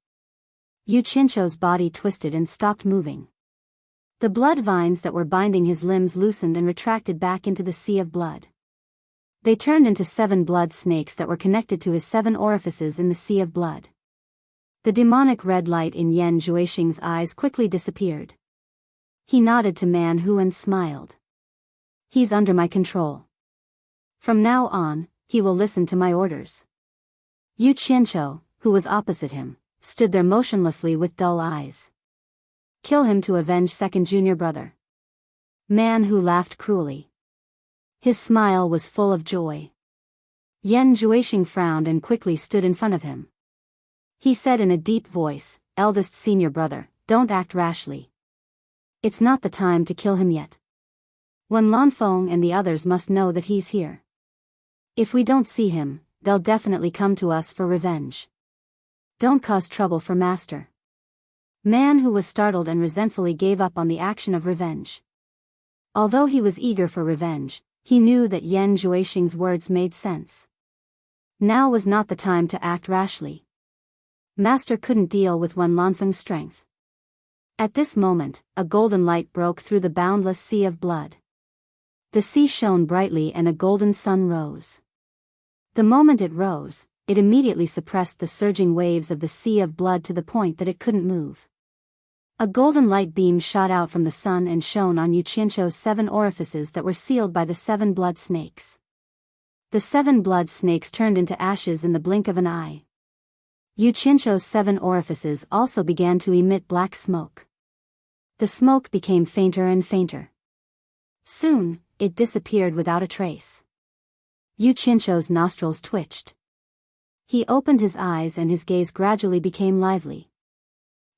[SPEAKER 1] Yu Qianqiu's body twisted and stopped moving. The blood vines that were binding his limbs loosened and retracted back into the sea of blood. They turned into 7 blood snakes that were connected to his 7 orifices in the sea of blood. The demonic red light in Yan Juixing's eyes quickly disappeared. He nodded to Man Hu and smiled. He's under my control. From now on, he will listen to my orders. Yu Qianqiu, who was opposite him, stood there motionlessly with dull eyes. Kill him to avenge second junior brother. Man Hu laughed cruelly. His smile was full of joy. Yan Juixing frowned and quickly stood in front of him. He said in a deep voice, "Eldest senior brother, don't act rashly. It's not the time to kill him yet. Wen Lanfeng and the others must know that he's here. If we don't see him, they'll definitely come to us for revenge. Don't cause trouble for Master." Man Hu was startled and resentfully gave up on the action of revenge. Although he was eager for revenge, he knew that Yan Juixing's words made sense. Now was not the time to act rashly. Master couldn't deal with Wen Lanfeng's strength. At this moment, a golden light broke through the boundless sea of blood. The sea shone brightly and a golden sun rose. The moment it rose, it immediately suppressed the surging waves of the sea of blood to the point that it couldn't move. A golden light beam shot out from the sun and shone on Yu Qianqiu's 7 orifices that were sealed by the 7 blood snakes. The 7 blood snakes turned into ashes in the blink of an eye. Yu Qianqiu's 7 orifices also began to emit black smoke. The smoke became fainter and fainter. Soon, it disappeared without a trace. Yu Qianqiu's nostrils twitched. He opened his eyes and his gaze gradually became lively.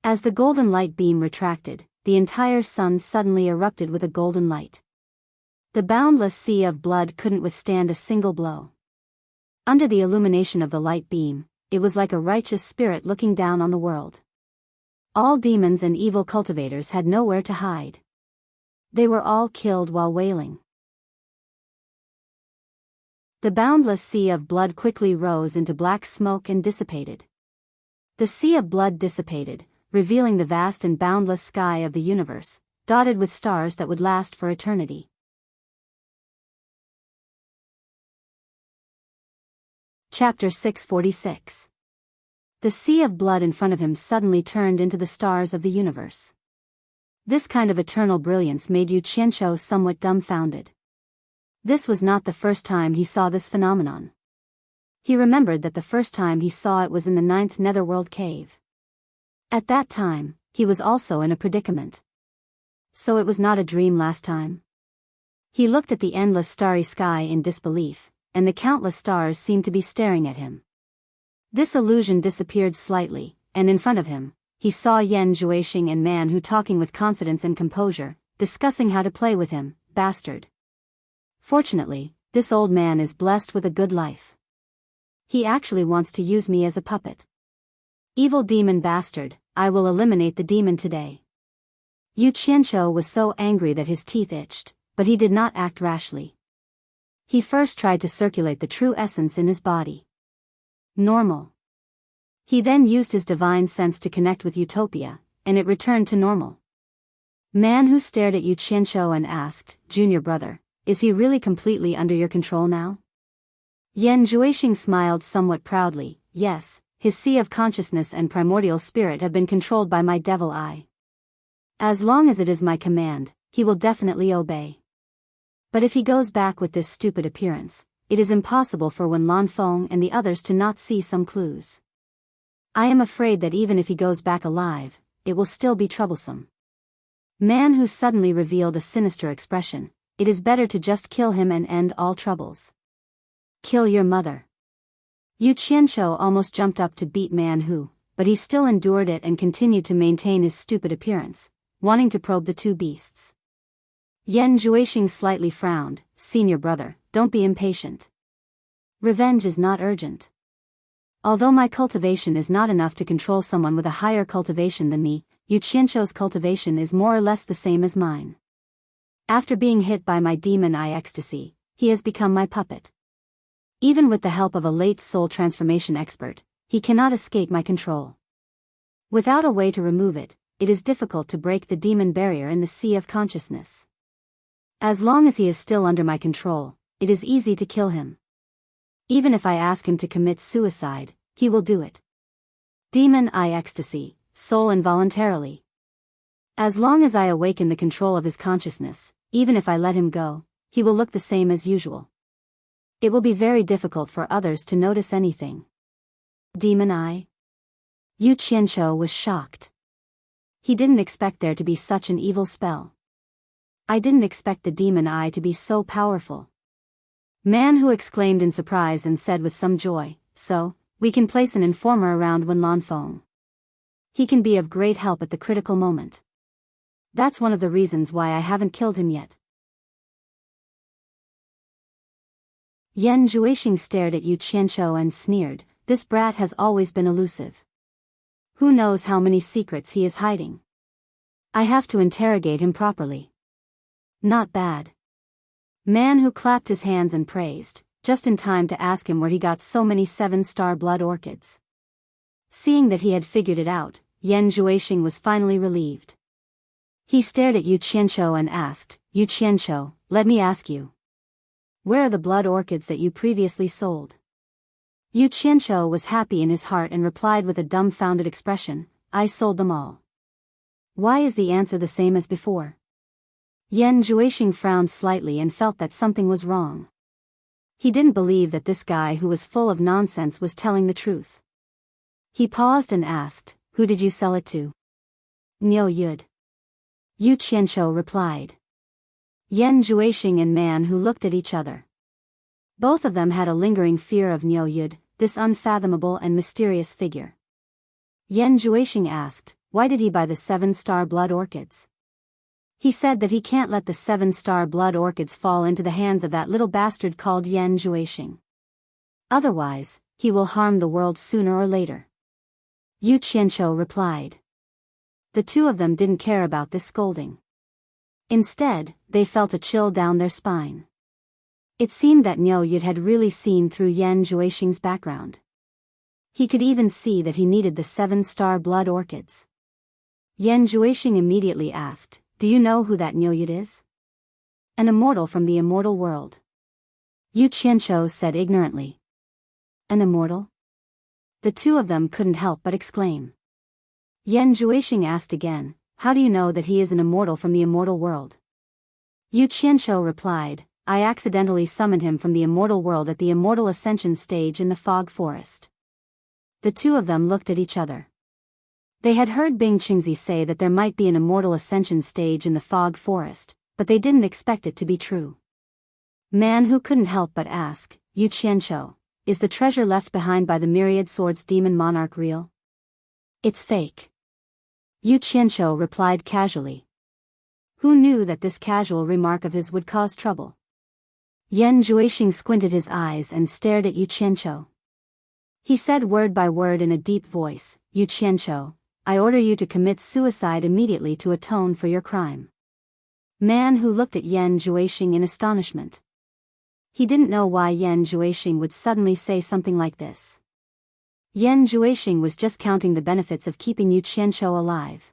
[SPEAKER 1] As the golden light beam retracted, the entire sun suddenly erupted with a golden light. The boundless sea of blood couldn't withstand a single blow. Under the illumination of the light beam, it was like a righteous spirit looking down on the world. All demons and evil cultivators had nowhere to hide. They were all killed while wailing. The boundless sea of blood quickly rose into black smoke and dissipated. The sea of blood dissipated, revealing the vast and boundless sky of the universe, dotted with stars that would last for eternity. Chapter 646. The sea of blood in front of him suddenly turned into the stars of the universe. This kind of eternal brilliance made Yu Qianqiu somewhat dumbfounded. This was not the first time he saw this phenomenon. He remembered that the first time he saw it was in the 9th Netherworld cave. At that time, he was also in a predicament. So it was not a dream last time. He looked at the endless starry sky in disbelief, and the countless stars seemed to be staring at him. This illusion disappeared slightly, and in front of him, he saw Yan Juixing and Man Hu talking with confidence and composure, discussing how to play with him, bastard. Fortunately, this old man is blessed with a good life. He actually wants to use me as a puppet. Evil demon bastard, I will eliminate the demon today. Yu Qianqiu was so angry that his teeth itched, but he did not act rashly. He first tried to circulate the true essence in his body. Normal. He then used his divine sense to connect with Utopia, and it returned to normal. Man Hu stared at Yu Qianqiu and asked, "Junior brother, is he really completely under your control now?" Yan Juixing smiled somewhat proudly, "Yes. His sea of consciousness and primordial spirit have been controlled by my devil eye. As long as it is my command, he will definitely obey. But if he goes back with this stupid appearance, it is impossible for Wen Lanfeng and the others to not see some clues. I am afraid that even if he goes back alive, it will still be troublesome." Man Hu suddenly revealed a sinister expression. "It is better to just kill him and end all troubles." "Kill your mother." Yu Qianqiu almost jumped up to beat Man Hu, but he still endured it and continued to maintain his stupid appearance, wanting to probe the two beasts. Yan Juixing slightly frowned. "Senior brother, don't be impatient. Revenge is not urgent. Although my cultivation is not enough to control someone with a higher cultivation than me, Yu Qianqiu's cultivation is more or less the same as mine. After being hit by my demon eye ecstasy, he has become my puppet. Even with the help of a late soul transformation expert, he cannot escape my control. Without a way to remove it, it is difficult to break the demon barrier in the sea of consciousness. As long as he is still under my control, it is easy to kill him. Even if I ask him to commit suicide, he will do it. Demon eye ecstasy, soul involuntarily. As long as I awaken the control of his consciousness, even if I let him go, he will look the same as usual. It will be very difficult for others to notice anything. Demon eye? Yu Qianqiu was shocked. He didn't expect there to be such an evil spell. I didn't expect the demon eye to be so powerful. Man Hu exclaimed in surprise and said with some joy, so, we can place an informer around Wenlan Feng. He can be of great help at the critical moment. That's one of the reasons why I haven't killed him yet. Yan Juixing stared at Yu Qianqiu and sneered, this brat has always been elusive. Who knows how many secrets he is hiding? I have to interrogate him properly. Not bad. Man Hu clapped his hands and praised, just in time to ask him where he got so many 7-star blood orchids. Seeing that he had figured it out, Yan Juixing was finally relieved. He stared at Yu Qianqiu and asked, Yu Qianqiu, let me ask you. Where are the blood orchids that you previously sold? Yu Qianqiu was happy in his heart and replied with a dumbfounded expression, I sold them all. Why is the answer the same as before? Yan Juixing frowned slightly and felt that something was wrong. He didn't believe that this guy who was full of nonsense was telling the truth. He paused and asked, who did you sell it to? Niu Yud. Yu Qianqiu replied. Yan Juixing and Man Hu looked at each other. Both of them had a lingering fear of Niu Yud, this unfathomable and mysterious figure. Yan Juixing asked, why did he buy the 7-star blood orchids? He said that he can't let the 7-star blood orchids fall into the hands of that little bastard called Yan Juixing. Otherwise, he will harm the world sooner or later. Yu Qianqiu replied. The two of them didn't care about this scolding. Instead, they felt a chill down their spine. It seemed that Niu Yud had really seen through Yan Juixing's background. He could even see that he needed the 7-star blood orchids. Yan Juixing immediately asked, do you know who that Niu Yud is? An immortal from the immortal world. Yu Qianqiu said ignorantly. An immortal? The two of them couldn't help but exclaim. Yan Juixing asked again, how do you know that he is an immortal from the immortal world? Yu Qianqiu replied, I accidentally summoned him from the immortal world at the immortal ascension stage in the fog forest. The two of them looked at each other. They had heard Bing Qingzi say that there might be an immortal ascension stage in the fog forest, but they didn't expect it to be true. Man Hu couldn't help but ask, Yu Qianqiu, is the treasure left behind by the myriad swords demon monarch real? It's fake. Yu Qianqiu replied casually. Who knew that this casual remark of his would cause trouble? Yan Juixing squinted his eyes and stared at Yu Qianqiu. He said word by word in a deep voice, Yu Qianqiu, I order you to commit suicide immediately to atone for your crime. Man Hu looked at Yan Juixing in astonishment. He didn't know why Yan Juixing would suddenly say something like this. Yan Juixing was just counting the benefits of keeping Yu Qianqiu alive.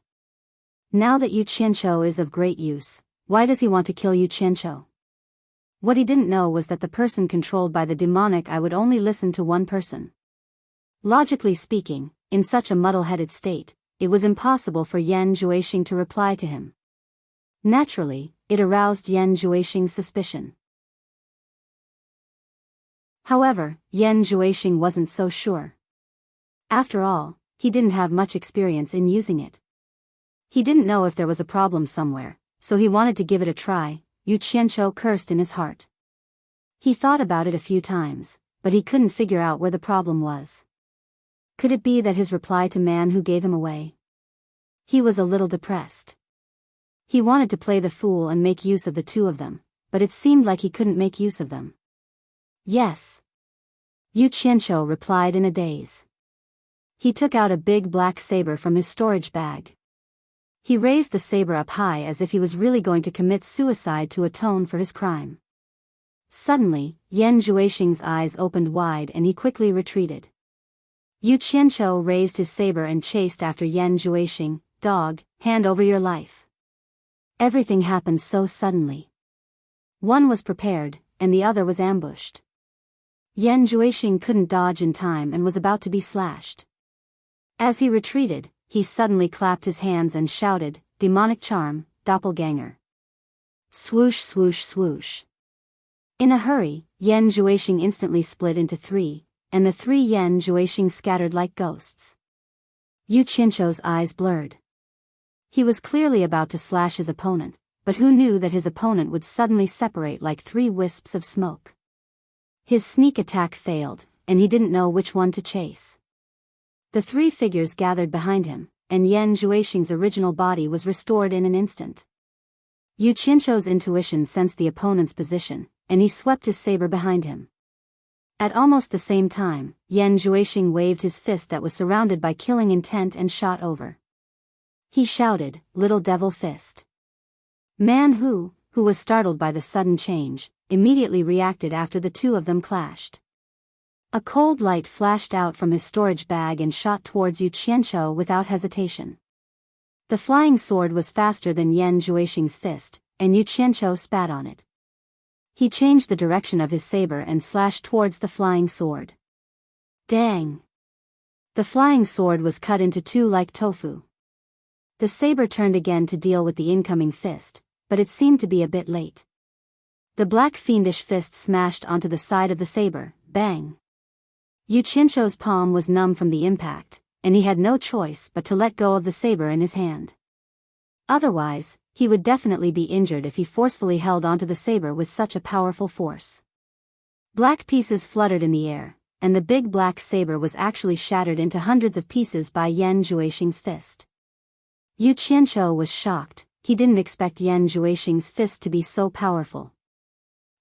[SPEAKER 1] Now that Yu Qianqiu is of great use, why does he want to kill Yu Qianqiu? What he didn't know was that the person controlled by the demonic eye would only listen to one person. Logically speaking, in such a muddle-headed state, it was impossible for Yan Juixing to reply to him. Naturally, it aroused Yan Juixing's suspicion. However, Yan Juixing wasn't so sure. After all, he didn't have much experience in using it. He didn't know if there was a problem somewhere, so he wanted to give it a try. Yu Qianqiu cursed in his heart. He thought about it a few times, but he couldn't figure out where the problem was. Could it be that his reply to Man Hu gave him away? He was a little depressed. He wanted to play the fool and make use of the two of them, but it seemed like he couldn't make use of them. Yes. Yu Qianqiu replied in a daze. He took out a big black saber from his storage bag. He raised the saber up high as if he was really going to commit suicide to atone for his crime. Suddenly, Yan Juixing's eyes opened wide and he quickly retreated. Yu Qianqiu raised his saber and chased after Yan Juixing. Dog, hand over your life. Everything happened so suddenly. One was prepared, and the other was ambushed. Yan Juixing couldn't dodge in time and was about to be slashed. As he retreated, he suddenly clapped his hands and shouted, "Demonic charm, doppelganger." Swoosh swoosh swoosh. In a hurry, Yan Zhuixing instantly split into three, and the three Yan Zhuixing scattered like ghosts. Yu Qianzhou's eyes blurred. He was clearly about to slash his opponent, but who knew that his opponent would suddenly separate like three wisps of smoke. His sneak attack failed, and he didn't know which one to chase. The three figures gathered behind him, and Yan Zhuixing's original body was restored in an instant. Yu Qianzhou's intuition sensed the opponent's position, and he swept his saber behind him. At almost the same time, Yan Zhuixing waved his fist that was surrounded by killing intent and shot over. He shouted, "Little devil fist." Man who was startled by the sudden change, immediately reacted after the two of them clashed. A cold light flashed out from his storage bag and shot towards Yu Qianzhou without hesitation. The flying sword was faster than Yan Zhuixing's fist, and Yu Qianzhou spat on it. He changed the direction of his saber and slashed towards the flying sword. Dang! The flying sword was cut into two like tofu. The saber turned again to deal with the incoming fist, but it seemed to be a bit late. The black fiendish fist smashed onto the side of the saber, bang! Yu Qianzhou's palm was numb from the impact, and he had no choice but to let go of the saber in his hand. Otherwise, he would definitely be injured if he forcefully held onto the saber with such a powerful force. Black pieces fluttered in the air, and the big black saber was actually shattered into hundreds of pieces by Yan Zhuixing's fist. Yu Qianzhou was shocked. He didn't expect Yan Zhuixing's fist to be so powerful.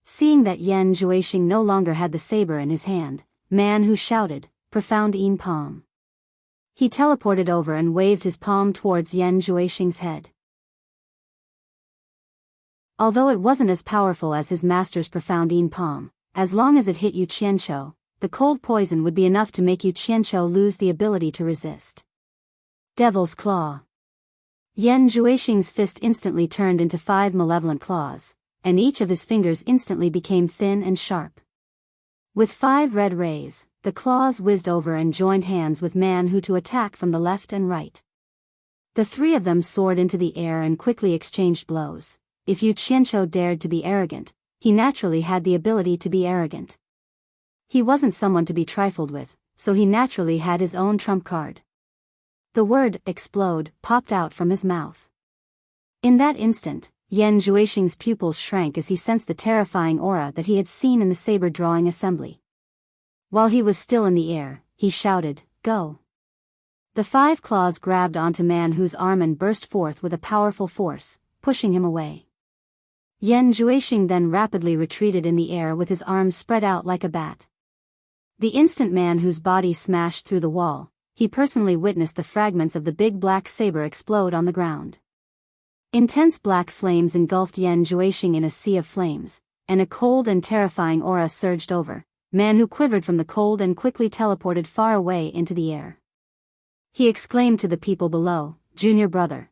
[SPEAKER 1] Seeing that Yan Zhuixing no longer had the saber in his hand, Man Who shouted, "Profound Yin Palm." He teleported over and waved his palm towards Yan Zhuixing's head. Although it wasn't as powerful as his master's profound Yin Palm, as long as it hit Yu Qianzhou, the cold poison would be enough to make Yu Qianzhou lose the ability to resist. Devil's Claw. Yan Zhuixing's fist instantly turned into 5 malevolent claws, and each of his fingers instantly became thin and sharp. With 5 red rays, the claws whizzed over and joined hands with Man Who to attack from the left and right. The three of them soared into the air and quickly exchanged blows. If Yu Qianzhou dared to be arrogant, he naturally had the ability to be arrogant. He wasn't someone to be trifled with, so he naturally had his own trump card. The word "explode" popped out from his mouth. In that instant, Yan Zhuixing's pupils shrank as he sensed the terrifying aura that he had seen in the saber-drawing assembly. While he was still in the air, he shouted, "Go!" The 5 claws grabbed onto Man Who's arm and burst forth with a powerful force, pushing him away. Yan Zhuixing then rapidly retreated in the air with his arms spread out like a bat. The instant Man Whose body smashed through the wall, he personally witnessed the fragments of the big black saber explode on the ground. Intense black flames engulfed Yan Zhuixing in a sea of flames, and a cold and terrifying aura surged over. Man Who quivered from the cold and quickly teleported far away into the air. He exclaimed to the people below, "Junior brother."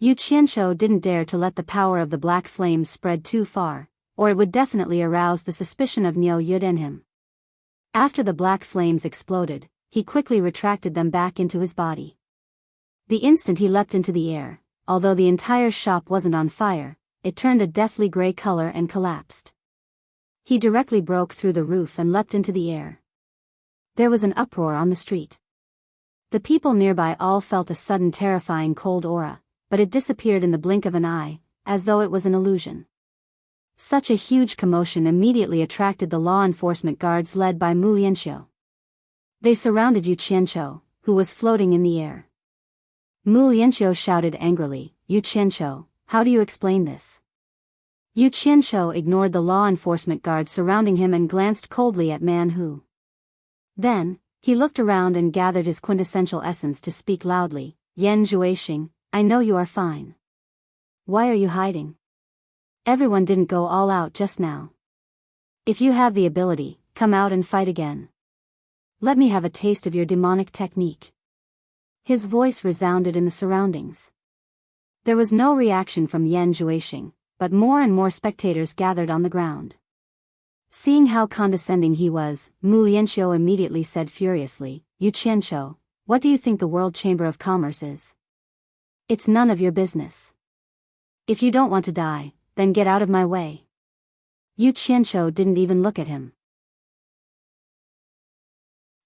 [SPEAKER 1] Yu Qianzhou didn't dare to let the power of the black flames spread too far, or it would definitely arouse the suspicion of Niu Yud in him. After the black flames exploded, he quickly retracted them back into his body. The instant he leapt into the air, although the entire shop wasn't on fire, it turned a deathly gray color and collapsed. He directly broke through the roof and leapt into the air. There was an uproar on the street. The people nearby all felt a sudden terrifying cold aura, but it disappeared in the blink of an eye, as though it was an illusion. Such a huge commotion immediately attracted the law enforcement guards led by Mu Lianxiu. They surrounded Yu Qianzhou, who was floating in the air. Mu Lianxiu shouted angrily, "Yu Qianzhou, how do you explain this?" Yu Qianzhou ignored the law enforcement guards surrounding him and glanced coldly at Man Who. Then, he looked around and gathered his quintessential essence to speak loudly, "Yan Zhuixing, I know you are fine. Why are you hiding? Everyone didn't go all out just now. If you have the ability, come out and fight again. Let me have a taste of your demonic technique." His voice resounded in the surroundings. There was no reaction from Yan Zhuixing, but more and more spectators gathered on the ground. Seeing how condescending he was, Mu Lianxiu immediately said furiously, "Yu Qianzhou, what do you think the World Chamber of Commerce is? It's none of your business. If you don't want to die, then get out of my way. Yu Qianqiu didn't even look at him.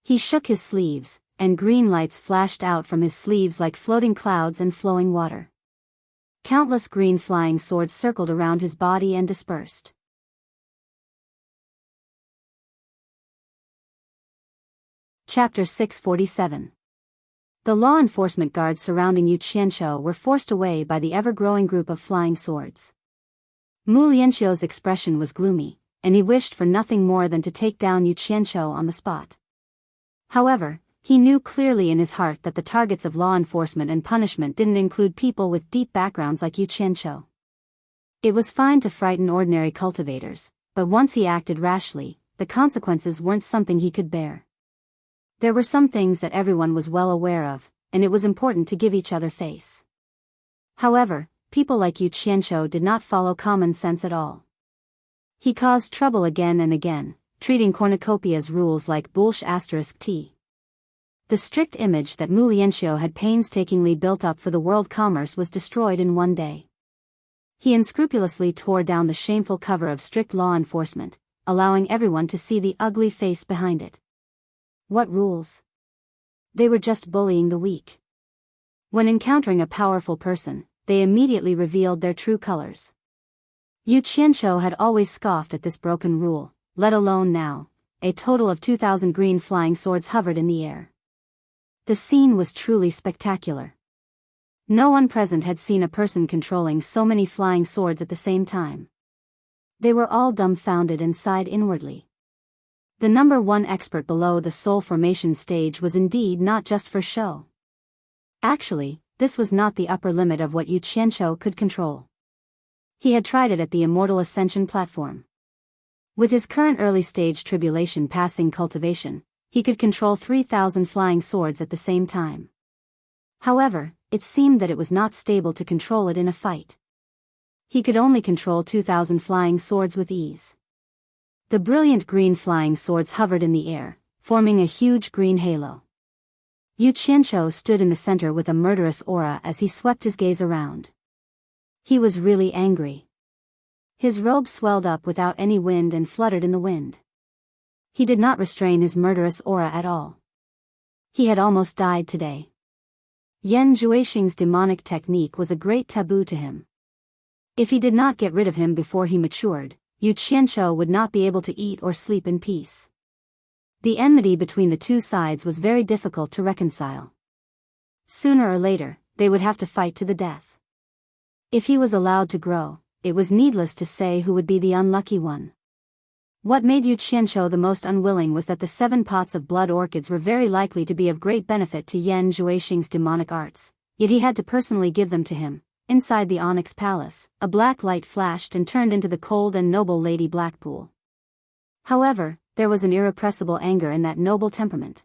[SPEAKER 1] He shook his sleeves, and green lights flashed out from his sleeves like floating clouds and flowing water. Countless green flying swords circled around his body and dispersed. Chapter 647. The law enforcement guards surrounding Yu Qianqiu were forced away by the ever-growing group of flying swords. Mu Lianqiu's expression was gloomy, and he wished for nothing more than to take down Yu Qianqiu on the spot. However, he knew clearly in his heart that the targets of law enforcement and punishment didn't include people with deep backgrounds like Yu Qianqiu. It was fine to frighten ordinary cultivators, but once he acted rashly, the consequences weren't something he could bear. There were some things that everyone was well aware of, and it was important to give each other face. However, people like Yu Qianqiu did not follow common sense at all. He caused trouble again and again, treating cornucopia's rules like bullsh*t. The strict image that Mu Lianqiu had painstakingly built up for the world commerce was destroyed in one day. He unscrupulously tore down the shameful cover of strict law enforcement, allowing everyone to see the ugly face behind it. What rules? They were just bullying the weak. When encountering a powerful person, they immediately revealed their true colors. Yu Qianqiu had always scoffed at this broken rule, let alone now. A total of 2,000 green flying swords hovered in the air. The scene was truly spectacular. No one present had seen a person controlling so many flying swords at the same time. They were all dumbfounded and sighed inwardly. The number one expert below the soul formation stage was indeed not just for show. Actually, this was not the upper limit of what Yu Qianqiu could control. He had tried it at the Immortal Ascension platform. With his current early-stage tribulation passing cultivation, he could control 3,000 flying swords at the same time. However, it seemed that it was not stable to control it in a fight. He could only control 2,000 flying swords with ease. The brilliant green flying swords hovered in the air, forming a huge green halo. Yu Qianqiu stood in the center with a murderous aura as he swept his gaze around. He was really angry. His robe swelled up without any wind and fluttered in the wind. He did not restrain his murderous aura at all. He had almost died today. Yan Zhuixing's demonic technique was a great taboo to him. If he did not get rid of him before he matured, Yu Qianqiu would not be able to eat or sleep in peace. The enmity between the two sides was very difficult to reconcile. Sooner or later, they would have to fight to the death. If he was allowed to grow, it was needless to say who would be the unlucky one. What made Yu Qianqiu the most unwilling was that the 7 pots of blood orchids were very likely to be of great benefit to Yan Zhuixing's demonic arts, yet he had to personally give them to him. Inside the Onyx Palace, a black light flashed and turned into the cold and noble Lady Blackpool. However, there was an irrepressible anger in that noble temperament.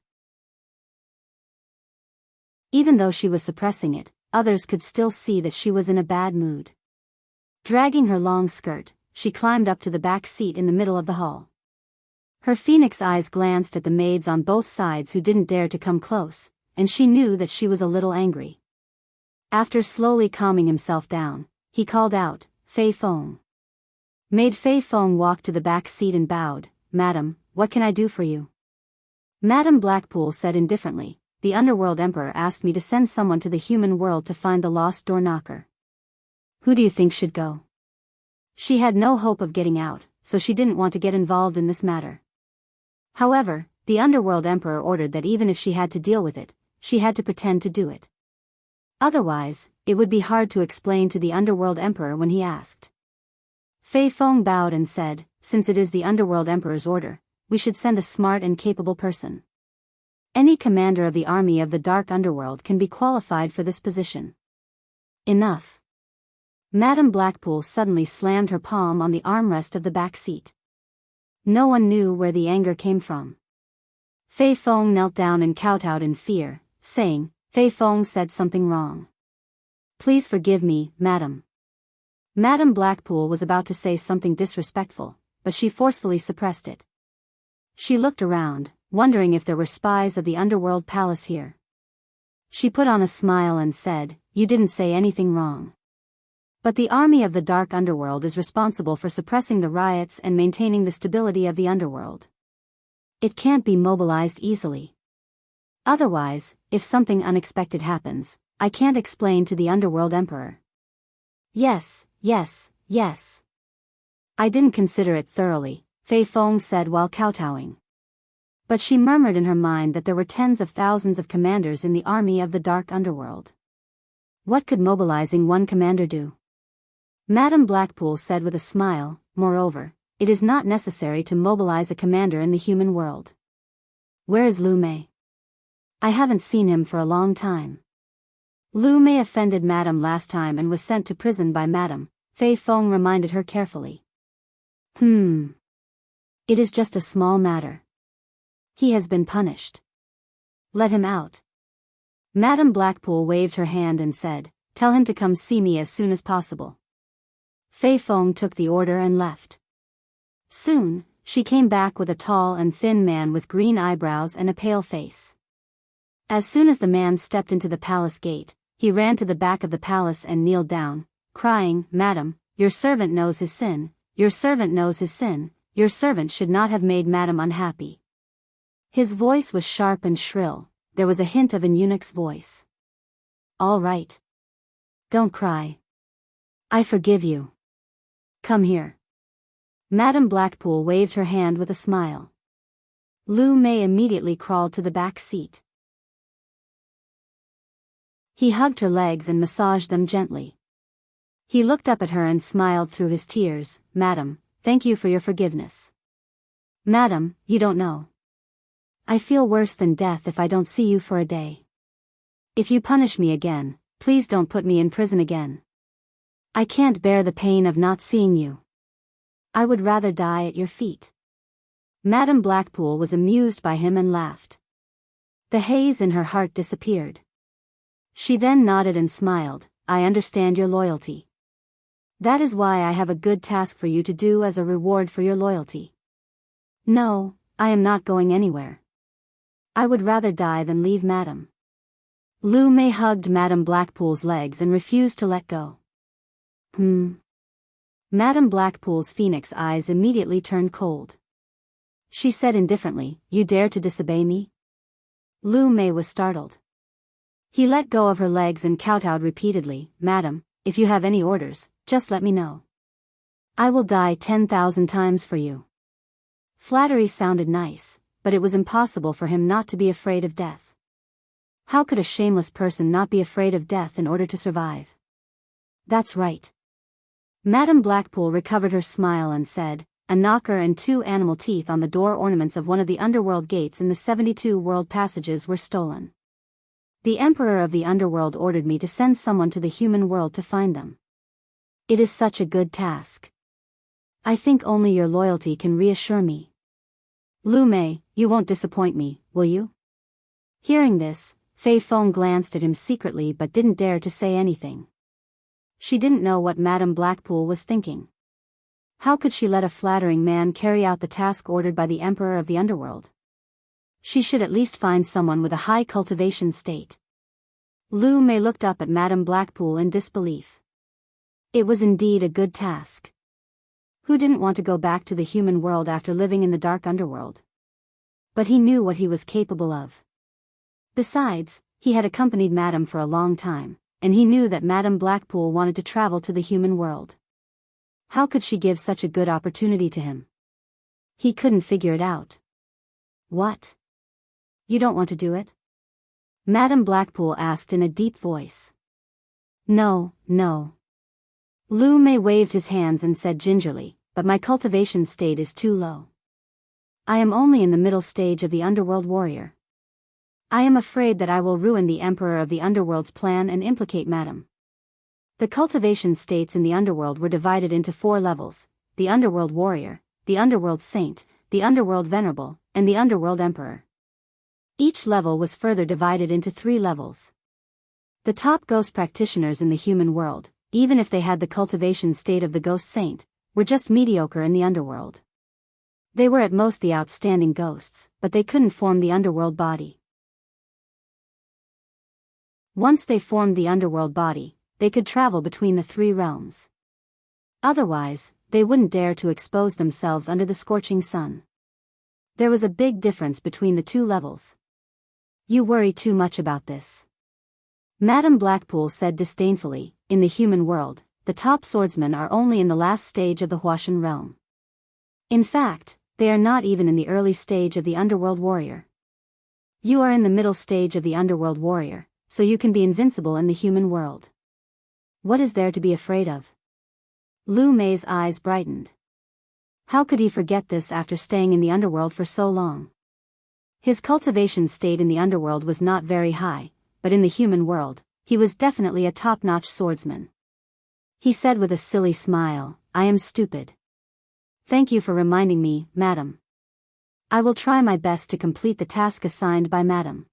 [SPEAKER 1] Even though she was suppressing it, others could still see that she was in a bad mood. Dragging her long skirt, she climbed up to the back seat in the middle of the hall. Her phoenix eyes glanced at the maids on both sides who didn't dare to come close, and she knew that she was a little angry. After slowly calming himself down, he called out, "Fei Feng." Maid Fei Feng walked to the back seat and bowed. "Madam, what can I do for you?" Madame Blackpool said indifferently, "The Underworld Emperor asked me to send someone to the human world to find the lost door knocker." "Who do you think should go?" She had no hope of getting out, so she didn't want to get involved in this matter. However, the Underworld Emperor ordered that even if she had to deal with it, she had to pretend to do it. Otherwise, it would be hard to explain to the Underworld Emperor when he asked. Fei Feng bowed and said, "Since it is the Underworld Emperor's order, we should send a smart and capable person. Any commander of the army of the Dark Underworld can be qualified for this position." "Enough." Madame Blackpool suddenly slammed her palm on the armrest of the back seat. No one knew where the anger came from. Fei Feng knelt down and kowtowed in fear, saying, "Fei Feng said something wrong. Please forgive me, madam." Madame Blackpool was about to say something disrespectful, but she forcefully suppressed it. She looked around, wondering if there were spies of the Underworld Palace here. She put on a smile and said, "You didn't say anything wrong. But the army of the dark underworld is responsible for suppressing the riots and maintaining the stability of the underworld. It can't be mobilized easily. Otherwise, if something unexpected happens, I can't explain to the underworld emperor." "Yes, yes, yes. I didn't consider it thoroughly," Fei Fong said while kowtowing. But she murmured in her mind that there were tens of thousands of commanders in the army of the dark underworld. What could mobilizing one commander do? Madame Blackpool said with a smile, "Moreover, it is not necessary to mobilize a commander in the human world." "Where is Lu Mei?" "I haven't seen him for a long time." Lu Mei offended Madame last time and was sent to prison by Madame, Fei Fong reminded her carefully. It is just a small matter. He has been punished. Let him out." Madame Blackpool waved her hand and said, "Tell him to come see me as soon as possible." Fei Fong took the order and left. Soon, she came back with a tall and thin man with green eyebrows and a pale face. As soon as the man stepped into the palace gate, he ran to the back of the palace and kneeled down, crying, "Madam, your servant knows his sin, your servant knows his sin, your servant should not have made Madam unhappy." His voice was sharp and shrill, there was a hint of an eunuch's voice. "All right. Don't cry. I forgive you. Come here." Madame Blackpool waved her hand with a smile. Lu Mei immediately crawled to the back seat. He hugged her legs and massaged them gently. He looked up at her and smiled through his tears. "Madam, thank you for your forgiveness. Madam, you don't know. I feel worse than death if I don't see you for a day. If you punish me again, please don't put me in prison again. I can't bear the pain of not seeing you. I would rather die at your feet." Madame Blackpool was amused by him and laughed. The haze in her heart disappeared. She then nodded and smiled, "I understand your loyalty. That is why I have a good task for you to do as a reward for your loyalty. No, I am not going anywhere. I would rather die than leave Madam." Lu Mei hugged Madame Blackpool's legs and refused to let go. Madame Blackpool's phoenix eyes immediately turned cold. She said indifferently, "You dare to disobey me?" Lu Mei was startled. He let go of her legs and kowtowed repeatedly, "Madam, if you have any orders, just let me know. I will die 10,000 times for you." Flattery sounded nice, but it was impossible for him not to be afraid of death. How could a shameless person not be afraid of death in order to survive? "That's right." Madame Blackpool recovered her smile and said, "A knocker and 2 animal teeth on the door ornaments of one of the underworld gates in the 72 world passages were stolen. The Emperor of the Underworld ordered me to send someone to the human world to find them. It is such a good task. I think only your loyalty can reassure me. Lu Mei, you won't disappoint me, will you?" Hearing this, Fei Fong glanced at him secretly but didn't dare to say anything. She didn't know what Madame Blackpool was thinking. How could she let a flattering man carry out the task ordered by the Emperor of the Underworld? She should at least find someone with a high cultivation state. Lu Mei looked up at Madame Blackpool in disbelief. It was indeed a good task. Who didn't want to go back to the human world after living in the dark underworld? But he knew what he was capable of. Besides, he had accompanied Madame for a long time, and he knew that Madame Blackpool wanted to travel to the human world. How could she give such a good opportunity to him? He couldn't figure it out. "What? You don't want to do it?" Madame Blackpool asked in a deep voice. No. Lu Mei waved his hands and said gingerly, "But my cultivation state is too low. I am only in the middle stage of the underworld warrior. I am afraid that I will ruin the Emperor of the Underworld's plan and implicate Madame." The cultivation states in the underworld were divided into 4 levels: the Underworld Warrior, the Underworld Saint, the Underworld Venerable, and the Underworld Emperor. Each level was further divided into 3 levels. The top ghost practitioners in the human world, even if they had the cultivation state of the Ghost Saint, were just mediocre in the underworld. They were at most the outstanding ghosts, but they couldn't form the underworld body. Once they formed the underworld body, they could travel between the three realms. Otherwise, they wouldn't dare to expose themselves under the scorching sun. There was a big difference between the two levels. You worry too much about this. Madame Blackpool said disdainfully, in the human world, the top swordsmen are only in the last stage of the Huashan realm. In fact, they are not even in the early stage of the underworld warrior. You are in the middle stage of the underworld warrior, so you can be invincible in the human world. What is there to be afraid of? Lu Mei's eyes brightened. How could he forget this after staying in the underworld for so long? His cultivation state in the underworld was not very high, but in the human world, he was definitely a top-notch swordsman. He said with a silly smile, I am stupid. Thank you for reminding me, madam. I will try my best to complete the task assigned by madam.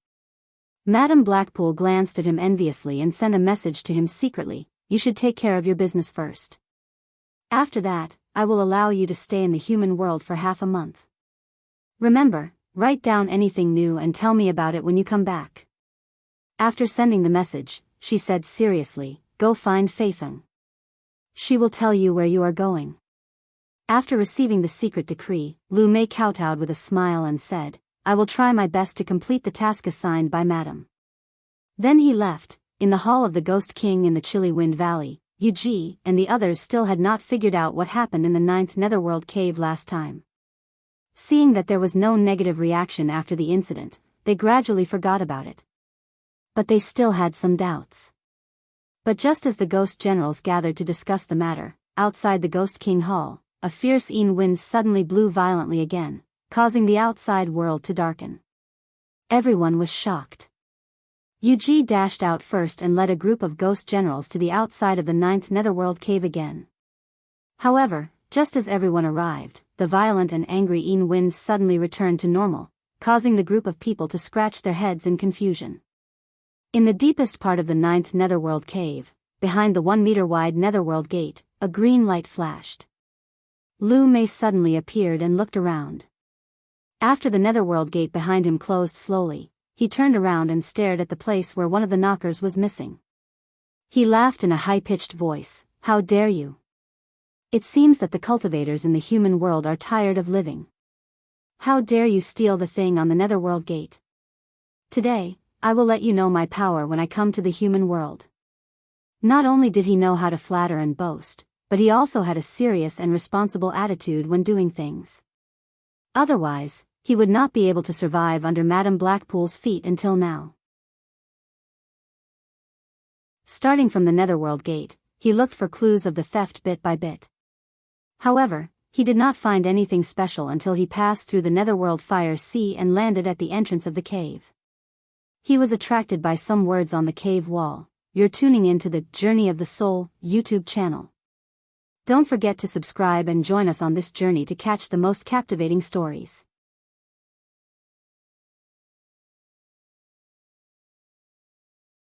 [SPEAKER 1] Madame Blackpool glanced at him enviously and sent a message to him secretly, you should take care of your business first. After that, I will allow you to stay in the human world for half a month. Remember, write down anything new and tell me about it when you come back. After sending the message, she said seriously, go find Fei Feng. She will tell you where you are going. After receiving the secret decree, Lu Mei kowtowed with a smile and said, I will try my best to complete the task assigned by madam. Then he left. In the hall of the Ghost King in the Chilly Wind Valley, Yu Ji and the others still had not figured out what happened in the 9th Netherworld cave last time. Seeing that there was no negative reaction after the incident, they gradually forgot about it. But they still had some doubts. But just as the ghost generals gathered to discuss the matter, outside the Ghost King Hall, a fierce wind suddenly blew violently again, causing the outside world to darken. Everyone was shocked. Yu Ji dashed out first and led a group of ghost generals to the outside of the 9th Netherworld cave again. However, just as everyone arrived, the violent and angry winds suddenly returned to normal, causing the group of people to scratch their heads in confusion. In the deepest part of the 9th Netherworld cave, behind the 1-meter-wide Netherworld gate, a green light flashed. Lu Mei suddenly appeared and looked around. After the Netherworld gate behind him closed slowly, he turned around and stared at the place where one of the knockers was missing. He laughed in a high-pitched voice, how dare you? It seems that the cultivators in the human world are tired of living. How dare you steal the thing on the Netherworld gate? Today, I will let you know my power when I come to the human world. Not only did he know how to flatter and boast, but he also had a serious and responsible attitude when doing things. Otherwise, he would not be able to survive under Madame Blackpool's feet until now. Starting from the Netherworld gate, he looked for clues of the theft bit by bit. However, he did not find anything special until he passed through the Netherworld Fire Sea and landed at the entrance of the cave. He was attracted by some words on the cave wall. You're tuning into the Journey of the Soul YouTube channel. Don't forget to subscribe and join us on this journey to catch the most captivating stories.